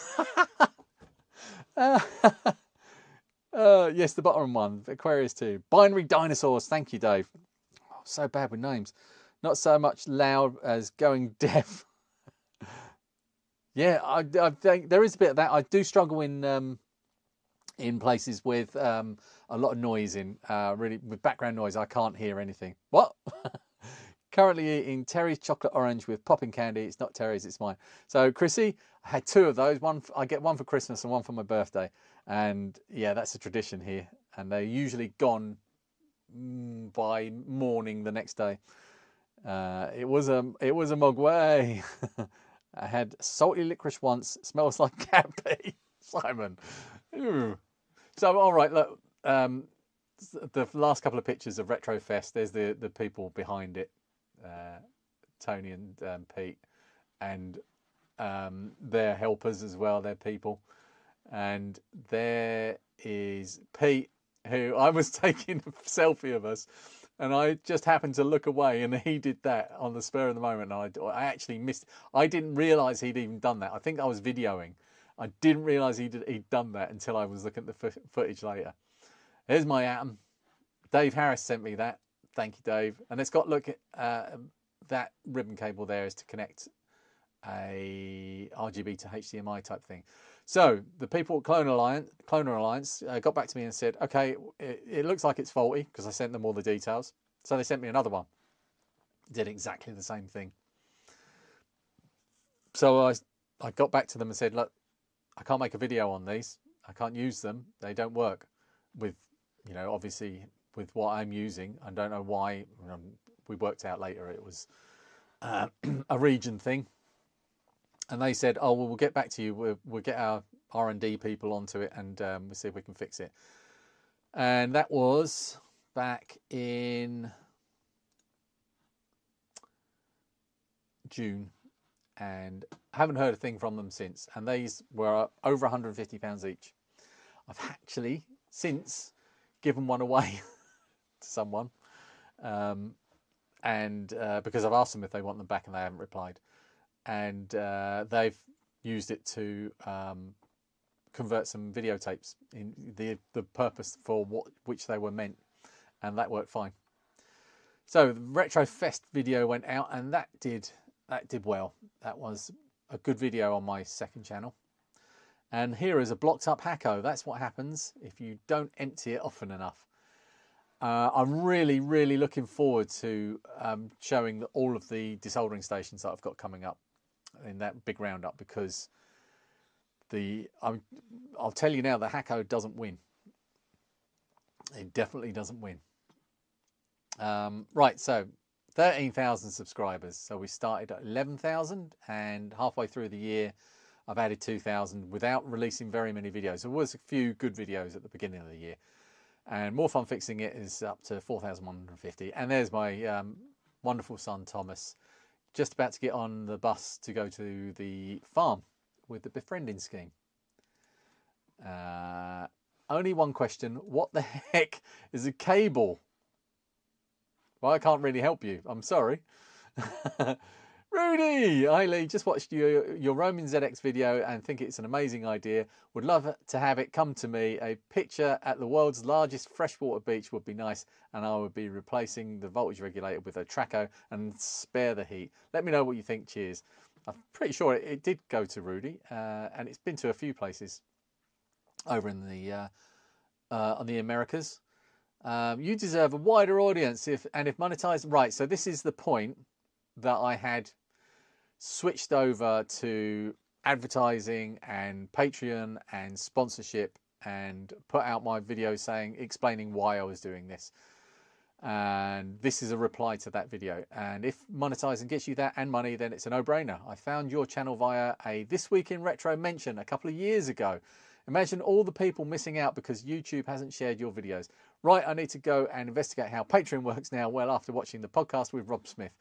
Yes, the bottom one, Aquarius 2. Binary Dinosaurs, thank you, Dave. Oh, so bad with names. Not so much loud as going deaf. Yeah, I think there is a bit of that. I do struggle in places with a lot of noise really with background noise. I can't hear anything. What? Currently eating Terry's chocolate orange with popping candy. It's not Terry's, it's mine. So Chrissy, I had two of those. I get one for Christmas and one for my birthday. And yeah, that's a tradition here. And they're usually gone by morning the next day. It was a mogwai. I had salty licorice once. Smells like cat pee. Simon. Ooh. So all right, look. The last couple of pictures of Retrofest. There's the people behind it. Tony and Pete, and their helpers as well, their people. And there is Pete, who I was taking a selfie of us, and I just happened to look away, and he did that on the spur of the moment. And I actually missed. I didn't realise he'd even done that. I think I was videoing. I didn't realise he'd done that until I was looking at the footage later. Here's my atom. Dave Harris sent me that. Thank you, Dave. And it's got, look, that ribbon cable there is to connect a RGB to HDMI type thing. So the people at Cloner Alliance got back to me and said, okay, it looks like it's faulty, because I sent them all the details. So they sent me another one. Did exactly the same thing. So I got back to them and said, look, I can't make a video on these. I can't use them. They don't work with, obviously with what I'm using. I don't know why. We worked out later it was a region thing. And they said, oh, well, we'll get back to you. We'll get our R&D people onto it, and we'll see if we can fix it. And that was back in June. And I haven't heard a thing from them since. And these were over £150 each. I've actually since given one away to someone. Because I've asked them if they want them back and they haven't replied. And they've used it to convert some videotapes in the purpose for which they were meant, and that worked fine. So the Retrofest video went out, and that did well. That was a good video on my second channel. And here is a blocked up Hacko. That's what happens if you don't empty it often enough. I'm really, really looking forward to showing all of the desoldering stations that I've got coming up in that big roundup, because I'll tell you now, the Hacko doesn't win. It definitely doesn't win. Right, so 13,000 subscribers. So we started at 11,000, and halfway through the year, I've added 2,000 without releasing very many videos. There was a few good videos at the beginning of the year. And More Fun Fixing It is up to 4,150. And there's my wonderful son, Thomas, just about to get on the bus to go to the farm with the befriending scheme. Only one question. What the heck is a cable? Well, I can't really help you. I'm sorry. Rudy! Hi Lee, just watched your Roman ZX video and think it's an amazing idea. Would love to have it come to me. A picture at the world's largest freshwater beach would be nice, and I would be replacing the voltage regulator with a Traco and spare the heat. Let me know what you think. Cheers. I'm pretty sure it did go to Rudy, and it's been to a few places over in the on the Americas. You deserve a wider audience if monetized. Right, so this is the point that I had switched over to advertising and Patreon and sponsorship and put out my video explaining why I was doing this. And this is a reply to that video. And if monetizing gets you that and money, then it's a no-brainer. I found your channel via a This Week in Retro mention a couple of years ago. Imagine all the people missing out because YouTube hasn't shared your videos. Right, I need to go and investigate how Patreon works now, well, after watching the podcast with Rob Smith.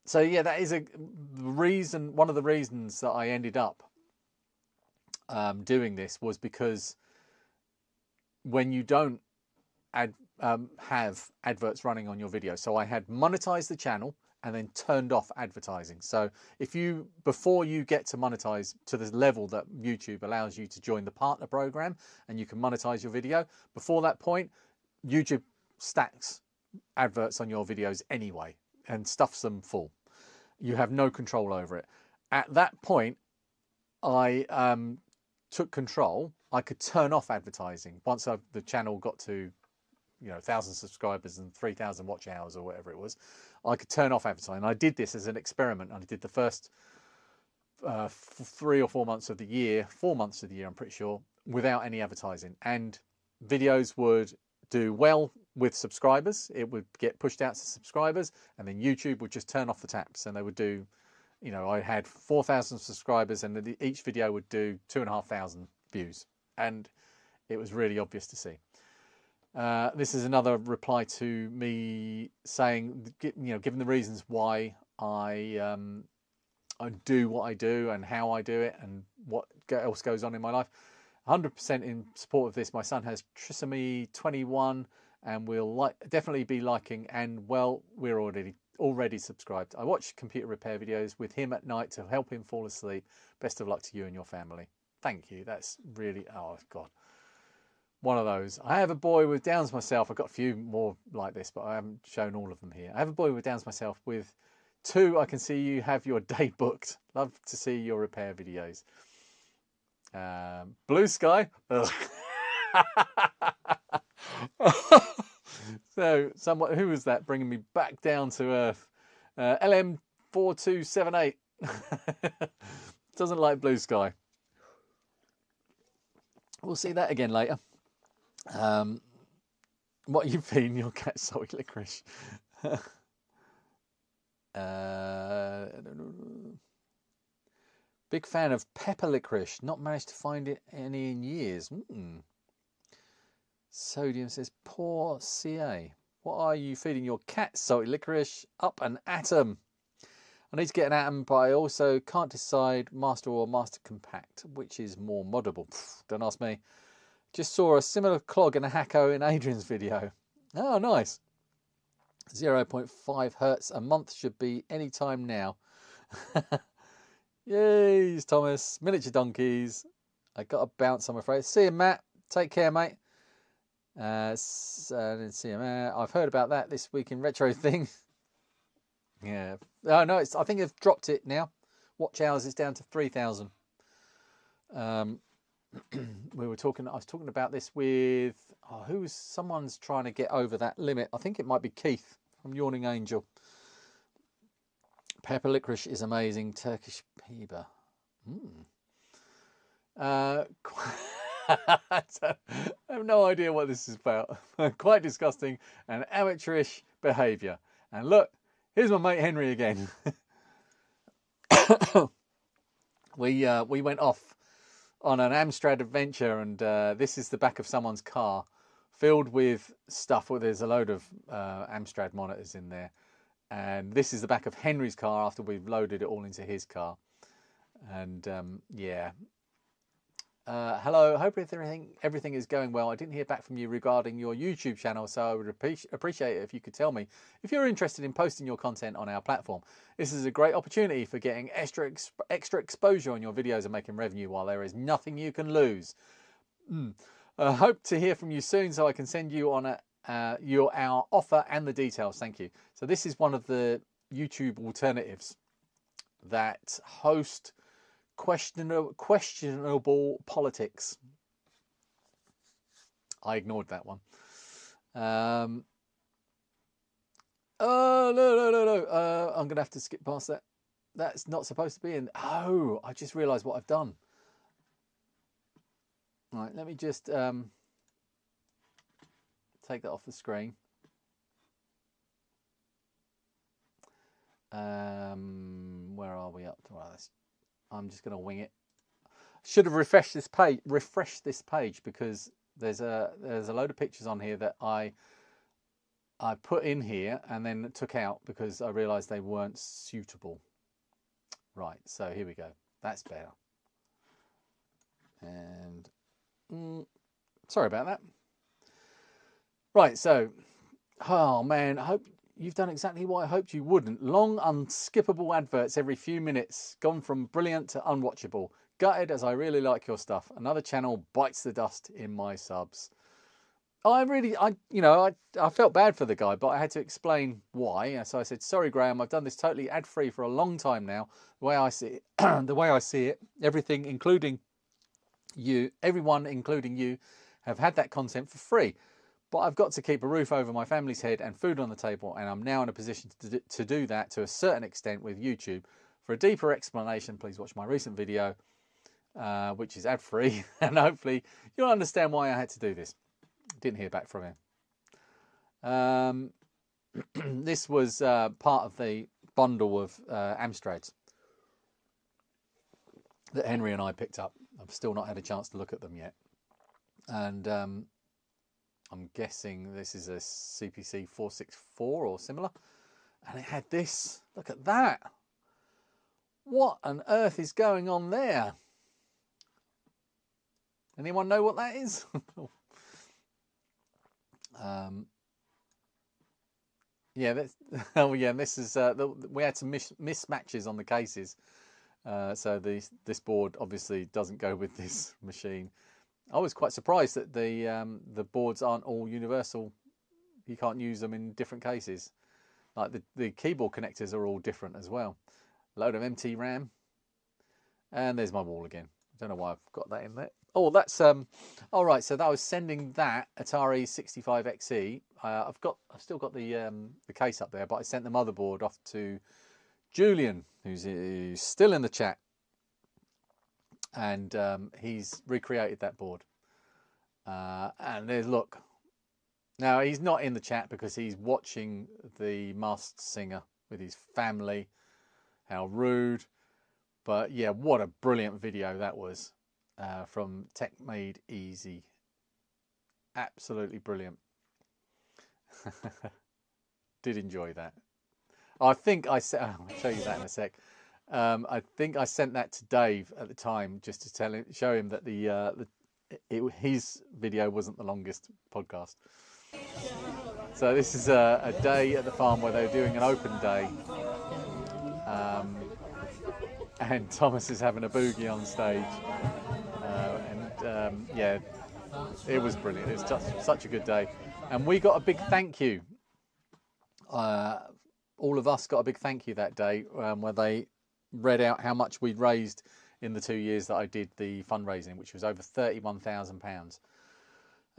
So yeah, that is one of the reasons that I ended up doing this was because when you don't have adverts running on your video. So I had monetized the channel and then turned off advertising. So before you get to monetize to the level that YouTube allows you to join the partner program and you can monetize your video, before that point, YouTube stacks adverts on your videos anyway and stuffs them full. You have no control over it. At that point, I took control. I could turn off advertising once the channel got to 1,000 subscribers and 3,000 watch hours or whatever it was. I could turn off advertising. I did this as an experiment. I did the first 3 or 4 months of the year, 4 months of the year, I'm pretty sure, without any advertising. And videos would do well with subscribers. It would get pushed out to subscribers, and then YouTube would just turn off the taps, and they would do, I had 4,000 subscribers, and each video would do 2,500 views, and it was really obvious to see. This is another reply to me saying, given the reasons why I do what I do and how I do it and what else goes on in my life. 100% in support of this. My son has trisomy 21 and will definitely be liking, and well, we're already subscribed. I watch computer repair videos with him at night to help him fall asleep. Best of luck to you and your family. Thank you. That's really, oh God, one of those. I have a boy with Downs myself. I've got a few more like this, but I haven't shown all of them here. I have a boy with Downs myself with 2. I can see you have your day booked. Love to see your repair videos. BlueSky. So who was that bringing me back down to earth? LM4278 doesn't like BlueSky. We'll see that again later. What are you feeding your cat? Salty licorice. Big fan of pepper licorice. Not managed to find any in years. Sodium says, poor CA. What are you feeding your cat? Salty licorice. Up an atom. I need to get an atom, but I also can't decide master or master compact, which is more moddable. Don't ask me. Just saw a similar clog in a Hacko in Adrian's video. Oh, nice. 0.5 hertz a month should be any time now. Yay, Thomas. Miniature donkeys. I got to bounce, I'm afraid. See you, Matt. Take care, mate. Didn't see him. I've heard about that This Week in Retro thing. Yeah. Oh, no, I think they've dropped it now. Watch hours is down to 3,000. I was talking about this with someone's trying to get over that limit. I think it might be Keith from Yawning Angel. Pepper licorice is amazing. Turkish Piba. I have no idea what this is about. Quite disgusting and amateurish behaviour. And look, here's my mate Henry again. We went off on an Amstrad adventure, and this is the back of someone's car filled with stuff. Well, there's a load of Amstrad monitors in there, and this is the back of Henry's car after we've loaded it all into his car. And yeah, Hello, hope everything is going well. I didn't hear back from you regarding your YouTube channel, so I would appreciate it if you could tell me if you're interested in posting your content on our platform. This is a great opportunity for getting extra exposure on your videos and making revenue while there is nothing you can lose. Hope to hear from you soon so I can send you on our offer and the details. Thank you. So this is one of the YouTube alternatives that host questionable politics. I ignored that one. Oh, no. I'm going to have to skip past that. That's not supposed to be in. Oh, I just realised what I've done. Right, let me just take that off the screen. Where are we up to? Well, I'm just going to wing it. Should have refreshed this page because there's a load of pictures on here that I put in here and then took out because I realised they weren't suitable. Right, so here we go. That's better. And sorry about that. Right, so oh man, I hope you've done exactly what I hoped you wouldn't. Long, unskippable adverts every few minutes. Gone from brilliant to unwatchable. Gutted as I really like your stuff. Another channel bites the dust in my subs. I felt bad for the guy, but I had to explain why. So I said, sorry, Graham, I've done this totally ad-free for a long time now. The way I see it, everything, including you, everyone, including you, have had that content for free. But I've got to keep a roof over my family's head and food on the table, and I'm now in a position to do that to a certain extent with YouTube. For a deeper explanation, please watch my recent video, which is ad-free, and hopefully you'll understand why I had to do this. Didn't hear back from him. This was part of the bundle of Amstrads that Henry and I picked up. I've still not had a chance to look at them yet. And I'm guessing this is a CPC 464 or similar. And it had this. Look at that. What on earth is going on there? Anyone know what that is? Yeah, this is we had some mismatches on the cases. So this board obviously doesn't go with this machine. I was quite surprised that the boards aren't all universal. You can't use them in different cases. Like the keyboard connectors are all different as well. Load of MT RAM. And there's my wall again. I don't know why I've got that in there. Oh, that's all right. So that I was sending that Atari 65XE. I've still got the case up there, but I sent the motherboard off to Julian, who's still in the chat. And he's recreated that board. And there's, look. Now, he's not in the chat because he's watching the Masked Singer with his family. How rude. But yeah, what a brilliant video that was from Tech Made Easy. Absolutely brilliant. Did enjoy that. I think I'll show you that in a sec. I think I sent that to Dave at the time just to show him that his video wasn't the longest podcast. So this is a day at the farm where they're doing an open day, and Thomas is having a boogie on stage, yeah, it was brilliant. It was just such a good day, and we got a big thank you. All of us got a big thank you that day where they read out how much we'd raised in the 2 years that I did the fundraising, which was over £31,000.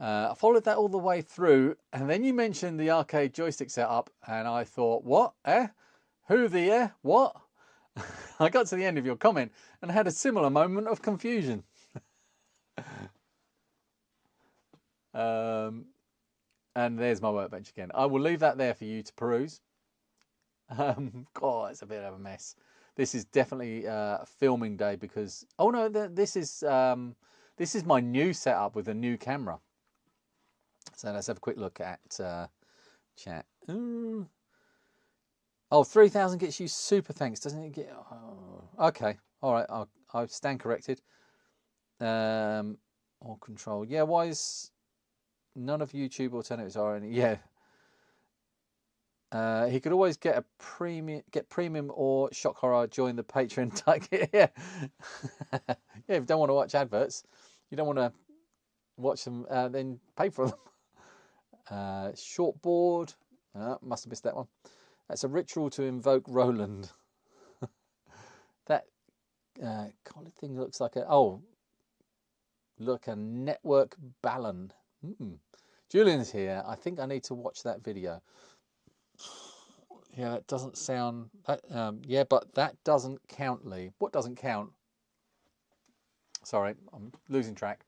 I followed that all the way through, and then you mentioned the arcade joystick setup, and I thought, what? Who the what? I got to the end of your comment and had a similar moment of confusion. And there's my workbench again. I will leave that there for you to peruse. God, it's a bit of a mess. This is definitely a filming day because this is my new setup with a new camera. So let's have a quick look at chat. Oh, 3,000 gets you super thanks, doesn't it? Okay, all right, I'll stand corrected. Or control. Yeah, why is none of YouTube alternatives are any? Yeah. He could always get premium or shock horror. Join the Patreon. Yeah, yeah. If you don't want to watch adverts, you don't want to watch them, then pay for them. Shortboard. Must have missed that one. That's a ritual to invoke Roland. That collar thing looks like a network ballon. Julian's here. I think I need to watch that video. Yeah, that doesn't sound. Yeah, but that doesn't count, Lee. What doesn't count? Sorry, I'm losing track.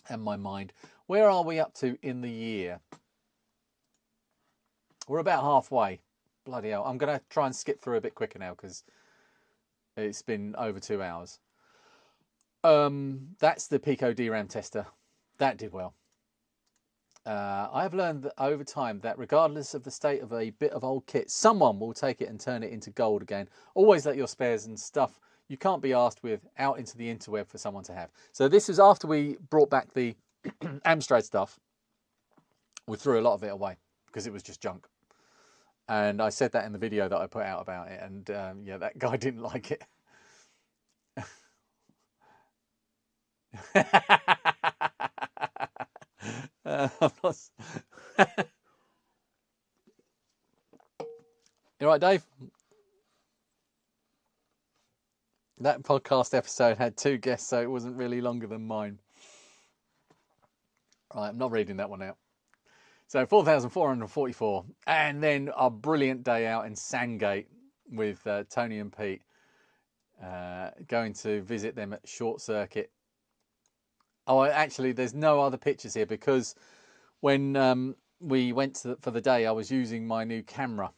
And my mind. Where are we up to in the year? We're about halfway. Bloody hell. I'm going to try and skip through a bit quicker now because it's been over 2 hours. That's the Pico DRAM tester. That did well. I have learned that over time that regardless of the state of a bit of old kit, someone will take it and turn it into gold again. Always let your spares and stuff you can't be asked with out into the interweb for someone to have. So this is after we brought back the Amstrad stuff. We threw a lot of it away because it was just junk. And I said that in the video that I put out about it. And yeah, that guy didn't like it. You right, Dave? That podcast episode had 2 guests, so it wasn't really longer than mine. Right, I'm not reading that one out. So 4,444. And then a brilliant day out in Sandgate with Tony and Pete. Going to visit them at Short Circuit. Oh, actually, there's no other pictures here because when we went for the day, I was using my new camera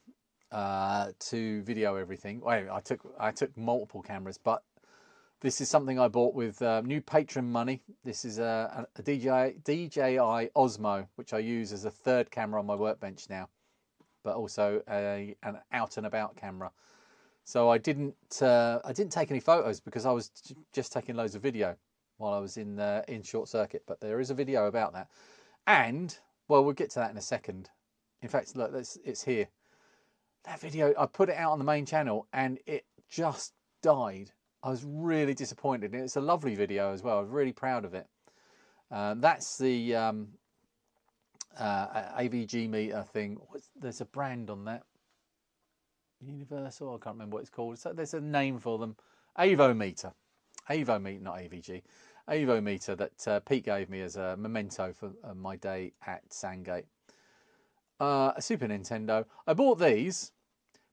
to video everything. Well, I took multiple cameras, but this is something I bought with new patron money. This is a DJI Osmo, which I use as a third camera on my workbench now, but also an out and about camera. So I didn't take any photos because I was just taking loads of video while I was in Short Circuit. But there is a video about that, and well, we'll get to that in a second. In fact, look, it's here. That video, I put it out on the main channel and it just died. I was really disappointed. And it's a lovely video as well. I'm really proud of it. That's the AVG meter thing. There's a brand on that. Universal, I can't remember what it's called. So there's a name for them. Avometer. Avometer, not AVG. Avometer that Pete gave me as a memento for my day at Sandgate. A Super Nintendo. I bought these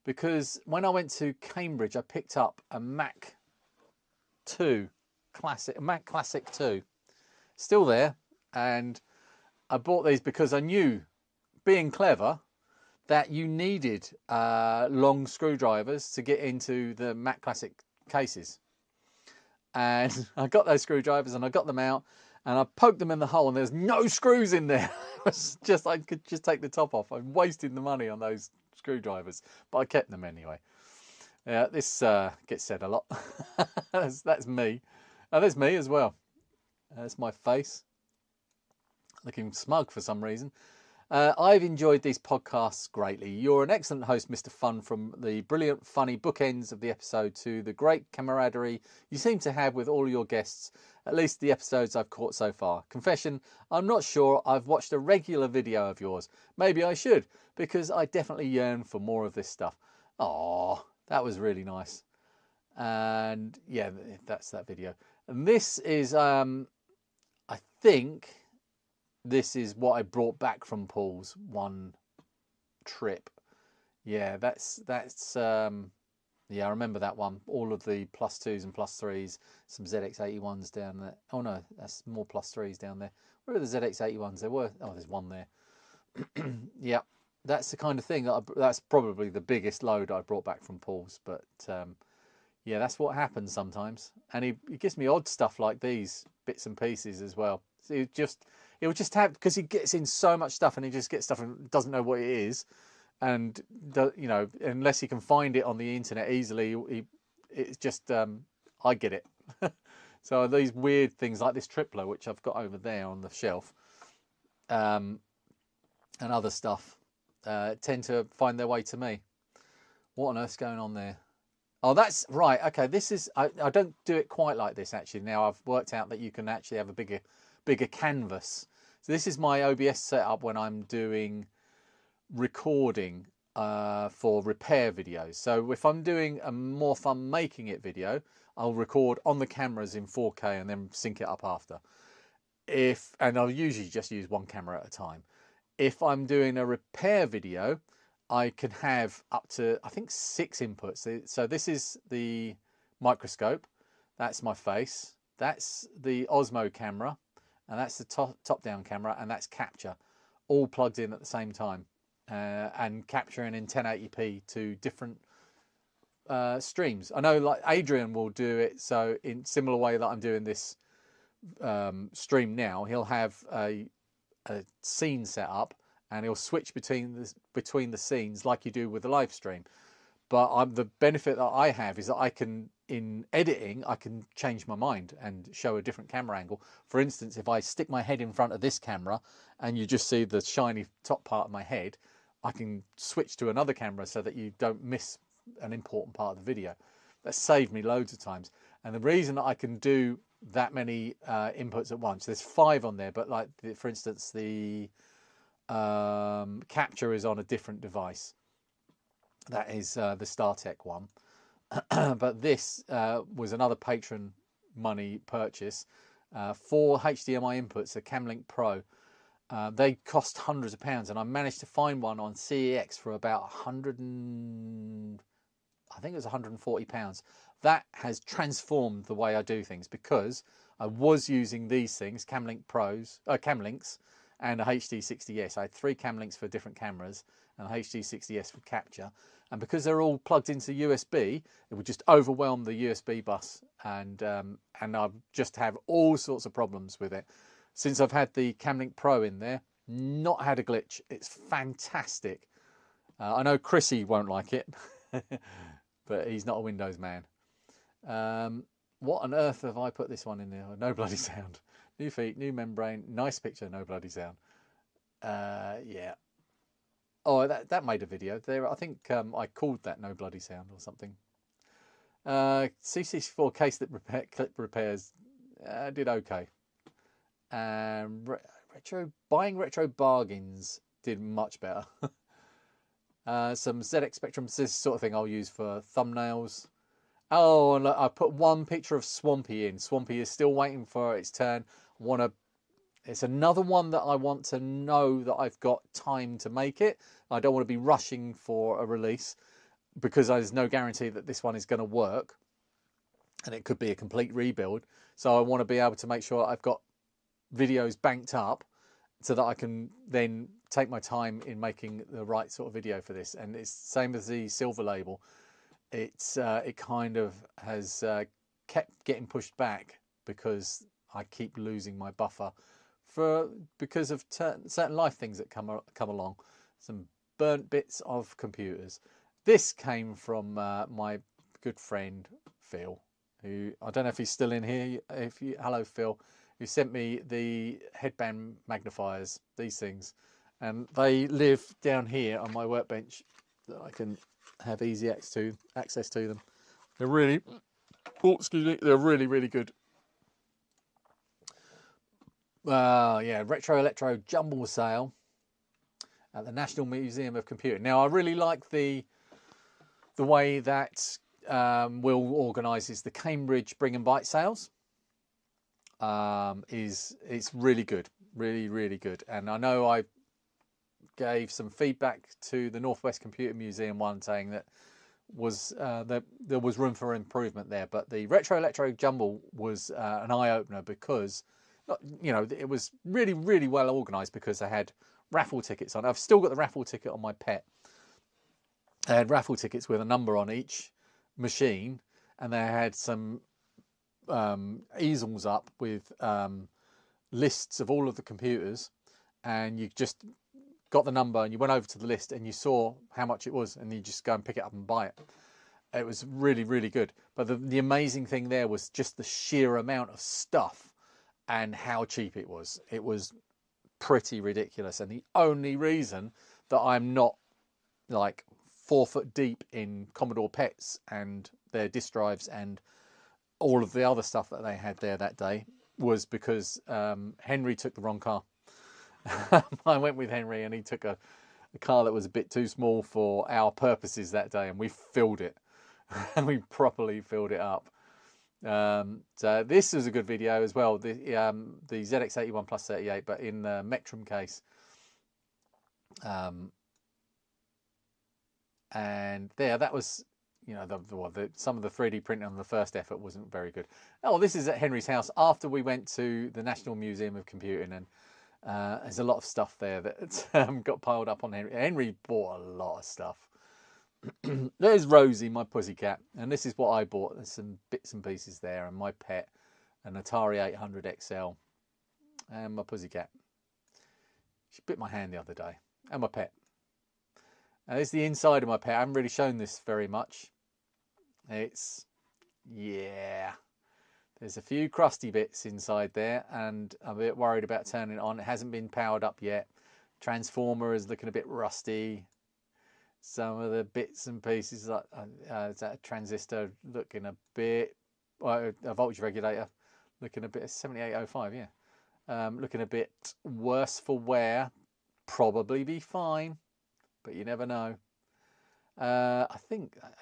because when I went to Cambridge, I picked up a Mac Classic 2. Still there. And I bought these because I knew, being clever, that you needed long screwdrivers to get into the Mac Classic cases. And I got those screwdrivers and I got them out and I poked them in the hole and there's no screws in there. It was just, I could just take the top off. I'm wasting the money on those screwdrivers, but I kept them anyway. Yeah, this gets said a lot. That's me. Oh, there's me as well. That's my face. Looking smug for some reason. I've enjoyed these podcasts greatly. You're an excellent host, Mr. Fun, from the brilliant, funny bookends of the episode to the great camaraderie you seem to have with all your guests, at least the episodes I've caught so far. Confession, I'm not sure I've watched a regular video of yours. Maybe I should, because I definitely yearn for more of this stuff. Aww, that was really nice. And yeah, that's that video. And this is, I think... This is what I brought back from Paul's one trip. Yeah, that's yeah, I remember that one. All of the +2s and +3s, some ZX81s down there. Oh no, that's more +3s down there. Where are the ZX81s? There were. Oh, there's one there. Yeah, that's the kind of thing that's probably the biggest load I brought back from Paul's. But yeah, that's what happens sometimes. And he gives me odd stuff like these bits and pieces as well. So he'll just have, because he gets in so much stuff and he just gets stuff and doesn't know what it is, and you know, unless he can find it on the internet easily, it's just I get it. So these weird things like this tripler, which I've got over there on the shelf, and other stuff, tend to find their way to me. What on earth's going on there? Oh, that's right. Okay, this is, I don't do it quite like this actually. Now I've worked out that you can actually have a bigger canvas. So this is my OBS setup when I'm doing recording for repair videos. So if I'm doing a more fun making it video, I'll record on the cameras in 4K and then sync it up after. And I'll usually just use one camera at a time. If I'm doing a repair video, I can have up to, I think, 6 inputs. So this is the microscope, that's my face, that's the Osmo camera, and that's the top-down camera, and that's capture, all plugged in at the same time, and capturing in 1080p to different streams. I know, like Adrian will do it so in similar way that I'm doing this stream now. He'll have a scene set up, and he'll switch between the scenes like you do with the live stream. But the benefit that I have is that I can, in editing, I can change my mind and show a different camera angle. For instance, if I stick my head in front of this camera and you just see the shiny top part of my head, I can switch to another camera so that you don't miss an important part of the video. That saved me loads of times. And the reason that I can do that many inputs at once, there's 5 on there, but like, for instance, the capture is on a different device. That is the StarTech one. But this was another patron money purchase. 4 HDMI inputs, a Camlink Pro. They cost hundreds of pounds, and I managed to find one on CEX for about 100 and I think it was 140 pounds. That has transformed the way I do things, because I was using these things, Camlinks, and a HD60S. I had 3 Camlinks for different cameras and a HD60S for capture. And because they're all plugged into USB, it would just overwhelm the USB bus, and I just have all sorts of problems with it. Since I've had the Camlink Pro in there, not had a glitch. It's fantastic. I know Chrissy won't like it, but he's not a Windows man. What on earth have I put this one in there? No bloody sound. New feet, new membrane, nice picture, no bloody sound. Yeah. Oh, that made a video there. I think I called that no bloody sound or something. CC4 case that clip repairs did okay. Buying retro bargains did much better. Some ZX Spectrum, this sort of thing I'll use for thumbnails. Oh, and I put one picture of Swampy in. Swampy is still waiting for its turn. It's another one that I want to know that I've got time to make it. I don't want to be rushing for a release, because there's no guarantee that this one is going to work, and it could be a complete rebuild. So I want to be able to make sure I've got videos banked up so that I can then take my time in making the right sort of video for this. And it's the same as the Silver Label. It kind of has kept getting pushed back because I keep losing my buffer because of certain life things that come along. Some burnt bits of computers. This came from my good friend Phil, who, I don't know if he's still in here. Hello Phil, who sent me the headband magnifiers, these things, and they live down here on my workbench that I can have easy access to them. They're really, they're really, really good. Yeah, Retro Electro Jumble Sale at the National Museum of Computing. Now, I really like the way that Will organises the Cambridge Bring and Bite sales. It's really good, really, really good. And I know I gave some feedback to the Northwest Computer Museum one, saying that there was room for improvement there. But the Retro Electro Jumble was an eye-opener, because it was really, really well organised, because they had raffle tickets on. I've still got the raffle ticket on my Pet. They had raffle tickets with a number on each machine, and they had some easels up with lists of all of the computers, and you just got the number and you went over to the list and you saw how much it was, and you just go and pick it up and buy it. It was really, really good. But the amazing thing there was just the sheer amount of stuff and how cheap it was. It was pretty ridiculous. And the only reason that I'm not like 4 foot deep in Commodore PETs and their disk drives and all of the other stuff that they had there that day was because Henry took the wrong car. I went with Henry and he took a car that was a bit too small for our purposes that day, and we filled it. And we properly filled it up. So this was a good video as well, the ZX81 plus 38, but in the Mektrum case. And there, that was, you know, some of the 3D printing on the first effort wasn't very good. Oh, this is at Henry's house after we went to the National Museum of Computing, and there's a lot of stuff there that got piled up on Henry. Henry bought a lot of stuff. There's Rosie, my pussycat, and this is what I bought. There's some bits and pieces there, and my pet, an Atari 800 XL, and my pussycat. She bit my hand the other day, and my pet. And there's the inside of my pet. I haven't really shown this very much. It's, yeah, there's a few crusty bits inside there, and I'm a bit worried about turning it on. It hasn't been powered up yet. Transformer is looking a bit rusty. Some of the bits and pieces, like that transistor looking a bit, well, a voltage regulator looking a bit, 7805, yeah. Looking a bit worse for wear. Probably be fine, but you never know. I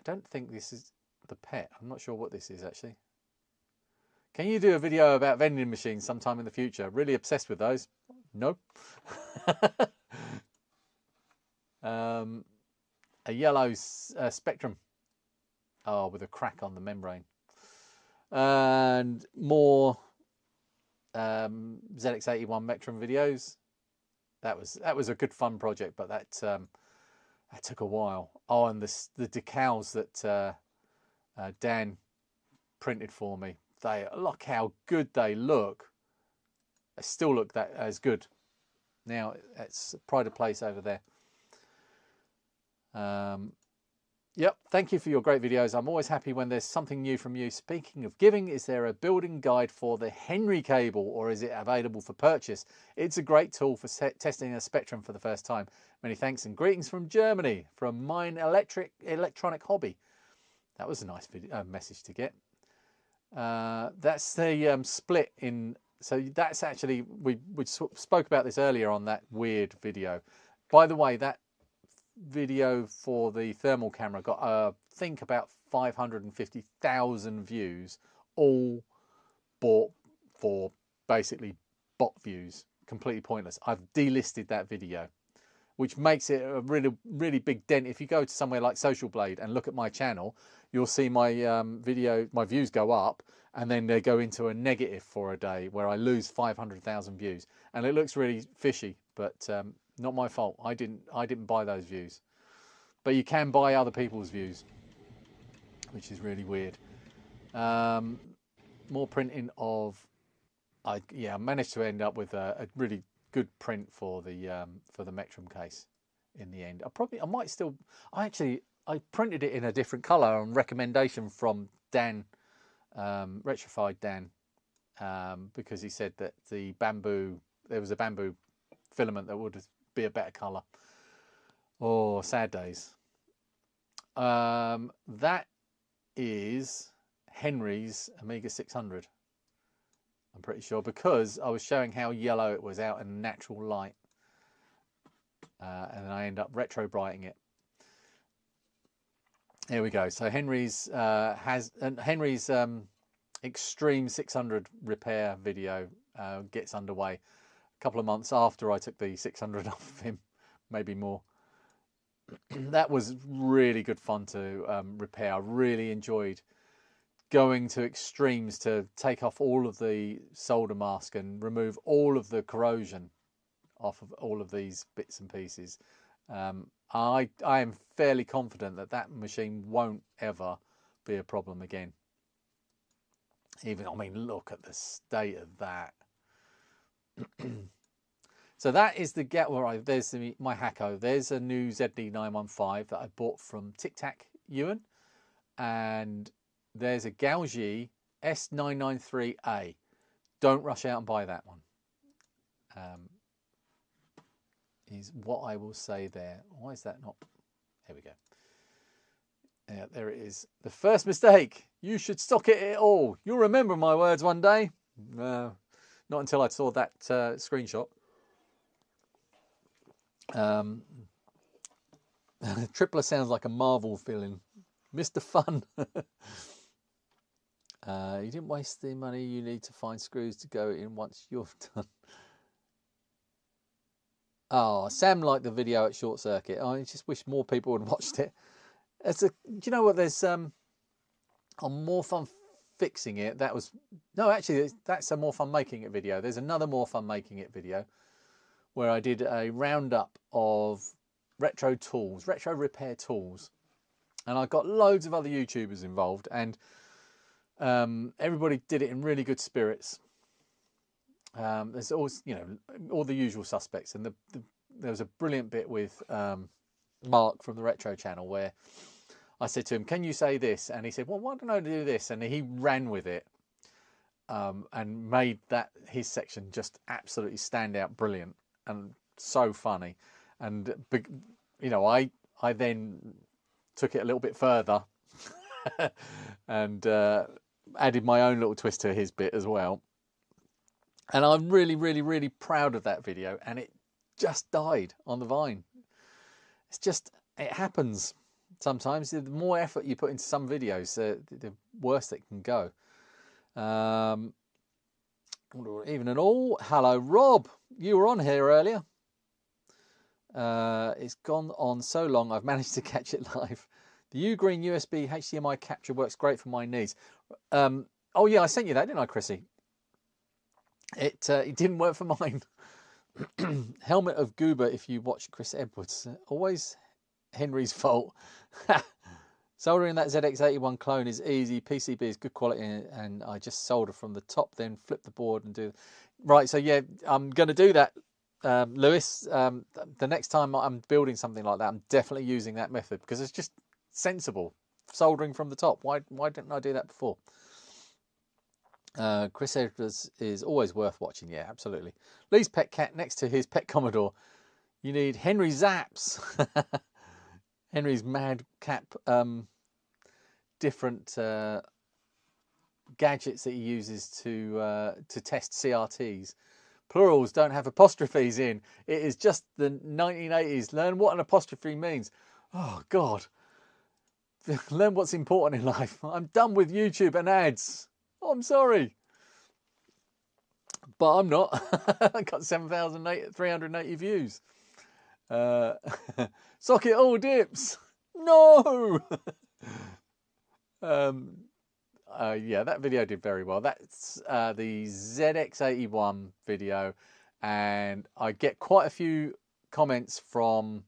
don't think this is the pet. I'm not sure what this is actually. Can you do a video about vending machines sometime in the future? Really obsessed with those. No. A yellow Spectrum, with a crack on the membrane, and more ZX81 Mektrum videos. That was a good fun project, but that took a while. Oh, and the decals that Dan printed for me. Look how good they look. They still look that as good. Now it's pride of place over there. Yep, thank you for your great videos. I'm always happy when there's something new from you. Speaking of giving, is there a building guide for the Henry cable, or is it available for purchase? It's a great tool for testing a Spectrum for the first time. Many thanks and greetings from Germany, from Mine Electronic Hobby. That was a nice message to get. That's the split in. So that's actually, we spoke about this earlier on that weird video. By the way, that video for the thermal camera got I think about 550,000 views, all bought for basically bot views, completely pointless. I've delisted that video, which makes it a really big dent. If you go to somewhere like Social Blade and look at my channel, you'll see my my views go up, and then they go into a negative for a day where I lose 500,000 views, and it looks really fishy, but not my fault. I didn't buy those views. But you can buy other people's views, which is really weird. More printing of, I managed to end up with a really good print for the Mektrum case in the end. I printed it in a different color on recommendation from Dan, Retrified Dan, because he said that there was a bamboo filament that would be a better color. Oh, sad days. That is Henry's Amiga 600. I'm pretty sure, because I was showing how yellow it was out in natural light, and then I end up retro brighting it. Here we go. So Henry's Henry's Extreme 600 repair video gets underway a couple of months after I took the 600 off of him, maybe more. That was really good fun to repair. I really enjoyed going to extremes to take off all of the solder mask and remove all of the corrosion off of all of these bits and pieces. I am fairly confident that that machine won't ever be a problem again. Even, I mean, look at the state of that. So that is the right, there's my Hacko. There's a new ZD915 that I bought from Tic Tac Ewan, and there's a Gauzy S993A. Don't rush out and buy that one. Is what I will say there. Why is that not? Here we go. Yeah, there it is. The first mistake. You should stock it at all. You'll remember my words one day. Not until I saw that screenshot. Tripler sounds like a Marvel villain. Mr. Fun. You didn't waste the money. You need to find screws to go in once you're done. Oh, Sam liked the video at Short Circuit. I just wish more people had watched it. Do you know what? There's on More Fun Fixing It. That was actually that's a More Fun Making It video. There's another More Fun Making It video where I did a roundup of retro tools, retro repair tools, and I got loads of other YouTubers involved, and everybody did it in really good spirits. There's always, all the usual suspects, and there was a brilliant bit with Mark from the Retro Channel where I said to him, "Can you say this?" And he said, "Well, why don't I do this?" And he ran with it and made his section just absolutely stand out, brilliant and so funny. And I then took it a little bit further and added my own little twist to his bit as well. And I'm really, really, really proud of that video. And it just died on the Vine. It's just, it happens sometimes. The more effort you put into some videos, the worse it can go. Even and all, hello, Rob. You were on here earlier. It's gone on so long, I've managed to catch it live. The Ugreen USB HDMI capture works great for my needs. Oh yeah, I sent you that, didn't I, Chrissy? It didn't work for mine. Helmet of Goober if you watch Chris Edwards. Always Henry's fault. Soldering that ZX81 clone is easy. PCB is good quality, and I just solder from the top, then flip the board and do... Right, so yeah, I'm going to do that, Lewis. The next time I'm building something like that, I'm definitely using that method because it's just sensible. Soldering from the top. Why didn't I do that before? Chris Edwards is always worth watching. Yeah, absolutely. Lee's pet cat next to his pet Commodore. You need Henry Zaps. Henry's madcap different gadgets that he uses to test CRTs. Plurals don't have apostrophes in. It is just the 1980s. Learn what an apostrophe means. Oh, God. Learn what's important in life. I'm done with YouTube and ads. Oh, I'm sorry. But I'm not. I got 7,380 views. Socket all dips. No! Yeah, that video did very well. That's the ZX81 video. And I get quite a few comments from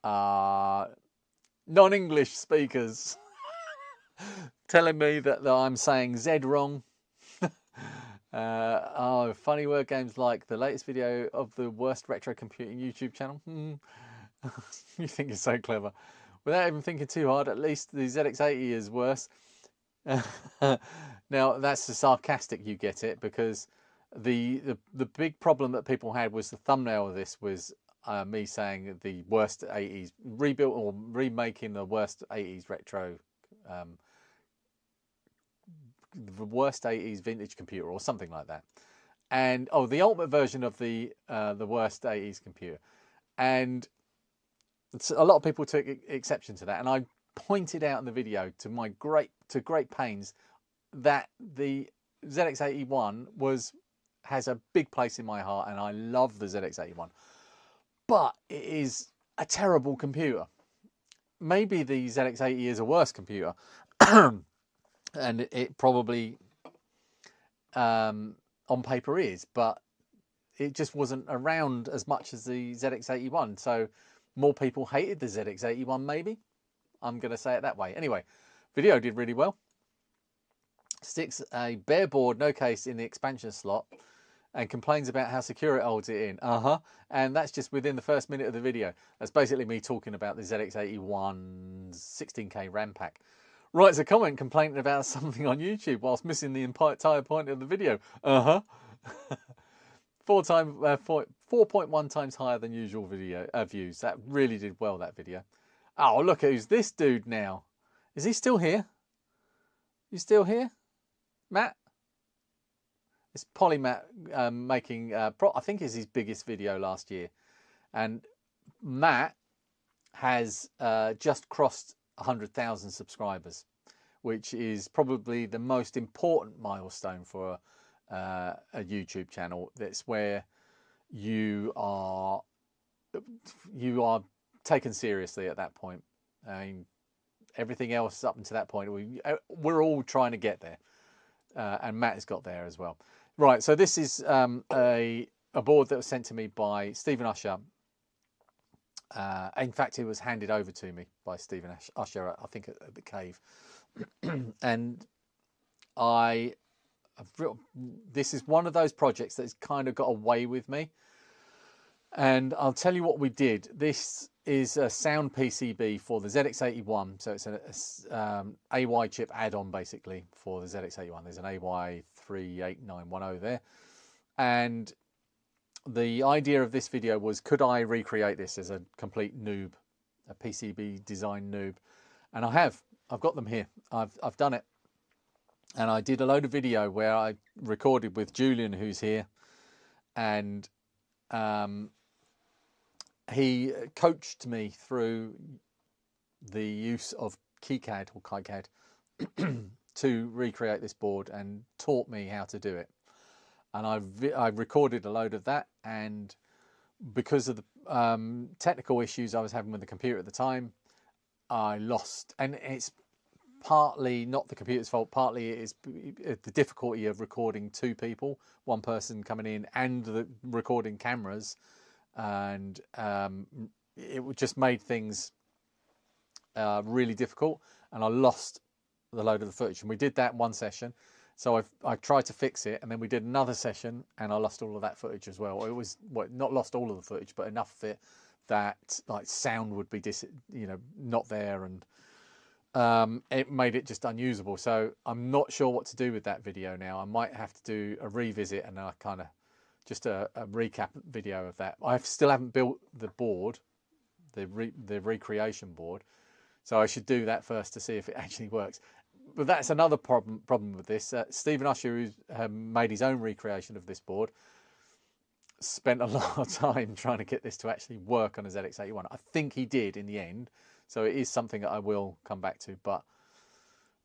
non-English speakers telling me that I'm saying Z wrong. Oh, funny word games like the latest video of the worst retro computing YouTube channel. You think you're so clever. Without even thinking too hard, at least the ZX80 is worse. Now, that's the sarcastic you get it, because the big problem that people had was the thumbnail of this was me saying the worst 80s, rebuilt or remaking the worst 80s retro, the worst 80s vintage computer or something like that. And the ultimate version of the worst 80s computer. And a lot of people took exception to that, and I pointed out in the video to great pains that the ZX81 has a big place in my heart, and I love the ZX81. But it is a terrible computer. Maybe the ZX80 is a worse computer, and it probably on paper is, but it just wasn't around as much as the ZX81. So more people hated the ZX81, maybe. I'm going to say it that way. Anyway, video did really well. Sticks a bare board, no case, in the expansion slot, and complains about how secure it holds it in. And that's just within the first minute of the video. That's basically me talking about the ZX81's 16K RAM pack. Writes a comment complaining about something on YouTube whilst missing the entire point of the video. 4.1 times higher than usual video views. That really did well, that video. Oh, look, who's this dude now? Is he still here? You still here, Matt? It's Polymatt making, I think it's his biggest video last year. And Matt has just crossed 100,000 subscribers, which is probably the most important milestone for a YouTube channel. That's where you are taken seriously at that point. I mean, everything else up until that point, we're all trying to get there, and Matt has got there as well. Right, so this is a board that was sent to me by Stephen Usher. In fact, it was handed over to me by Stephen Usher, I think, at the Cave. And this is one of those projects that's kind of got away with me. And I'll tell you what we did. This is a sound PCB for the ZX81. So it's an AY chip add-on, basically, for the ZX81. There's an AY38910 there. And the idea of this video was, could I recreate this as a complete noob, a PCB design noob? And I have. I've got them here. I've done it. And I did a load of video where I recorded with Julian, who's here. And he coached me through the use of KiCad or KiCad to recreate this board and taught me how to do it. And I recorded a load of that, and because of the technical issues I was having with the computer at the time, I lost. And it's partly not the computer's fault, partly it is the difficulty of recording two people, one person coming in and the recording cameras. And it just made things really difficult, and I lost the load of the footage. And we did that in one session, so I tried to fix it, and then we did another session, and I lost all of that footage as well. It was not lost all of the footage, but enough of it that like sound would be not there, and it made it just unusable. So I'm not sure what to do with that video now. I might have to do a revisit and a kind of just a recap video of that. I still haven't built the board, the recreation board, so I should do that first to see if it actually works. But that's another problem with this. Stephen Usher, who's made his own recreation of this board, spent a lot of time trying to get this to actually work on a ZX81. I think he did in the end, so it is something that I will come back to. But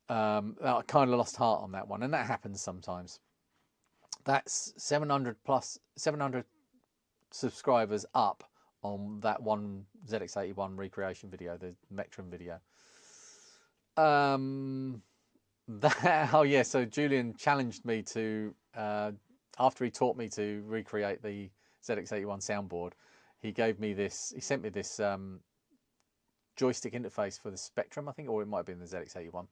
I kind of lost heart on that one, and that happens sometimes. That's 700 subscribers up on that one ZX81 recreation video, the Mectrum video. Oh yeah, so Julian challenged me to, after he taught me to recreate the ZX81 soundboard, he sent me this joystick interface for the Spectrum, I think, or it might have been the ZX81,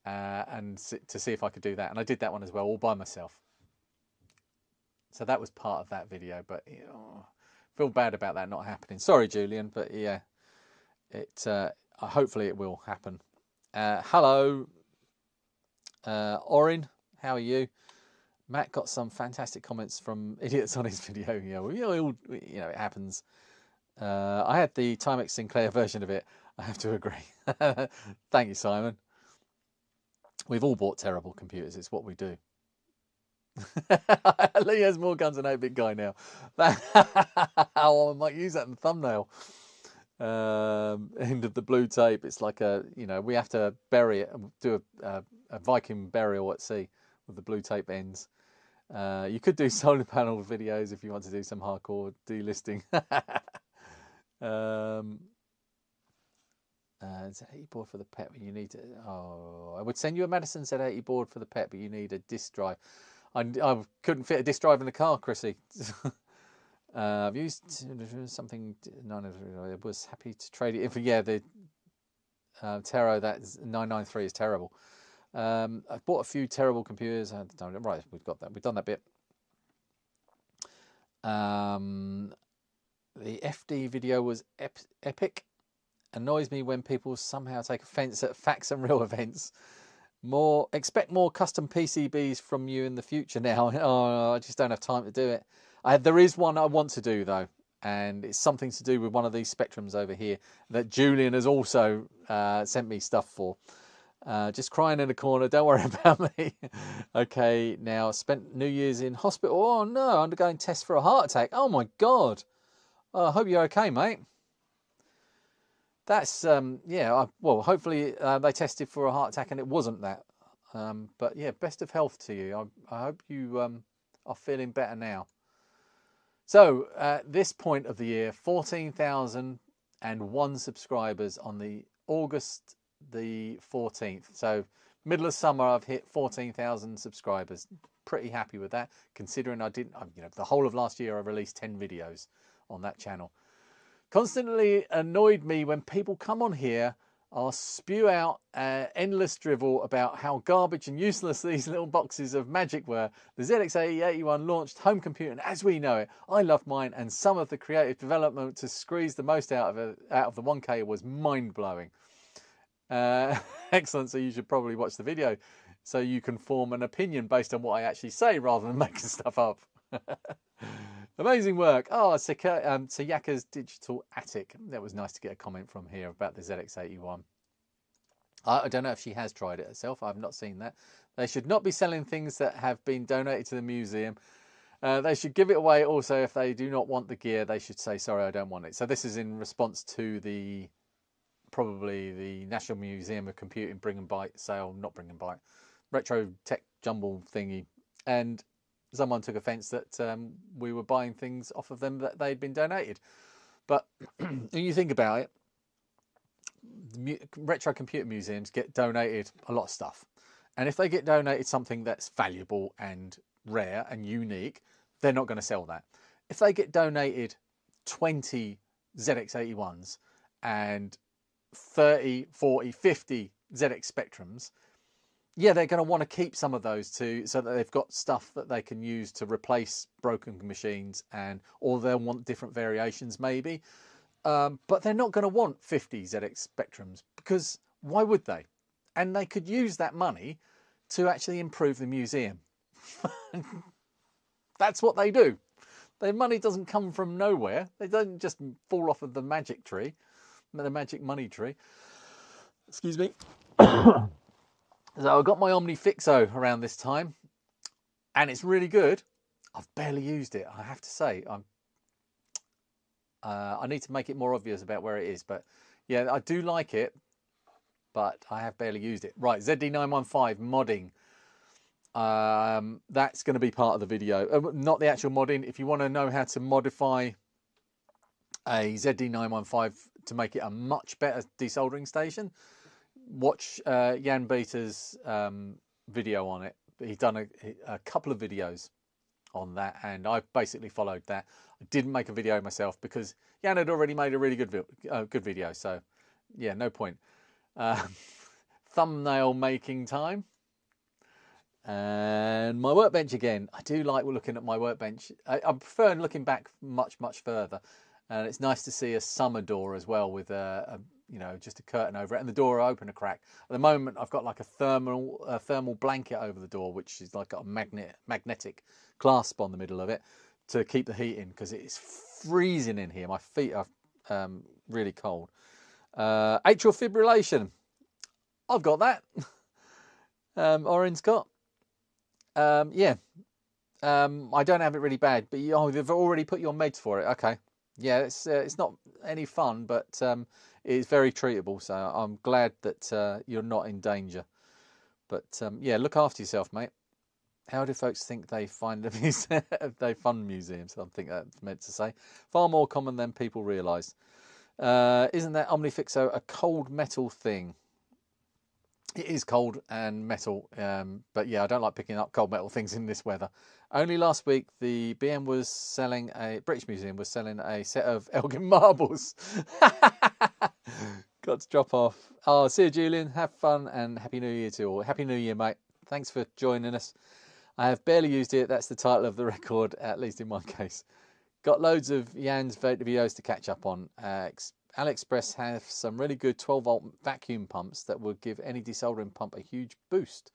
and to see if I could do that. And I did that one as well, all by myself. So that was part of that video, but I feel bad about that not happening. Sorry, Julian, but yeah, hopefully it will happen. Hello, Orin, how are you? Matt got some fantastic comments from idiots on his video. It happens. I had the Timex Sinclair version of it. I have to agree. Thank you, Simon. We've all bought terrible computers. It's what we do. Lee has more guns than 8-bit guy now. I might use that in the thumbnail. End of the blue tape. It's like we have to bury it and do a Viking burial at sea with the blue tape ends. You could do solar panel videos if you want to do some hardcore delisting. Z80 board for the pet, but you need to. Oh, I would send you a Madison Z80 board for the pet, but you need a disk drive. I couldn't fit a disk drive in the car, Chrissy. I've used something. I was happy to trade it in for. Yeah, the Tero, that 993 is terrible. I've bought a few terrible computers. Right, we've got that. We've done that bit. The FD video was epic. Annoys me when people somehow take offence at facts and real events. Expect more custom PCBs from you in the future now. Oh, I just don't have time to do it. There is one I want to do though, and it's something to do with one of these Spectrums over here that Julian has also sent me stuff for. Just crying in the corner, don't worry about me. Okay, now spent New Year's in hospital. Oh no, undergoing tests for a heart attack. Oh my God. I hope you're okay, mate. That's, yeah, well, hopefully they tested for a heart attack and it wasn't that. But yeah, best of health to you. I hope you are feeling better now. So at this point of the year, 14,001 subscribers on the August the 14th. So middle of summer, I've hit 14,000 subscribers. Pretty happy with that, considering the whole of last year I released 10 videos on that channel. Constantly annoyed me when people come on here, I'll spew out endless drivel about how garbage and useless these little boxes of magic were. The ZX8081 launched home computing as we know it. I love mine, and some of the creative development to squeeze the most out of the 1K was mind-blowing. Excellent, so you should probably watch the video so you can form an opinion based on what I actually say rather than making stuff up. Amazing work. Oh, Sayaka's Digital Attic. That was nice to get a comment from here about the ZX81. I don't know if she has tried it herself. I've not seen that. They should not be selling things that have been donated to the museum. They should give it away also if they do not want the gear. They should say, sorry, I don't want it. So this is in response to probably the National Museum of Computing Bring and Bite sale, not Bring and Bite, retro tech jumble thingy. And someone took offence that we were buying things off of them that they'd been donated. But when you think about it, retro computer museums get donated a lot of stuff. And if they get donated something that's valuable and rare and unique, they're not going to sell that. If they get donated 20 ZX81s and 30, 40, 50 ZX Spectrums, yeah, they're going to want to keep some of those too, so that they've got stuff that they can use to replace broken machines, or they'll want different variations maybe. But they're not going to want 50 ZX Spectrums, because why would they? And they could use that money to actually improve the museum. That's what they do. Their money doesn't come from nowhere. They don't just fall off of the magic tree, the magic money tree. Excuse me. So I got my Omni Fixo around this time, and it's really good. I've barely used it, I have to say. I need to make it more obvious about where it is, but yeah, I do like it, but I have barely used it. Right, ZD915 modding. That's going to be part of the video. Not the actual modding. If you want to know how to modify a ZD915 to make it a much better desoldering station, watch Jan Beta's video on it. He's done a couple of videos on that, and I basically followed that. I didn't make a video myself because Jan had already made a really good video, so yeah, no point. Thumbnail making time. And my workbench again. I do like looking at my workbench. I prefer looking back much further, and it's nice to see a summer door as well with just a curtain over it and the door open a crack. At the moment I've got like a thermal blanket over the door, which is like a magnetic clasp on the middle of it to keep the heat in, because it is freezing in here. My feet are really cold. Atrial fibrillation, I've got that. Oren's got I don't have it really bad, but they've already put you on meds for it. Okay, yeah, it's not any fun, but it's very treatable, so I'm glad that you're not in danger. But yeah, look after yourself, mate. How do folks think they find they fund museums? I think that's meant to say. Far more common than people realise. Isn't that OmniFixo a cold metal thing? It is cold and metal, but yeah, I don't like picking up cold metal things in this weather. Only last week, the British Museum was selling a set of Elgin marbles. Got to drop off. Oh, see you, Julian. Have fun and Happy New Year to all. Happy New Year, mate. Thanks for joining us. I have barely used it. That's the title of the record, at least in my case. Got loads of Jan's videos to catch up on. AliExpress have some really good 12-volt vacuum pumps that will give any desoldering pump a huge boost.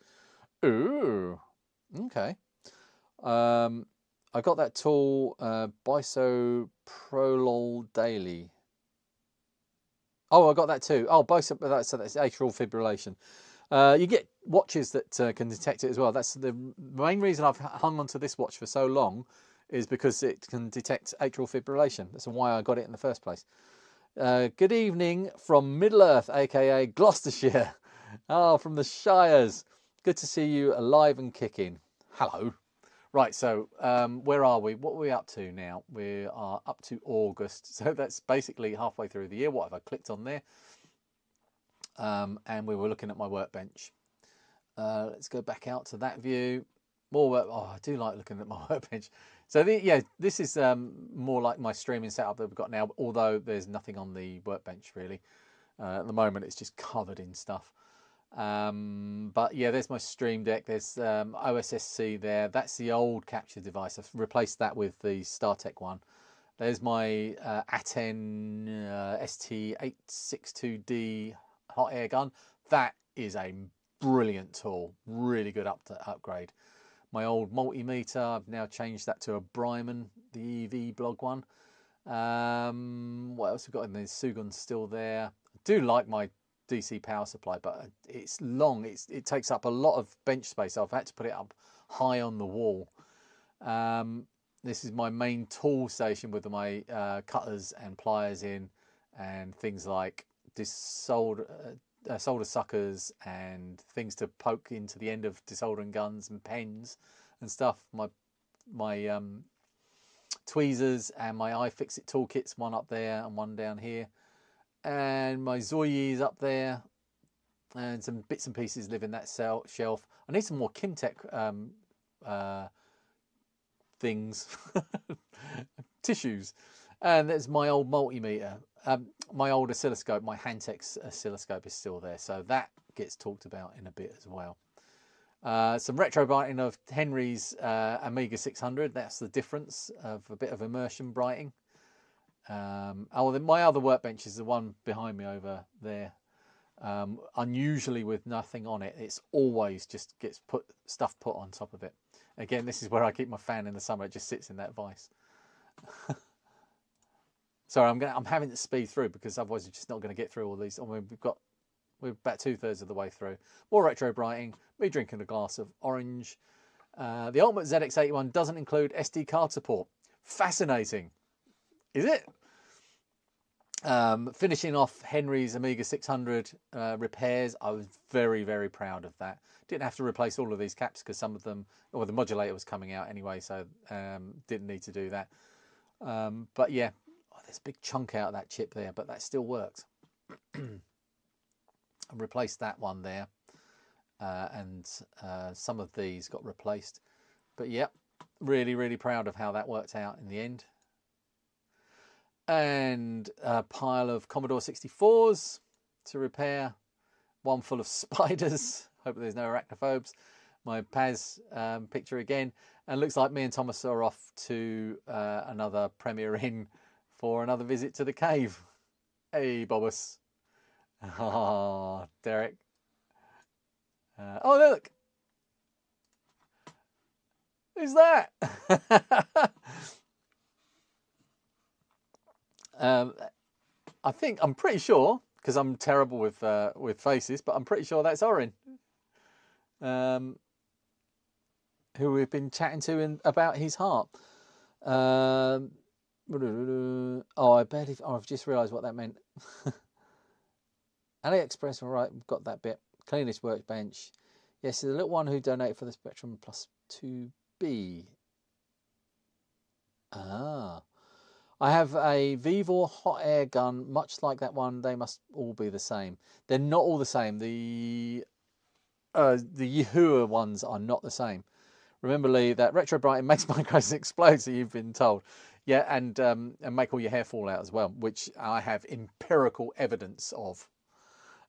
Ooh, okay. I got that tool, Bisoprolol Daily. Oh, I got that too. Oh, so that's atrial fibrillation. You get watches that can detect it as well. That's the main reason I've hung onto this watch for so long, is because it can detect atrial fibrillation. That's why I got it in the first place. Good evening from Middle Earth, aka Gloucestershire. Oh, from the Shires. Good to see you alive and kicking. Hello. Right, so where are we? What are we up to now? We are up to August. So that's basically halfway through the year. What have I clicked on there? And we were looking at my workbench. Let's go back out to that view. More work. Oh, I do like looking at my workbench. So this is more like my streaming setup that we've got now, although there's nothing on the workbench really. At the moment, it's just covered in stuff. But yeah, there's my Stream Deck. There's OSSC there. That's the old capture device. I've replaced that with the StarTech one. There's my Aten ST862D hot air gun. That is a brilliant tool. Really good upgrade. My old multimeter, I've now changed that to a Bryman, the EV blog one. What else have we got in there? Sugun's still there. I do like my DC power supply, but it's long. It takes up a lot of bench space. I've had to put it up high on the wall. This is my main tool station with my cutters and pliers in, and things like solder suckers and things to poke into the end of desoldering guns and pens and stuff. My tweezers and my iFixit toolkits, one up there and one down here. And my Zoyis up there, and some bits and pieces live in that shelf. I need some more Kimtech things, tissues. And there's my old multimeter. My old oscilloscope, my Hantex oscilloscope is still there, so that gets talked about in a bit as well. Some retro brighting of Henry's Amiga 600. That's the difference of a bit of immersion brighting. My other workbench is the one behind me over there. Unusually with nothing on it. It's always just gets stuff put on top of it. Again, this is where I keep my fan in the summer. It just sits in that vise. Sorry, I'm having to speed through because otherwise we're just not going to get through all these. I mean, we're about 2/3 of the way through. More retro brighting. Me drinking a glass of orange. The Ultimate ZX81 doesn't include SD card support. Fascinating. Is it? Finishing off Henry's Amiga 600 repairs. I was very, very proud of that. Didn't have to replace all of these caps because some of them, or the modulator was coming out anyway, so didn't need to do that. But yeah, there's a big chunk out of that chip there, but that still works. I replaced that one there, and some of these got replaced. But yeah, really, really proud of how that worked out in the end. And a pile of Commodore 64s to repair. One full of spiders. Hope there's no arachnophobes. My Paz picture again. And looks like me and Thomas are off to another Premier Inn for another visit to the cave. Hey, Bobbus. Oh, Derek. Oh, look. Who's that? I'm pretty sure, because I'm terrible with faces, but I'm pretty sure that's Orin, who we've been chatting to about his heart. Oh, I've just realised what that meant. AliExpress, all right, we've got that bit. Cleanest workbench. Yes, the little one who donated for the Spectrum Plus 2B. Ah. I have a Vivor hot air gun, much like that one. They must all be the same. They're not all the same. The Yahoo ones are not the same. Remember, Lee, that retro brighting makes micros explode, so you've been told. Yeah, and make all your hair fall out as well, which I have empirical evidence of.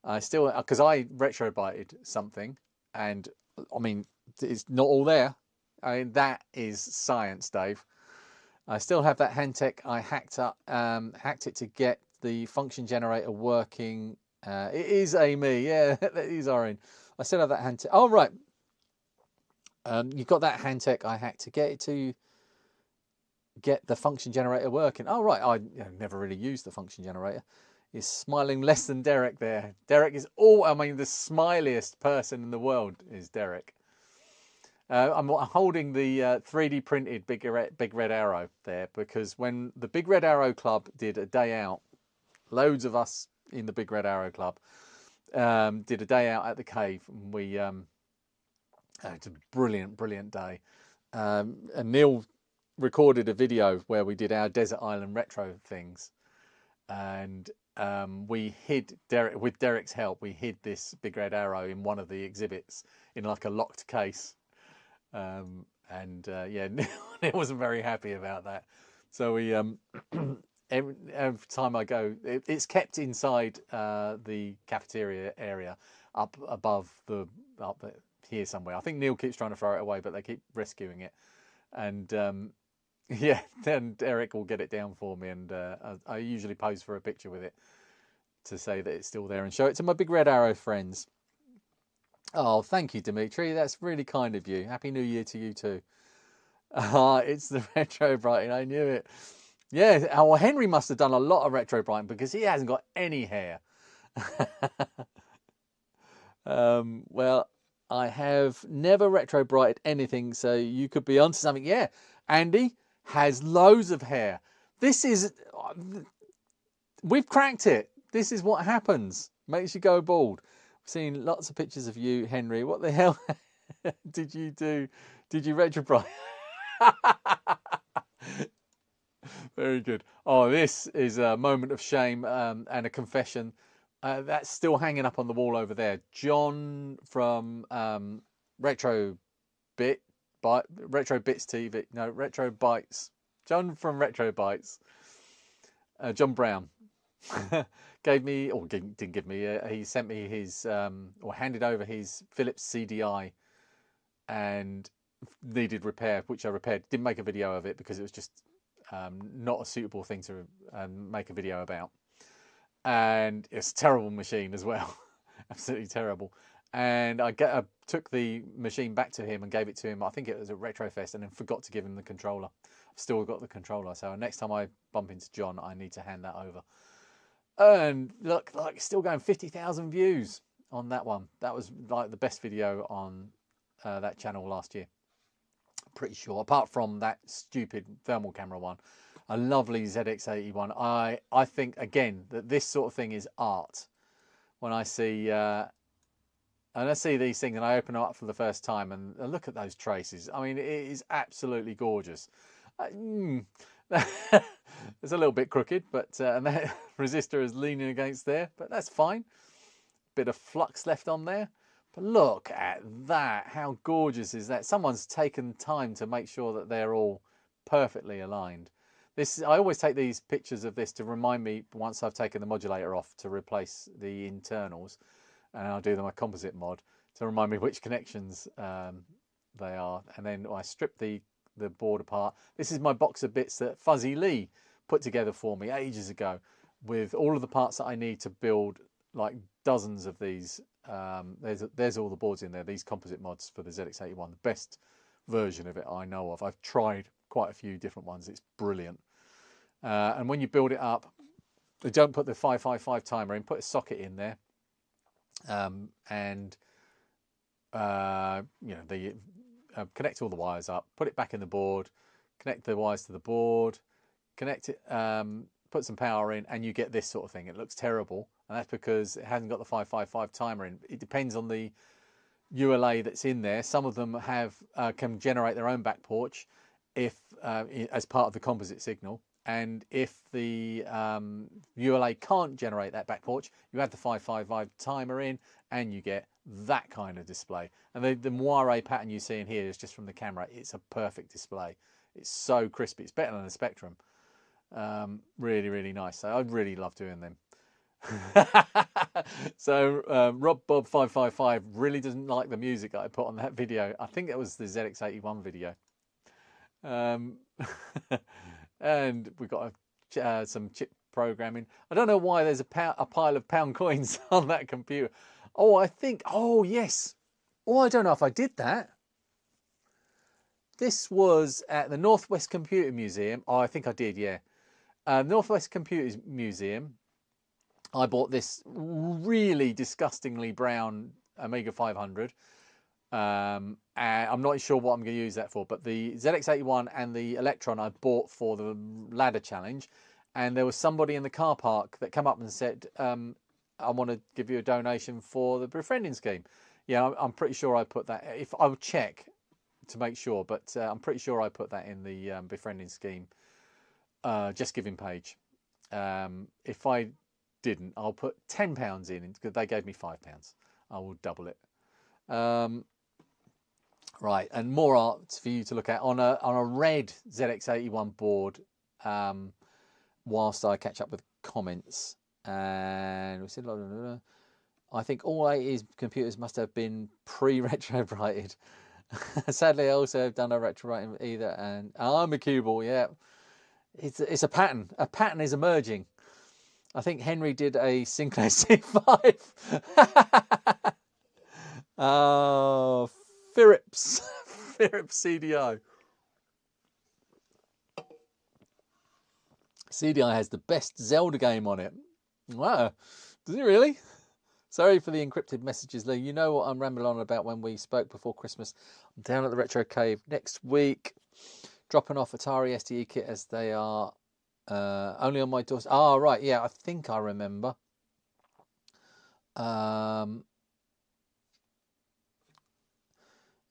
I still, because I retro brighted something, and I mean, it's not all there. I mean, that is science, Dave. I still have that Handtech. I hacked it to get the function generator working. It is Amy, yeah, that is Oren. I still have that Handtech. Oh, right. You've got that Handtech I hacked to get it to get the function generator working. Oh, right. I never really used the function generator. He's smiling less than Derek there. Derek is I mean, the smiliest person in the world is Derek. I'm holding the 3D printed Big Red Arrow there because when the Big Red Arrow Club did a day out, loads of us in the Big Red Arrow Club did a day out at the cave. And we it's a brilliant day. And Neil recorded a video where we did our Desert Island retro things, and we hid with Derek's help. We hid this Big Red Arrow in one of the exhibits in like a locked case. Yeah, Neil wasn't very happy about that. So we every time I go, it's kept inside the cafeteria area, up above here somewhere. I think Neil keeps trying to throw it away, but they keep rescuing it. And yeah, then Derek will get it down for me, and I usually pose for a picture with it to say that it's still there and show it to my Big Red Arrow friends. Oh, thank you, Dimitri. That's really kind of you. Happy New Year to you too. It's the Retro Brighton. I knew it. Yeah, well, Henry must have done a lot of Retro Brighton because he hasn't got any hair. Well, I have never Retro Brighted anything, so you could be onto something. Yeah, Andy has loads of hair. We've cracked it. This is what happens. Makes you go bald. Seen lots of pictures of you, Henry. What the hell did you do? Did you retrobri? Very good. Oh, this is a moment of shame and a confession. That's still hanging up on the wall over there. John from Retro Bits TV. No, Retro Bites. John from Retro Bites. John Brown. Gave me, or didn't give me, he sent me his, or handed over his Philips CDI and needed repair, which I repaired. Didn't make a video of it because it was just not a suitable thing to make a video about. And it's a terrible machine as well. Absolutely terrible. And I took the machine back to him and gave it to him. I think it was at Retrofest, and then forgot to give him the controller. I've still got the controller. So next time I bump into John, I need to hand that over. And look, like still going 50,000 views on that one. That was like the best video on that channel last year. Pretty sure, apart from that stupid thermal camera one. A lovely ZX81. I think, again, that this sort of thing is art. When I see these things and I open them up for the first time and look at those traces. I mean, it is absolutely gorgeous. It's a little bit crooked, but and that resistor is leaning against there, but that's fine. Bit of flux left on there. But look at that. How gorgeous is that? Someone's taken time to make sure that they're all perfectly aligned. I always take these pictures of this to remind me, once I've taken the modulator off to replace the internals, and I'll do them a composite mod to remind me which connections they are. And then I strip the board apart. This is my box of bits that Fuzzy Lee put together for me ages ago, with all of the parts that I need to build like dozens of these. There's all the boards in there, these composite mods for the ZX81, the best version of it I know of. I've tried quite a few different ones. It's brilliant. And when you build it up, don't put the 555 timer in, put a socket in there, and connect all the wires up, put it back in the board, connect the wires to the board, connect it, put some power in, and you get this sort of thing. It looks terrible, and that's because it hasn't got the 555 timer in. It depends on the ULA that's in there. Some of them can generate their own back porch as part of the composite signal, and if the ULA can't generate that back porch, you add the 555 timer in and you get that kind of display. And the moire pattern you see in here is just from the camera. It's a perfect display. It's so crispy. It's better than the Spectrum. Really, really nice. So I really love doing them. So Rob Bob 555 really doesn't like the music that I put on that video. I think it was the ZX81 video. And we've got some chip programming. I don't know why there's a pile of pound coins on that computer. Oh, I think, oh yes. Oh, I don't know if I did that. This was at the Northwest Computer Museum. Oh, I think I did, yeah. Northwest Computer Museum. I bought this really disgustingly brown Amiga 500. And I'm not sure what I'm going to use that for, but the ZX81 and the Electron I bought for the ladder challenge. And there was somebody in the car park that came up and said, I want to give you a donation for the befriending scheme. Yeah, I'm pretty sure I put that. If I'll check to make sure, but I'm pretty sure I put that in the befriending scheme just giving page. If I didn't, I'll put £10 in because they gave me £5. I will double it. Right, and more art for you to look at on a red ZX81 board. Whilst I catch up with comments, and we said, I think all 80s computers must have been pre-retrobrighted. Sadly, I also have done a retrobrighting either, and I'm a cue ball. Yeah, it's a pattern. A pattern is emerging. I think Henry did a Sinclair C5. Philips CDI. CDI has the best Zelda game on it. Wow, does it really? Sorry for the encrypted messages, Lee. You know what I'm rambling on about when we spoke before Christmas. I'm down at the Retro Cave next week, dropping off Atari STE kit as they are only on my doorstep. Oh, right, yeah, I think I remember.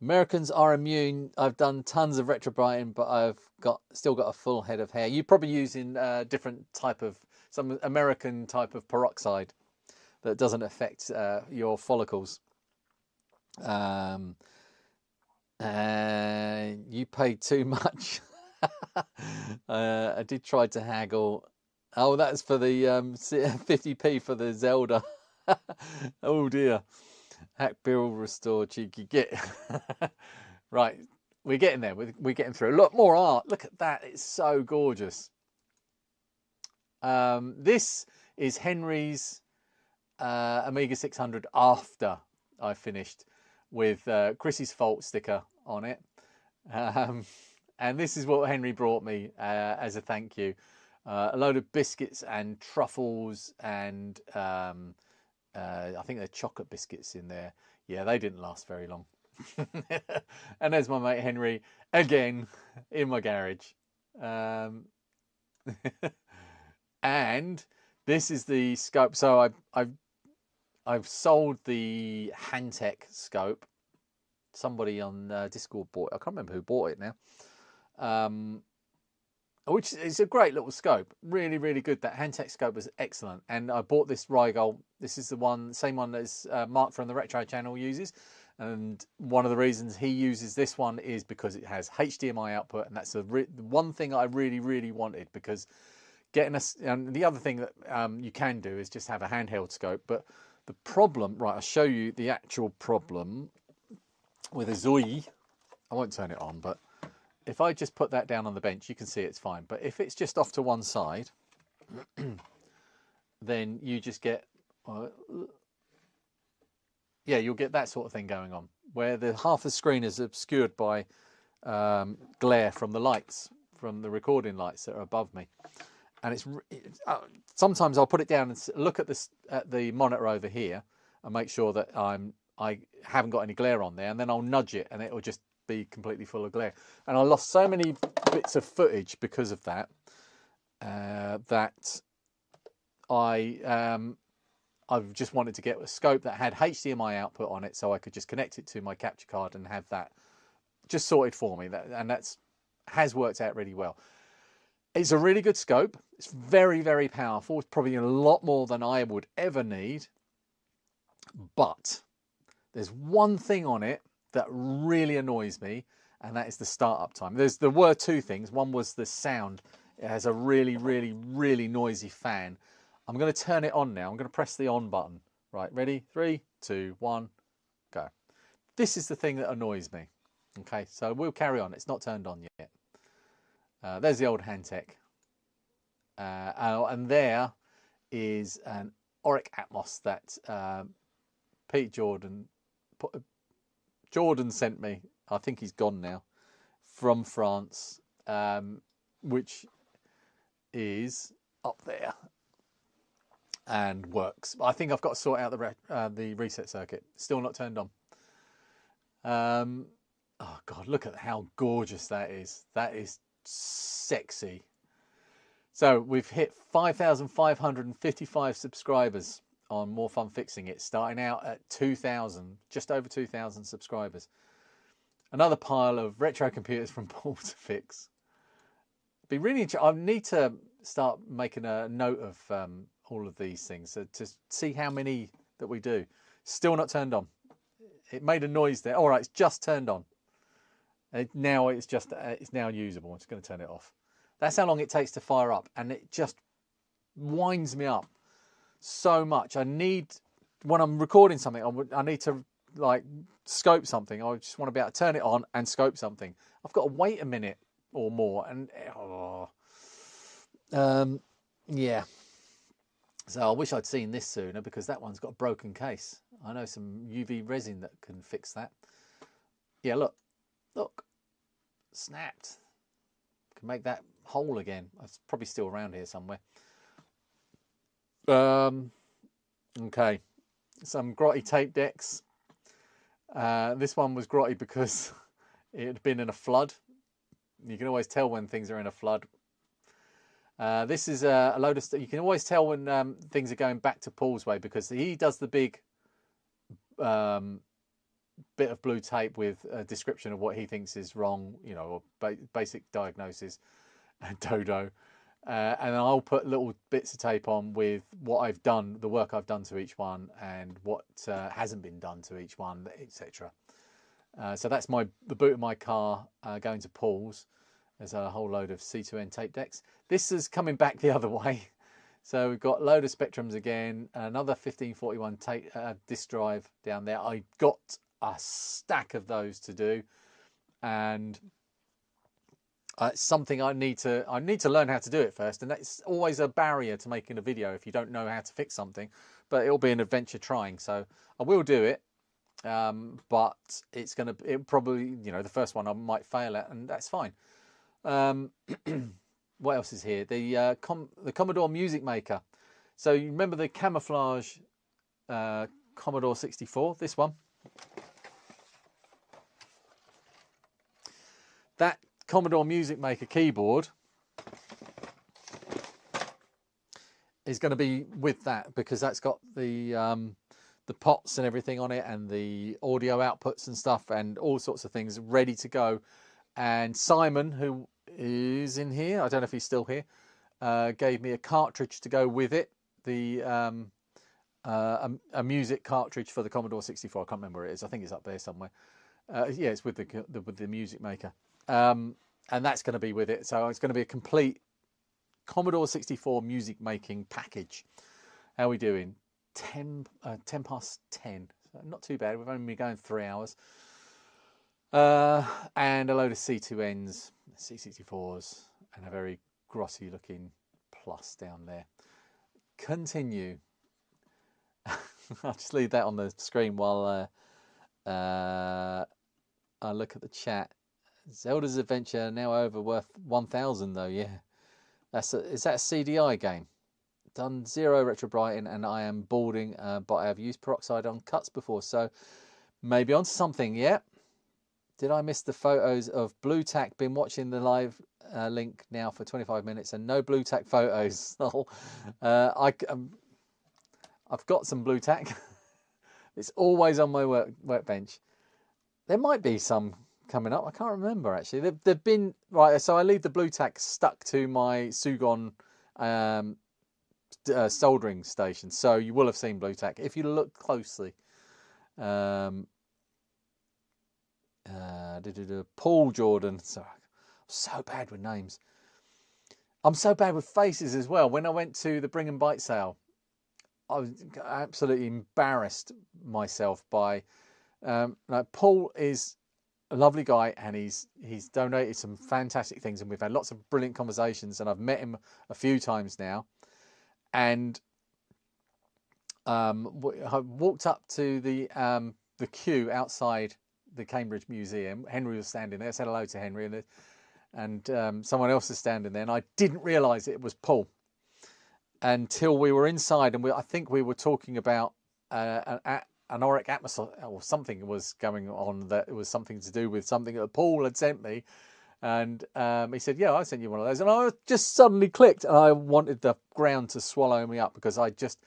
Americans are immune. I've done tons of retrobrighting, but I've still got a full head of hair. You're probably using different type of, some American type of peroxide that doesn't affect your follicles. And you paid too much. I did try to haggle. Oh, that's for the 50p for the Zelda. Oh dear. Hack bill restore cheeky git. Right, we're getting there. We're getting through. Look, more art. Look at that. It's so gorgeous. This is Henry's Amiga 600 after I finished with Chrissy's Fault sticker on it. And this is what Henry brought me as a thank you. A load of biscuits and truffles and I think they're chocolate biscuits in there. Yeah, they didn't last very long. And there's my mate Henry again in my garage. And this is the scope. So I've sold the Hantech scope. Somebody on Discord bought it. I can't remember who bought it now. Which is a great little scope. Really, really good. That Hantech scope was excellent. And I bought this Rigol. This is the same one as Mark from the Retro channel uses. And one of the reasons he uses this one is because it has HDMI output. And that's the one thing I really, really wanted, because and the other thing that you can do is just have a handheld scope. But the problem, right, I'll show you the actual problem with a Zui. I won't turn it on, but if I just put that down on the bench, you can see it's fine. But if it's just off to one side, then you just get, yeah, you'll get that sort of thing going on, where half the screen is obscured by glare from the lights, from the recording lights that are above me. And sometimes I'll put it down and look at the monitor over here and make sure that I haven't got any glare on there, and then I'll nudge it and it will just be completely full of glare. And I lost so many bits of footage because of that, that I've just wanted to get a scope that had HDMI output on it, so I could just connect it to my capture card and have that just sorted for me. And that's has worked out really well. It's a really good scope. It's very, very powerful. It's probably a lot more than I would ever need. But there's one thing on it that really annoys me, and that is the startup time. There were two things. One was the sound. It has a really, really, really noisy fan. I'm going to turn it on now. I'm going to press the on button. Right, ready? 3, 2, 1, go. This is the thing that annoys me. Okay, so we'll carry on. It's not turned on yet. There's the old Handtech. And there is an Auric Atmos that Pete Jordan sent me. I think he's gone now, from France, which is up there and works. I think I've got to sort out the reset circuit. Still not turned on. Oh God, look at how gorgeous that is. That is sexy. So we've hit 5,555 subscribers on More Fun Fixing It, starting out at 2,000, just over 2,000 subscribers. Another pile of retro computers from Paul to fix. Be really interesting. I need to start making a note of all of these things to see how many that we do. Still not turned on. It made a noise there. All right, it's just turned on. Now it's now usable. I'm just going to turn it off. That's how long it takes to fire up, and it just winds me up so much. I need, when I'm recording something, I need to like scope something. I just want to be able to turn it on and scope something. I've got to wait a minute or more, and yeah. So I wish I'd seen this sooner, because that one's got a broken case. I know some UV resin that can fix that. Yeah, look, snapped. Can make that whole again. It's probably still around here somewhere. Okay, some grotty tape decks. This one was grotty because it had been in a flood. You can always tell when things are in a flood. This is a load of stuff. You can always tell when things are going back to Paul's way, because he does the big bit of blue tape with a description of what he thinks is wrong, you know, or basic diagnosis, and Dodo. And I'll put little bits of tape on with what I've done, the work I've done to each one, and what hasn't been done to each one, etc. So that's the boot of my car going to Paul's. There's a whole load of C2N tape decks. This is coming back the other way. So we've got a load of Spectrums again, another 1541 disk drive down there. I got a stack of those to do, and it's something I need to learn how to do it first, and that's always a barrier to making a video if you don't know how to fix something. But it'll be an adventure trying, so I will do it. But it probably, you know, the first one I might fail at, and that's fine. What else is here? The Commodore Music Maker. So you remember the camouflage Commodore 64? This one. That Commodore Music Maker keyboard is going to be with that, because that's got the pots and everything on it, and the audio outputs and stuff, and all sorts of things ready to go. And Simon, who is in here, I don't know if he's still here, gave me a cartridge to go with it, a music cartridge for the Commodore 64. I can't remember where it is. I think it's up there somewhere. Yeah, it's with the Music Maker, and that's going to be with it. So it's going to be a complete Commodore 64 music making package. How are we doing? 10 past 10. So not too bad. We've only been going 3 hours. And a load of C2Ns, C64s, and a very grotty looking plus down there. Continue. I'll just leave that on the screen while I look at the chat. Zelda's Adventure now over worth 1,000 though. Yeah, is that a CDI game? Done 0 retrobrighting, and I am boarding, but I have used peroxide on cuts before, so maybe on something. Yeah. Did I miss the photos of Blue Tack? Been watching the live link now for 25 minutes and no Blue Tack photos. I've got some Blue Tack. It's always on my workbench. There might be some coming up. I can't remember actually. They've been right. So I leave the Blue Tack stuck to my Sugon soldering station. So you will have seen Blue Tack if you look closely. Paul Jordan. Sorry, I'm so bad with names. I'm so bad with faces as well. When I went to the Bring and Bite sale, I was absolutely embarrassed myself by. Paul is a lovely guy, and he's donated some fantastic things, and we've had lots of brilliant conversations, and I've met him a few times now. And I walked up to the queue outside the Cambridge Museum. Henry was standing there. I said hello to Henry, and someone else is standing there, and I didn't realise it was Paul until we were inside, and I think we were talking about an auric atmosphere or something was going on, that it was something to do with something that Paul had sent me. And he said, yeah, I sent you one of those. And I just suddenly clicked, and I wanted the ground to swallow me up, because I just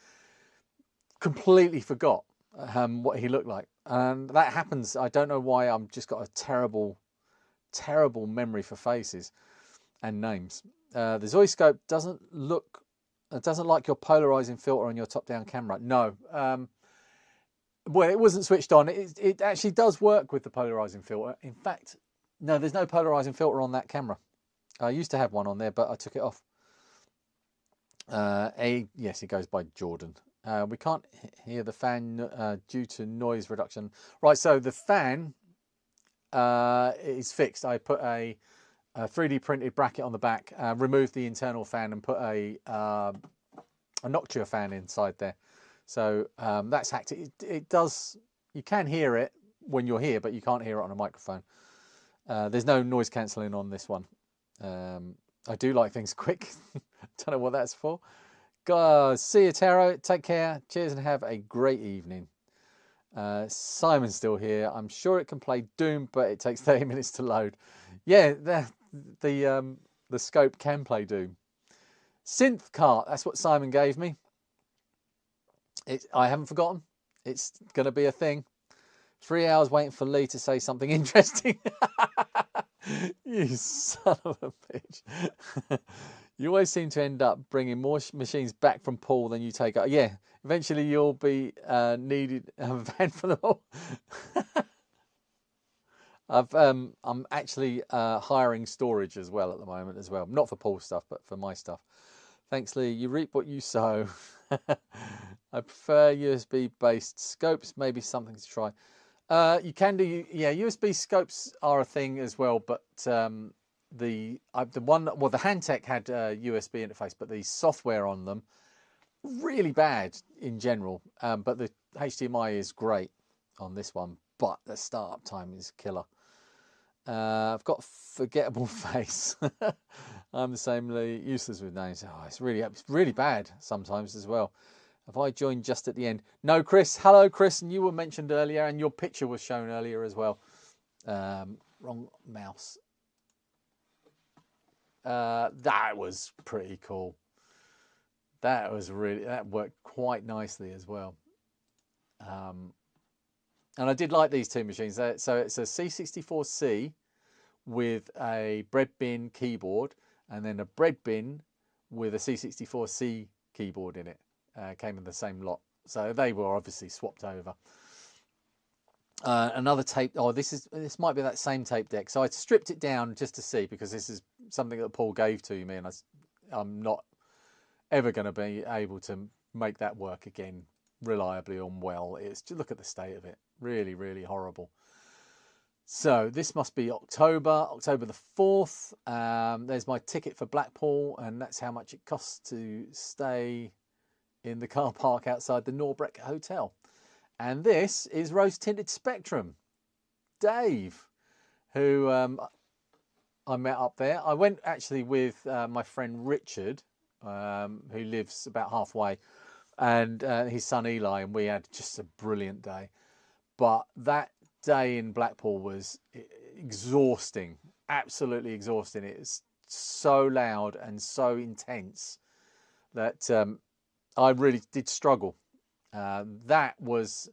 completely forgot what he looked like. And that happens. I don't know why. I've just got a terrible memory for faces and names. The Zoiscope doesn't like your polarizing filter on your top-down camera. No. Well, it wasn't switched on. It actually does work with the polarizing filter. In fact, no, there's no polarizing filter on that camera. I used to have one on there, but I took it off. Yes, it goes by Jordan. We can't hear the fan due to noise reduction. Right, so the fan is fixed. I put a 3D printed bracket on the back, removed the internal fan, and put a Noctua fan inside there. So that's hacked. It does. You can hear it when you're here, but you can't hear it on a microphone. There's no noise cancelling on this one. I do like things quick. Don't know what that's for. See you, Taro. Take care. Cheers, and have a great evening. Simon's still here. I'm sure it can play Doom, but it takes 30 minutes to load. Yeah, the scope can play Doom. Synth cart. That's what Simon gave me. I haven't forgotten. It's going to be a thing. 3 hours waiting for Lee to say something interesting. You son of a bitch. You always seem to end up bringing more machines back from Paul than you take up. Yeah, eventually you'll be needed a van for them all. I'm actually hiring storage as well at the moment as well. Not for Paul's stuff, but for my stuff. Thanks, Lee. You reap what you sow. I prefer USB-based scopes. Maybe something to try. You can do, yeah. USB scopes are a thing as well, but the Handtech had a USB interface, but the software on them really bad in general. But the HDMI is great on this one, but the startup time is killer. I've got a forgettable face. I'm the same, useless with names. Oh, it's really bad sometimes as well. Have I joined just at the end? No, Chris. Hello, Chris. And you were mentioned earlier, and your picture was shown earlier as well. Wrong mouse. That was pretty cool. That worked quite nicely as well. And I did like these two machines. So it's a C64C with a bread bin keyboard, and then a bread bin with a C64C keyboard in it. Came in the same lot. So they were obviously swapped over. Another tape. Oh, this might be that same tape deck. So I stripped it down just to see, because this is something that Paul gave to me, and I'm not ever going to be able to make that work again reliably and well. It's just, look at the state of it. Really, really horrible. So this must be October the 4th. There's my ticket for Blackpool, and that's how much it costs to stay in the car park outside the Norbreck Hotel. And this is Rose Tinted Spectrum. Dave, who I met up there. I went actually with my friend Richard, who lives about halfway, and his son Eli, and we had just a brilliant day. But that day in Blackpool was exhausting, absolutely exhausting. It's so loud and so intense that I really did struggle. That was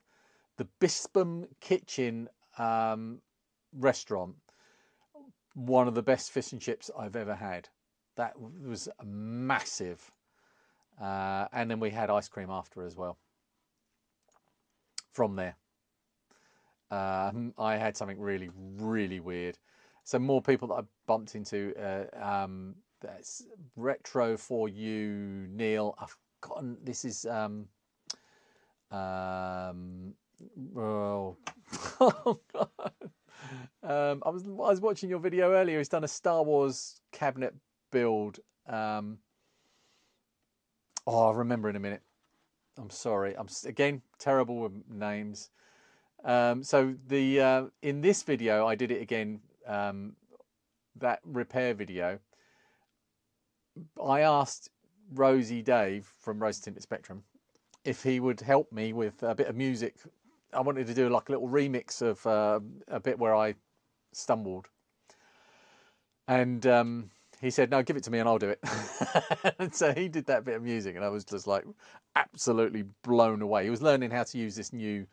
the Bispam Kitchen restaurant, one of the best fish and chips I've ever had. That was massive. And then we had ice cream after as well from there. I had something really, really weird. So more people that I bumped into. That's Retro for You, Neil. I've gotten, this is oh, oh God. I was watching your video earlier. He's done a Star Wars cabinet build. Oh, I'll remember in a minute. I'm sorry. I'm again terrible with names. So the in this video, I did it again. That repair video. I asked Rosie Dave from Rose Tinted Spectrum if he would help me with a bit of music. I wanted to do like a little remix of a bit where I stumbled, and he said, "No, give it to me and I'll do it." And so he did that bit of music, and I was just like absolutely blown away. He was learning how to use this new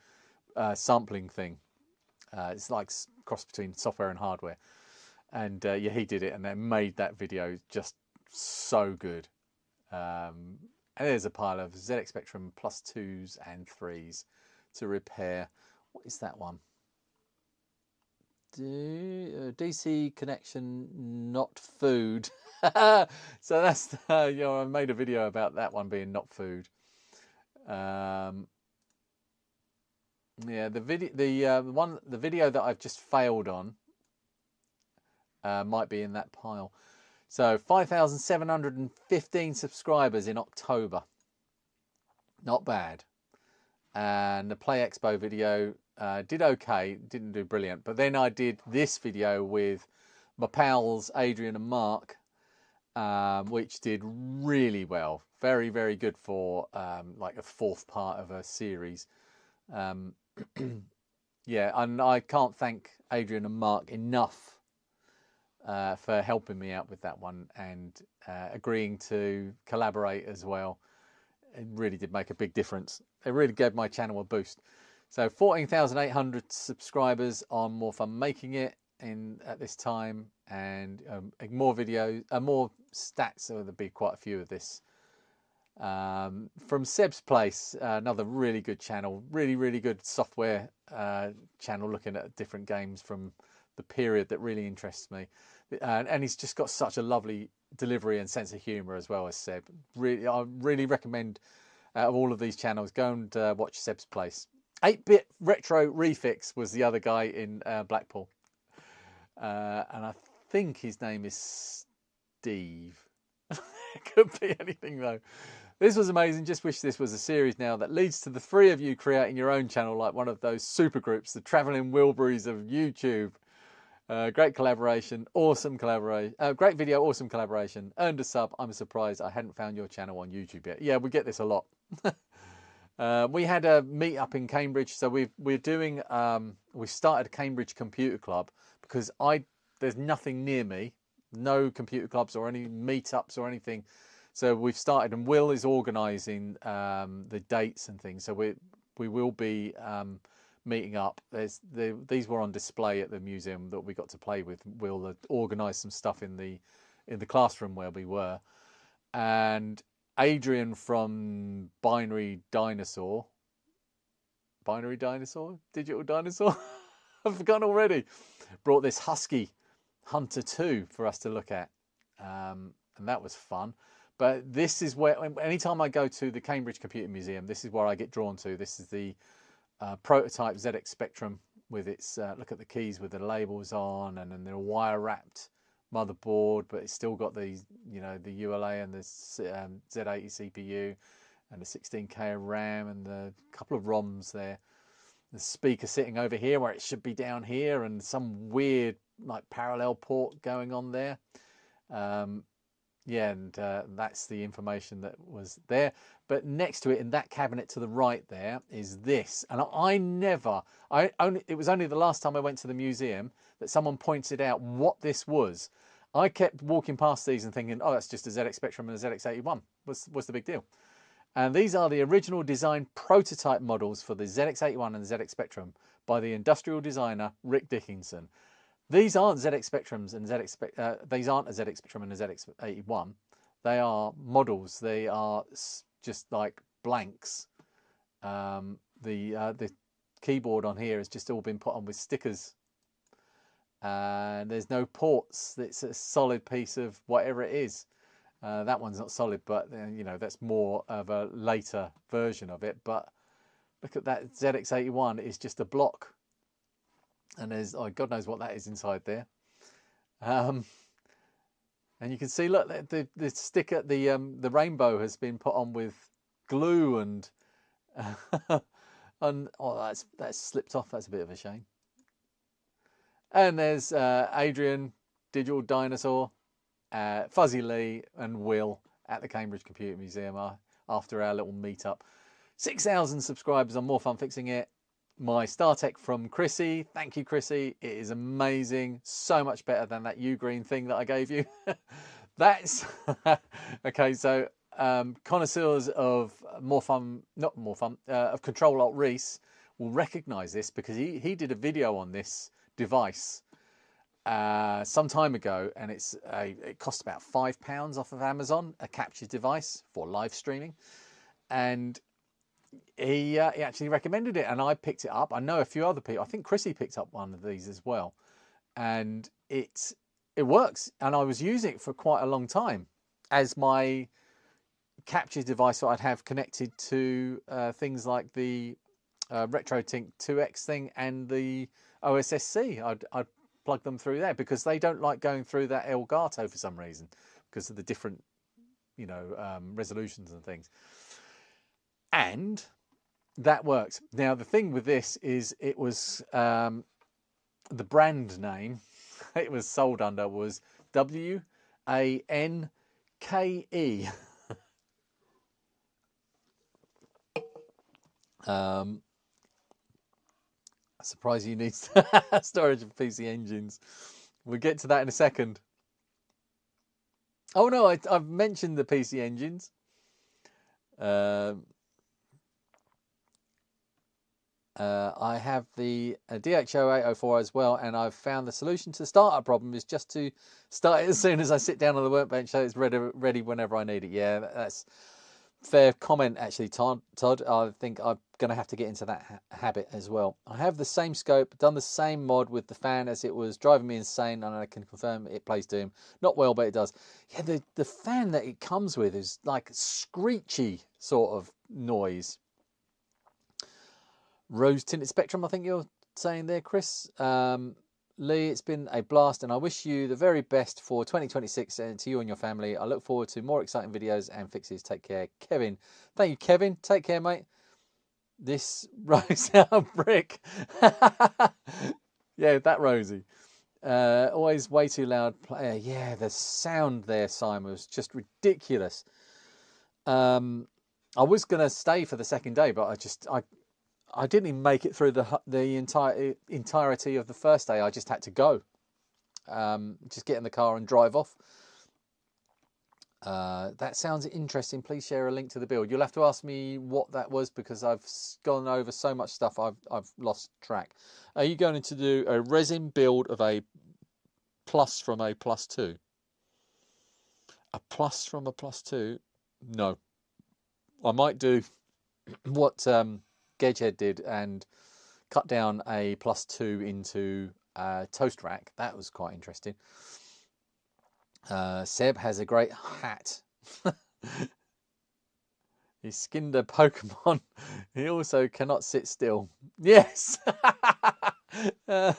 sampling thing. It's like cross between software and hardware, and yeah, he did it, and it made that video just so good. And there's a pile of ZX Spectrum plus 2s and 3s to repair. What is that one? DC connection, not food. So that's you know, I made a video about that one being not food. Yeah, the video that I've just failed on might be in that pile. So 5,715 subscribers in October. Not bad. And the Play Expo video did okay, didn't do brilliant. But then I did this video with my pals Adrian and Mark, which did really well. Very, very good for like a fourth part of a series. Yeah, and I can't thank Adrian and Mark enough for helping me out with that one and agreeing to collaborate as well. It really did make a big difference. It really gave my channel a boost. So 14,800 subscribers on More Fun Making It at this time, and more videos, more stats. So there'll be quite a few of this. From Seb's Place, another really good channel, really good software channel looking at different games from the period that really interests me. And he's just got such a lovely delivery and sense of humour as well as Seb. I really recommend out of all of these channels, go and watch Seb's Place. 8-Bit Retro Refix was the other guy in Blackpool. And I think his name is Steve. It could be anything though. This was amazing. Just wish this was a series now that leads to the three of you creating your own channel like one of those super groups, the Travelling Wilburys of YouTube. Great collaboration, awesome collaboration. Great video, awesome collaboration. Earned a sub. I'm surprised I hadn't found your channel on YouTube yet. Yeah, we get this a lot. We had a meet up in Cambridge, so we're doing. We started a Cambridge Computer Club because there's nothing near me, no computer clubs or any meetups or anything. So we've started, and Will is organising the dates and things. So we will be meeting up. These were on display at the museum that we got to play with. Will organise some stuff in the classroom where we were, and Adrian from Digital Dinosaur, I've forgotten already, brought this Husky Hunter 2 for us to look at, and that was fun. But this is where, anytime I go to the Cambridge Computer Museum, this is where I get drawn to. This is the prototype ZX Spectrum with its, look at the keys with the labels on, and then the wire wrapped motherboard, but it's still got these, you know, the ULA and the Z80 CPU and the 16K of RAM and the couple of ROMs there. The speaker sitting over here where it should be down here, and some weird like parallel port going on there. Yeah, and that's the information that was there. But next to it, in that cabinet to the right there, is this. And it was only the last time I went to the museum that someone pointed out what this was. I kept walking past these and thinking, oh, that's just a ZX Spectrum and a ZX81. What's the big deal? And these are the original design prototype models for the ZX81 and the ZX Spectrum by the industrial designer Rick Dickinson. These aren't ZX Spectrums and these aren't a ZX Spectrum and a ZX81. They are models. They are just like blanks. The keyboard on here has just all been put on with stickers. There's no ports. It's a solid piece of whatever it is. That one's not solid, but you know, that's more of a later version of it. But look at that ZX81 is just a block. And there's, oh, God knows what that is inside there. And you can see, look, the sticker, the rainbow has been put on with glue, and and oh, that's slipped off. That's a bit of a shame. And there's Adrian, Digital Dinosaur, Fuzzy Lee, and Will at the Cambridge Computer Museum after our little meetup. 6,000 subscribers on More Fun Fixing It. My StarTech from Chrissy. Thank you, Chrissy. It is amazing. So much better than that U-green thing that I gave you. That's okay. So connoisseurs of of Control Alt Reese will recognise this, because he did a video on this device some time ago, and it cost about £5 off of Amazon, a capture device for live streaming, and he actually recommended it, and I picked it up. I know a few other people. I think Chrissy picked up one of these as well, and it works. And I was using it for quite a long time as my capture device that I'd have connected to things like the RetroTink 2X thing and the OSSC. I'd plug them through there, because they don't like going through that Elgato for some reason, because of the different, resolutions and things. And that works. Now, the thing with this is it was the brand name it was sold under was WANKE. I'm surprised you need storage of PC engines. We'll get to that in a second. Oh no, I've mentioned the PC engines. I have the DH0804 as well, and I've found the solution to the startup problem is just to start it as soon as I sit down on the workbench, so it's ready whenever I need it. Yeah, that's fair comment, actually, Todd. I think I'm going to have to get into that habit as well. I have the same scope, done the same mod with the fan, as it was driving me insane, and I can confirm it plays Doom. Not well, but it does. Yeah, the fan that it comes with is like screechy sort of noise. Rose tinted spectrum, I think you're saying there, Chris. Lee, it's been a blast, and I wish you the very best for 2026 and to you and your family. I look forward to more exciting videos and fixes. Take care, Kevin. Thank you, Kevin. Take care, mate. This rose out brick. Yeah, that Rosie. Always way too loud. Yeah, the sound there, Simon, was just ridiculous. I was going to stay for the second day, but I didn't even make it through the entirety of the first day. I just had to go. Just get in the car and drive off. That sounds interesting. Please share a link to the build. You'll have to ask me what that was, because I've gone over so much stuff I've lost track. Are you going to do a resin build of a plus from a plus 2? A plus from a plus 2? No. I might do what Gedgehead did and cut down a plus 2 into a toast rack. That was quite interesting. Seb has a great hat. He skinned a Pokemon. He also cannot sit still. Yes. So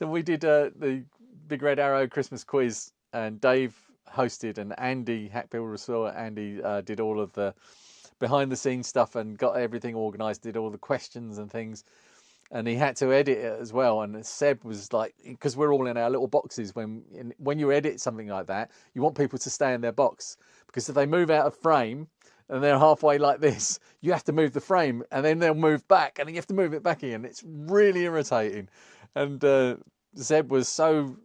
we did the Big Red Arrow Christmas quiz, and Dave hosted, and Andy Hackbuilder as well. Andy did all of the behind the scenes stuff and got everything organised, did all the questions and things, and he had to edit it as well. And Seb was like, because we're all in our little boxes, when you edit something like that, you want people to stay in their box, because if they move out of frame and they're halfway like this, you have to move the frame, and then they'll move back, and then you have to move it back again. It's really irritating. And Seb was so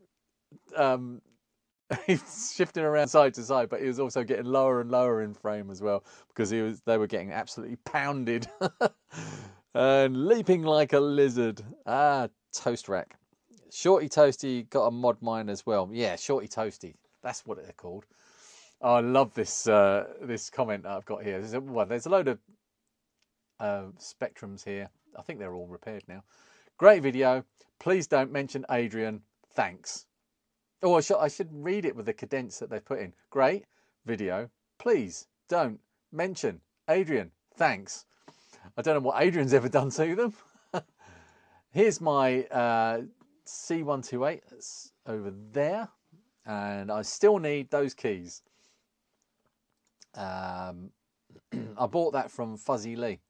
he's shifting around side to side, but he was also getting lower and lower in frame as well, because they were getting absolutely pounded. And leaping like a lizard. Toast rack. Shorty Toasty got a mod mine as well. Yeah, Shorty Toasty. That's what they're called. Oh, I love this this comment that I've got here. There's a load of spectrums here. I think they're all repaired now. Great video. Please don't mention Adrian. Thanks. Oh, I should read it with the cadence that they've put in. Great video. Please don't mention Adrian. Thanks. I don't know what Adrian's ever done to them. Here's my C128 that's over there, and I still need those keys. I bought that from Fuzzy Lee.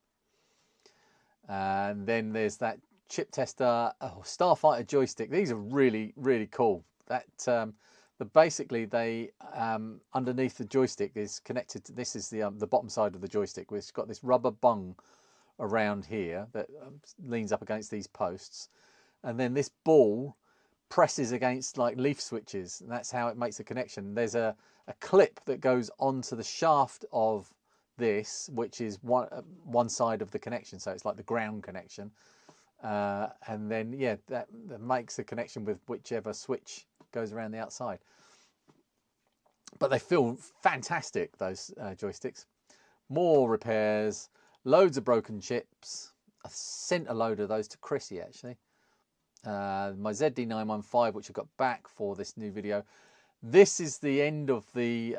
And then there's that chip tester Starfighter joystick. These are really, really cool. That basically they underneath the joystick is connected to, this is the bottom side of the joystick, which has got this rubber bung around here that leans up against these posts, and then this ball presses against like leaf switches, and that's how it makes a connection. There's a clip that goes onto the shaft of this, which is one side of the connection, so it's like the ground connection, and then yeah, that makes a connection with whichever switch goes around the outside. But they feel fantastic, those joysticks. More repairs, loads of broken chips. I sent a load of those to Chrissy actually. My ZD915, which I got back for this new video. This is the end of the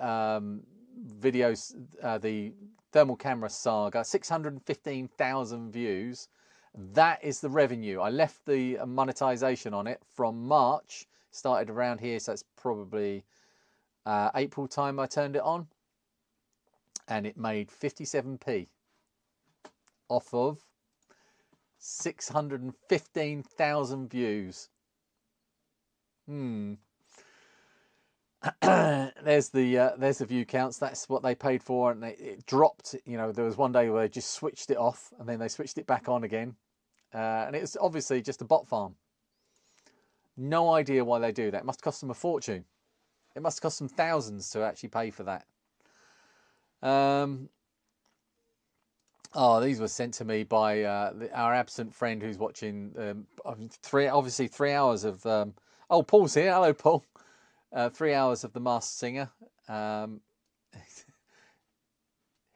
videos, the thermal camera saga. 615,000 views. That is the revenue. I left the monetization on it from March. Started around here, so it's probably April time I turned it on, and it made 57p off of 615,000 views. There's the view counts. That's what they paid for, and it dropped. You know, there was one day where they just switched it off, and then they switched it back on again, and it was obviously just a bot farm. No idea why they do that. It must cost them a fortune. It must cost them thousands to actually pay for that. Oh, these were sent to me by our absent friend who's watching 3 hours of... oh, Paul's here. Hello, Paul. 3 hours of The Masked Singer.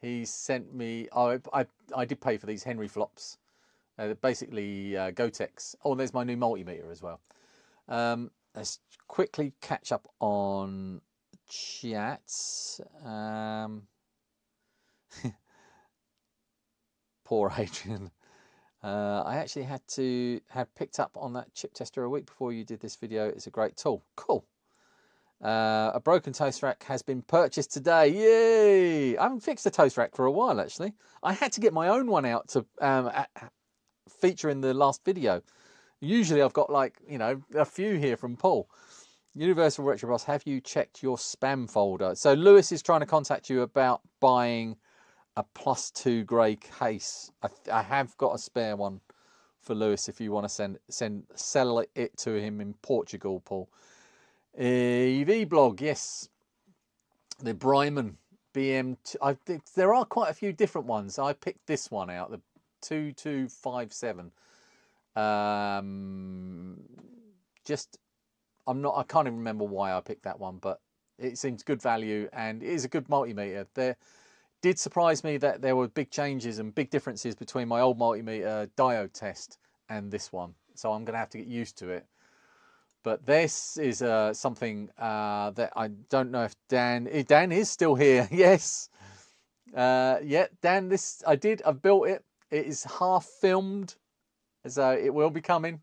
He sent me... Oh, I did pay for these Henry flops. Basically, Gotex. Oh, there's my new multimeter as well. Let's quickly catch up on chats. Poor Adrian. I actually had to have picked up on that chip tester a week before you did this video. It's a great tool. Cool. A broken toast rack has been purchased today. Yay! I haven't fixed a toast rack for a while, actually. I had to get my own one out to feature in the last video. Usually I've got, like, you know, a few here from Paul. Universal Retro Boss, have you checked your spam folder? So Lewis is trying to contact you about buying a +2 grey case. I have got a spare one for Lewis if you want to sell it to him in Portugal, Paul. EV blog, yes. The Bryman BM. I think there are quite a few different ones. I picked this one out, the 2257. I can't even remember why I picked that one, but it seems good value and it is a good multimeter. There did surprise me that there were big changes and big differences between my old multimeter diode test and this one, so I'm going to have to get used to it. But this is something that I don't know if Dan is still here. Yes, yeah, Dan. I've built it. It is half filmed, so it will be coming.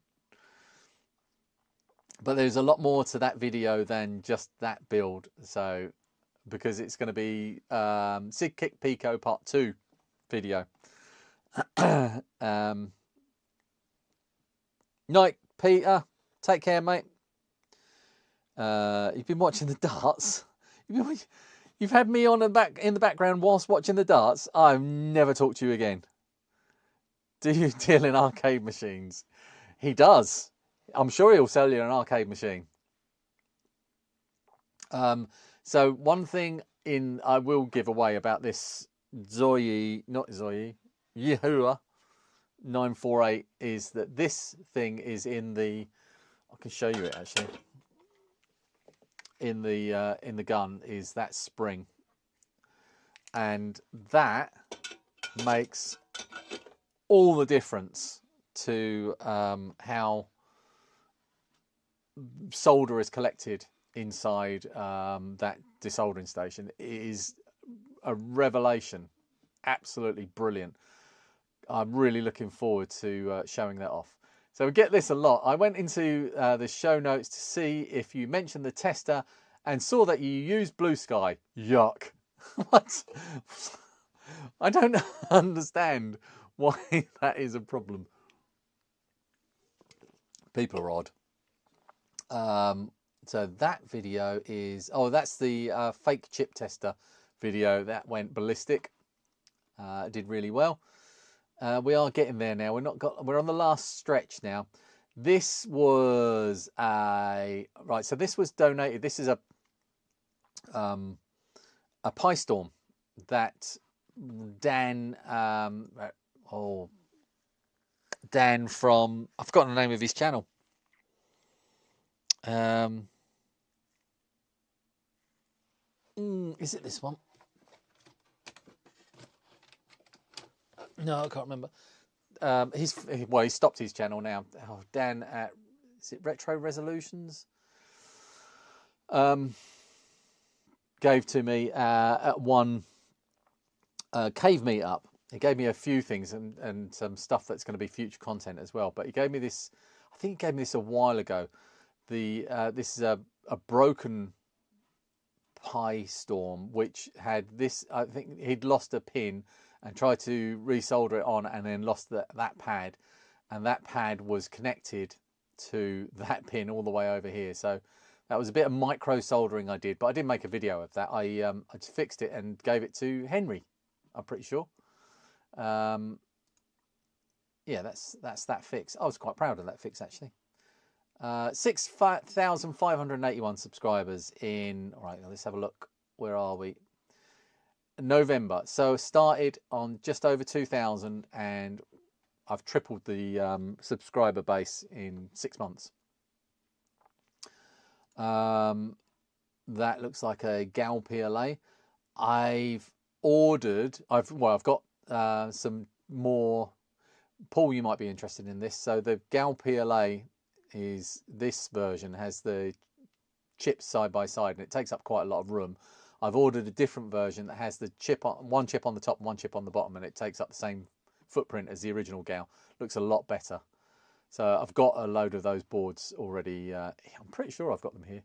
But there's a lot more to that video than just that build. So, because it's going to be Sig Kick Pico Part 2 video. Night, Peter. Take care, mate. You've been watching the darts. You've had me on in the background whilst watching the darts. I'll never talk to you again. Do you deal in arcade machines? He does. I'm sure he'll sell you an arcade machine. So one thing I will give away about this Yahoo 948 is that this thing is in the... I can show you it actually. In the gun is that spring, and that makes all the difference to how solder is collected inside that desoldering station. It is a revelation, absolutely brilliant. I'm really looking forward to showing that off. So we get this a lot. I went into the show notes to see if you mentioned the tester and saw that you used BlueSky. Yuck. What? I don't understand why that is a problem. People are odd. So that video is... Oh, that's the fake chip tester video. That went ballistic. Did really well. We are getting there now. We're on the last stretch now. This was right. So this was donated. This is a Pi Storm that Dan Dan from, I've forgotten the name of his channel. Is it this one? No, I can't remember. He stopped his channel now. Oh, Dan at, is it Retro Resolutions? Gave to me at one cave meetup. He gave me a few things and some stuff that's going to be future content as well. But he gave me this, I think he gave me this a while ago. This is a broken Pi Storm, which had this, I think he'd lost a pin and tried to resolder it on and then lost that pad. And that pad was connected to that pin all the way over here. So that was a bit of micro soldering I did, but I didn't make a video of that. I just fixed it and gave it to Henry, I'm pretty sure. Yeah, that's that fix. I was quite proud of that fix, actually. 6,581 subscribers in, all right, let's have a look. Where are we? November. So started on just over 2,000 and I've tripled the subscriber base in 6 months. That looks like a Gal PLA. I've got some more. Paul, you might be interested in this. So the Gal PLA is, this version has the chips side by side and it takes up quite a lot of room. I've ordered a different version that has the one chip on the top and one chip on the bottom, and it takes up the same footprint as the original Gal. Looks a lot better. So I've got a load of those boards already. I'm pretty sure I've got them here.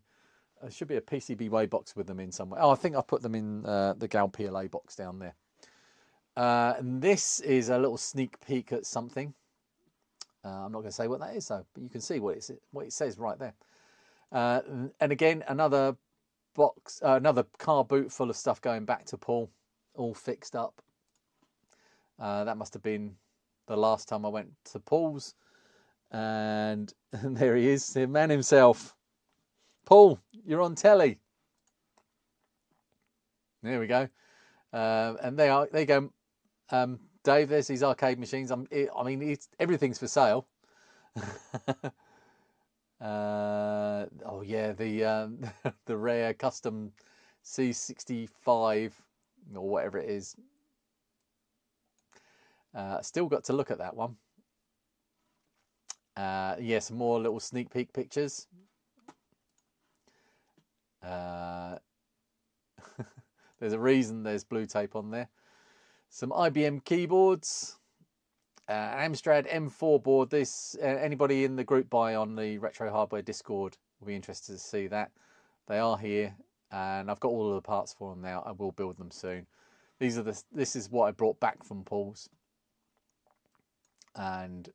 There should be a PCBWay box with them in somewhere. Oh, I think I put them in the Gal PLA box down there. And this is a little sneak peek at something. I'm not going to say what that is, though, but you can see what it says right there. And again, another box, another car boot full of stuff going back to Paul, all fixed up. That must have been the last time I went to Paul's. And there he is, the man himself. Paul, you're on telly. There we go. And there you go. Dave, there's these arcade machines. I mean, everything's for sale. Oh yeah, the the rare custom C65 or whatever it is. Still got to look at that one. Yeah, some more little sneak peek pictures. There's a reason there's blue tape on there. Some IBM keyboards. Amstrad M4 board. This anybody in the group buy on the Retro Hardware Discord will be interested to see that. They are here, and I've got all of the parts for them now. I will build them soon. This is what I brought back from Paul's. And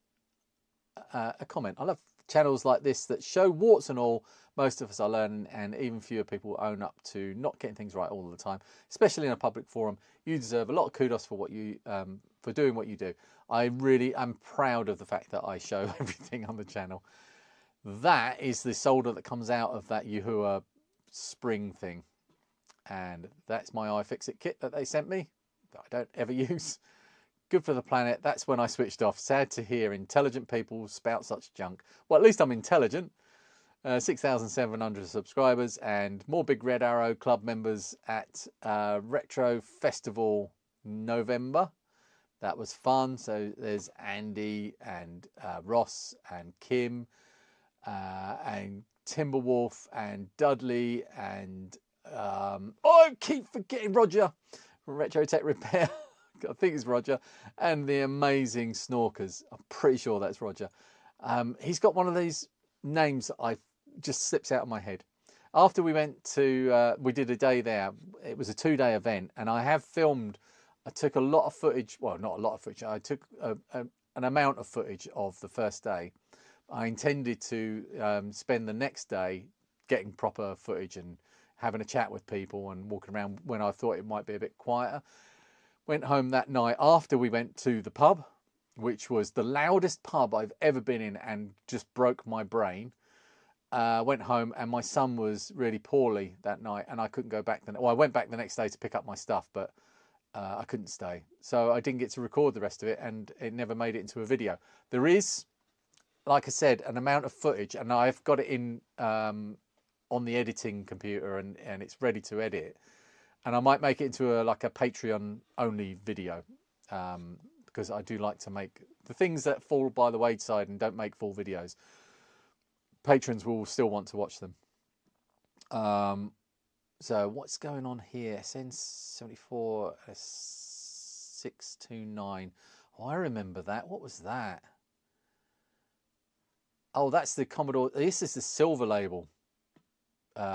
a comment. I love channels like this that show warts and all. Most of us are learning, and even fewer people own up to not getting things right all the time, especially in a public forum. You deserve a lot of kudos for what you for doing what you do. I really am proud of the fact that I show everything on the channel. That is the solder that comes out of that Yahoo spring thing, and that's my iFixit kit that they sent me that I don't ever use. Good for the planet. That's when I switched off. Sad to hear intelligent people spout such junk. Well, at least I'm intelligent. 6,700 subscribers and more Big Red Arrow Club members at Retro Festival November. That was fun. So there's Andy and Ross and Kim and Timberwolf and Dudley and I keep forgetting Roger from Retro Tech Repair. I think it's Roger, and the amazing Snorkers. I'm pretty sure that's Roger. He's got one of these names that I just slips out of my head. After we went to, we did a day there. It was a 2-day event, and I have filmed. I took a lot of footage. Well, not a lot of footage. I took an amount of footage of the first day. I intended to spend the next day getting proper footage and having a chat with people and walking around when I thought it might be a bit quieter. Went home that night after we went to the pub, which was the loudest pub I've ever been in and just broke my brain. Went home and my son was really poorly that night and I couldn't go back. Well, I went back the next day to pick up my stuff, but I couldn't stay. So I didn't get to record the rest of it and it never made it into a video. There is, like I said, an amount of footage and I've got it in on the editing computer and it's ready to edit. And I might make it into like a Patreon only video because I do like to make the things that fall by the wayside and don't make full videos. Patrons will still want to watch them. So what's going on here? SN74 629. Oh, I remember that. What was that? Oh, that's the Commodore. This is the Silver Label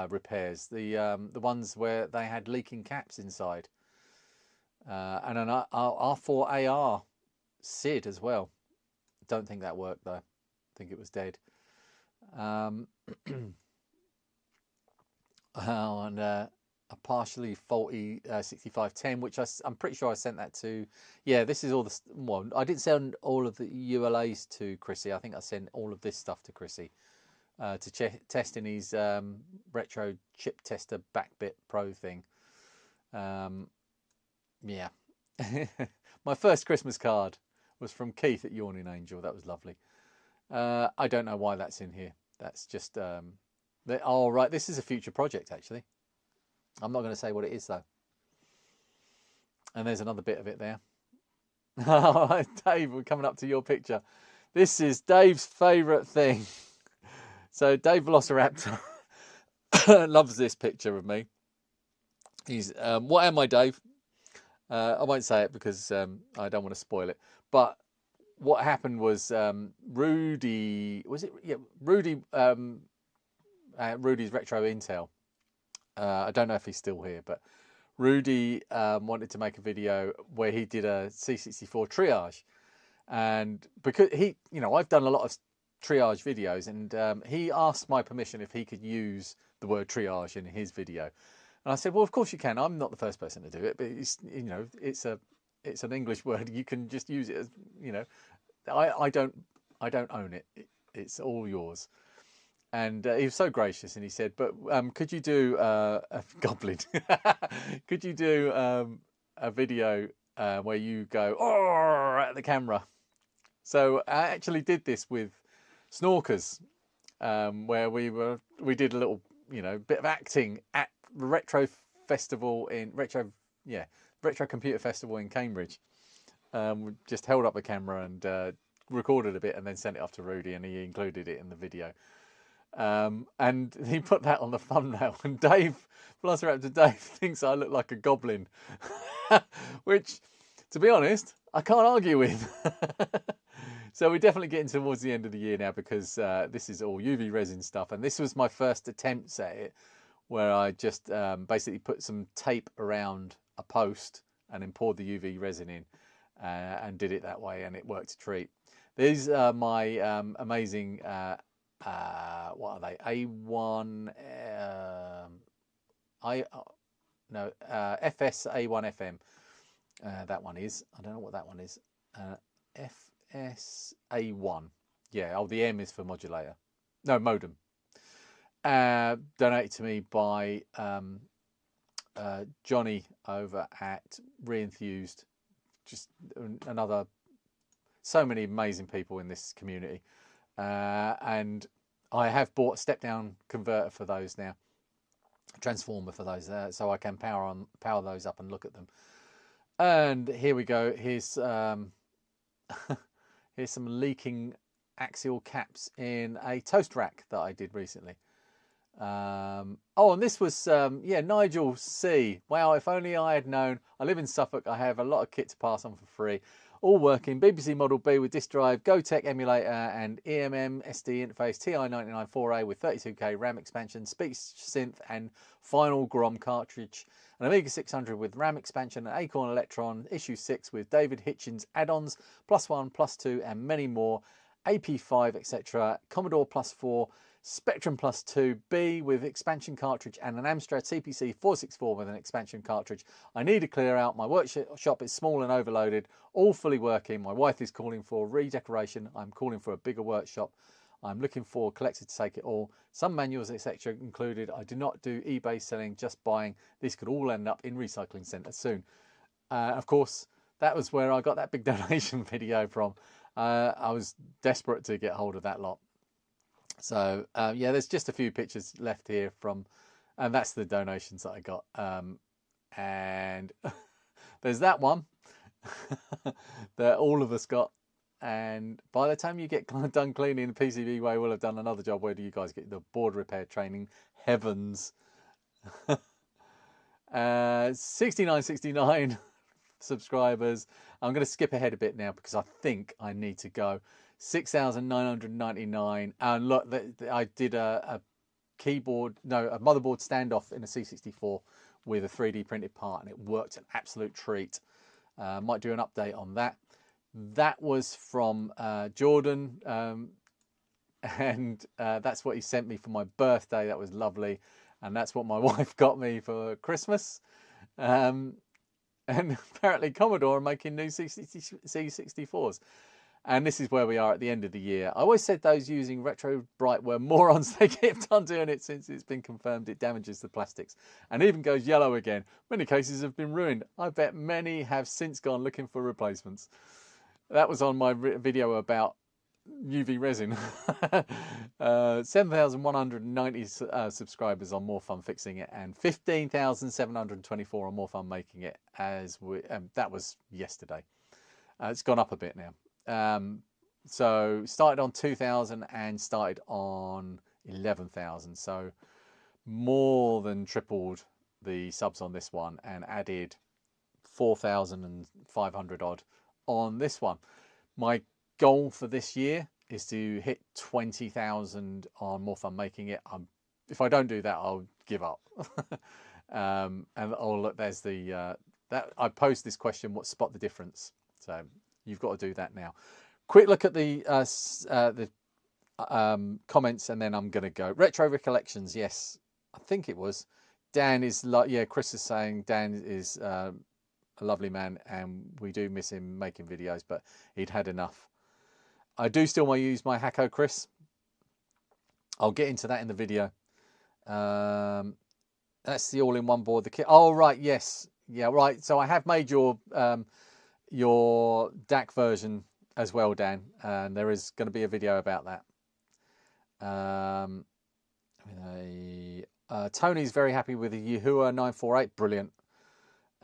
repairs. The ones where they had leaking caps inside. And an R4AR SID as well. Don't think that worked though. I think it was dead. And a partially faulty 6510, which I'm pretty sure I sent that to. Yeah, this is all the. Well, I didn't send all of the ULAs to Chrissy. I think I sent all of this stuff to Chrissy to test in his retro chip tester Backbit Pro thing. Yeah. My first Christmas card was from Keith at Yawning Angel. That was lovely. I don't know why that's in here. That's just oh right, this is a future project actually. I'm not going to say what it is though. And there's another bit of it there. Dave, we're coming up to your picture. This is Dave's favourite thing. So Dave Velociraptor loves this picture of me. He's what am I, Dave? I won't say it because I don't want to spoil it. But what happened was Rudy, was it? Yeah, Rudy, Rudy's Retro Intel. I don't know if he's still here, but Rudy wanted to make a video where he did a C64 triage. And because he, I've done a lot of triage videos, and he asked my permission if he could use the word triage in his video. And I said, well, of course you can. I'm not the first person to do it, but it's an English word. You can just use it as, I don't own it. It's all yours. And he was so gracious, and he said, but could you do a goblin? Could you do a video where you go at the camera? So I actually did this with Snorkers, where we did a little bit of acting at the Retro Computer Festival in Cambridge. We just held up the camera and recorded a bit and then sent it off to Rudy, and he included it in the video. And he put that on the thumbnail, and Dave thinks I look like a goblin, which, to be honest, I can't argue with. So we're definitely getting towards the end of the year now, because this is all UV resin stuff, and this was my first attempt at it, where I just basically put some tape around a post and then poured the UV resin in and did it that way, and it worked a treat. These are my amazing what are they? A1 FS A1 FM. That one is. I don't know what that one is. FS A1. Yeah. Oh, the M is for modulator. No, modem. Donated to me by Johnny over at Reenthused. Just another. So many amazing people in this community. And I have bought a step-down converter for those now, transformer for those, so I can power those up and look at them. And here we go. Here's here's some leaking axial caps in a toast rack that I did recently. Oh, and this was Nigel C. Wow, if only I had known. I live in Suffolk. I have a lot of kit to pass on for free. all working. BBC Model B with disk drive, GoTech emulator and EMM SD interface, TI-99 4A with 32K RAM expansion, speech synth and final GROM cartridge, an Amiga 600 with RAM expansion, an Acorn Electron issue 6 with David Hitchens add-ons, +1, +2 and many more, AP5 etc, Commodore +4, Spectrum Plus 2B with expansion cartridge and an Amstrad CPC 464 with an expansion cartridge. I need to clear out. My workshop is small and overloaded, all fully working. My wife is calling for redecoration. I'm calling for a bigger workshop. I'm looking for a collector to take it all. Some manuals, etc. included. I do not do eBay selling, just buying. This could all end up in recycling centres soon. Of course, that was where I got that big donation video from. I was desperate to get hold of that lot. So yeah, there's just a few pictures left here from, and that's the donations that I got. And there's that one that all of us got. And by the time you get done cleaning, the PCB way will have done another job. Where do you guys get the board repair training? Heavens. 6969 subscribers. I'm going to skip ahead a bit now because I think I need to go. 6,999, and look, I did a motherboard standoff in a C64 with a 3D printed part, and it worked an absolute treat. Might do an update on that. That was from Jordan, and that's what he sent me for my birthday. That was lovely, and that's what my wife got me for Christmas. And apparently Commodore are making new C64s. And this is where we are at the end of the year. I always said those using Retro Bright were morons. They kept on doing it since it's been confirmed it damages the plastics and even goes yellow again. Many cases have been ruined. I bet many have since gone looking for replacements. That was on my video about UV resin. 7,190 subscribers on More Fun Fixing It, and 15,724 on More Fun Making It. That was yesterday. It's gone up a bit now. So started on 2,000 and started on 11,000. So more than tripled the subs on this one and added 4,500 odd on this one. My goal for this year is to hit 20,000 on More Fun Making It. If I don't do that, I'll give up. And oh look, there's the that I posed this question: what spot the difference? So you've got to do that now. Quick look at the comments, and then I'm going to go. Retro Recollections, yes, I think it was. Dan is like, yeah, Chris is saying Dan is a lovely man, and we do miss him making videos, but he'd had enough. I do still want to use my Hacko Chris. I'll get into that in the video. That's the all-in-one board. The kit. Oh right, yes, yeah, right. So I have made your DAC version as well, Dan, and there is going to be a video about that. Tony's very happy with the Yahoo 948, brilliant.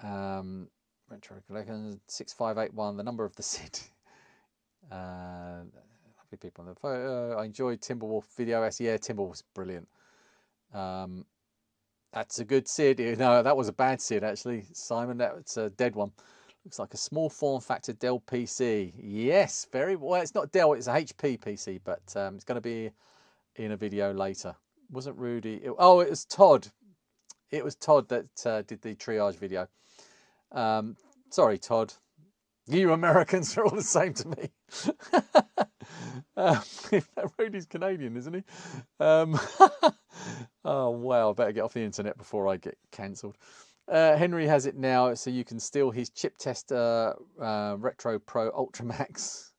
Retro Collection 6581, the number of the SID. Happy people on the photo. I enjoyed Timberwolf video. Yeah, Timberwolf's brilliant. That's a good SID. No, that was a bad SID actually, Simon. That's a dead one. Looks like a small form factor Dell PC. Yes, very well. It's not Dell, it's a HP PC, but it's going to be in a video later. Wasn't Rudy? It was Todd. It was Todd that did the triage video. Sorry, Todd. You Americans are all the same to me. Rudy's Canadian, isn't he? Oh, wow. I better get off the internet before I get cancelled. Henry has it now, so you can steal his chip tester Retro Pro Ultramax.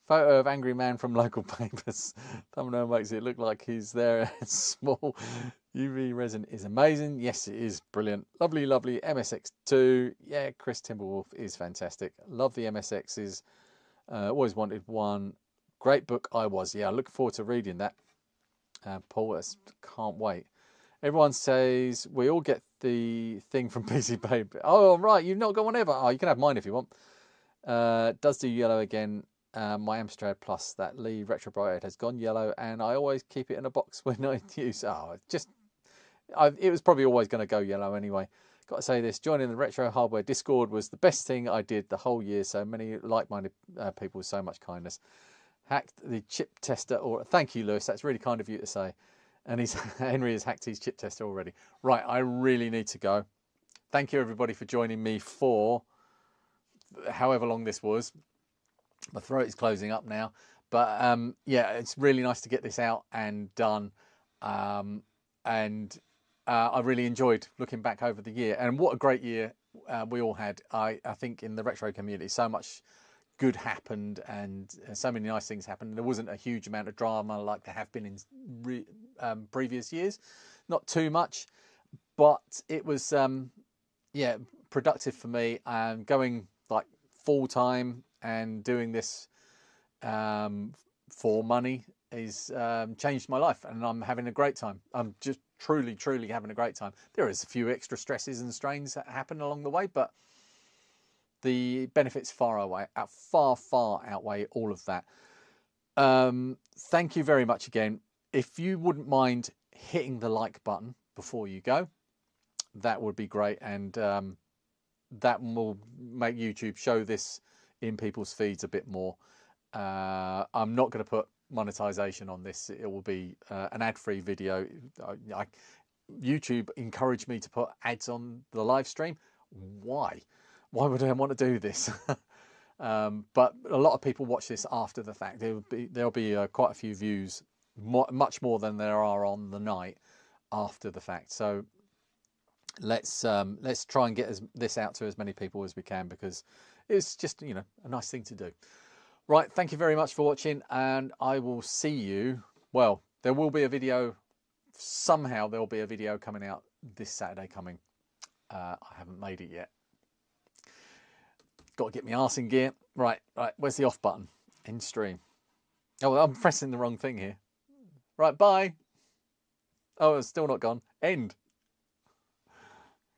Photo of angry man from local papers. Thumbnail makes it look like he's there. Small. UV resin is amazing. Yes, it is brilliant. Lovely, lovely. MSX2. Yeah, Chris Timberwolf is fantastic. Love the MSXs. Always wanted one. Great book I was. Yeah, I look forward to reading that. Paul, can't wait. Everyone says we all get the thing from PC Babe. Oh, right. You've not got one ever. Oh, you can have mine if you want. Does do yellow again. My Amstrad Plus, that Lee Retro Bright has gone yellow, and I always keep it in a box when I use. It was probably always going to go yellow anyway. Got to say this, joining the Retro Hardware Discord was the best thing I did the whole year. So many like-minded people with so much kindness. Hacked the chip tester, or thank you, Lewis. That's really kind of you to say. And Henry has hacked his chip tester already. Right, I really need to go. Thank you, everybody, for joining me for however long this was. My throat is closing up now. But yeah, it's really nice to get this out and done. I really enjoyed looking back over the year. And what a great year we all had. I think in the retro community, so much good happened and so many nice things happened. There wasn't a huge amount of drama like there have been in previous years. Not too much, but it was, yeah, productive for me. And going like full time and doing this for money is changed my life, and I'm having a great time. I'm just truly having a great time. There is a few extra stresses and strains that happen along the way, but the benefits far outweigh all of that. Thank you very much again. If you wouldn't mind hitting the like button before you go, that would be great, and that will make YouTube show this in people's feeds a bit more. I'm not going to put monetization on this. It will be an ad-free video. YouTube encouraged me to put ads on the live stream. Why would I want to do this? But a lot of people watch this after the fact. There'll be quite a few views, much more than there are on the night after the fact. So let's try and get this out to as many people as we can, because it's just, you know, a nice thing to do. Right, thank you very much for watching, and I will see you. Well, there will be a video. Somehow there will be a video coming out this Saturday coming. I haven't made it yet. Got to get my arse in gear. Right, where's the off button? End stream. Oh, I'm pressing the wrong thing here. Right, bye. Oh, it's still not gone. End.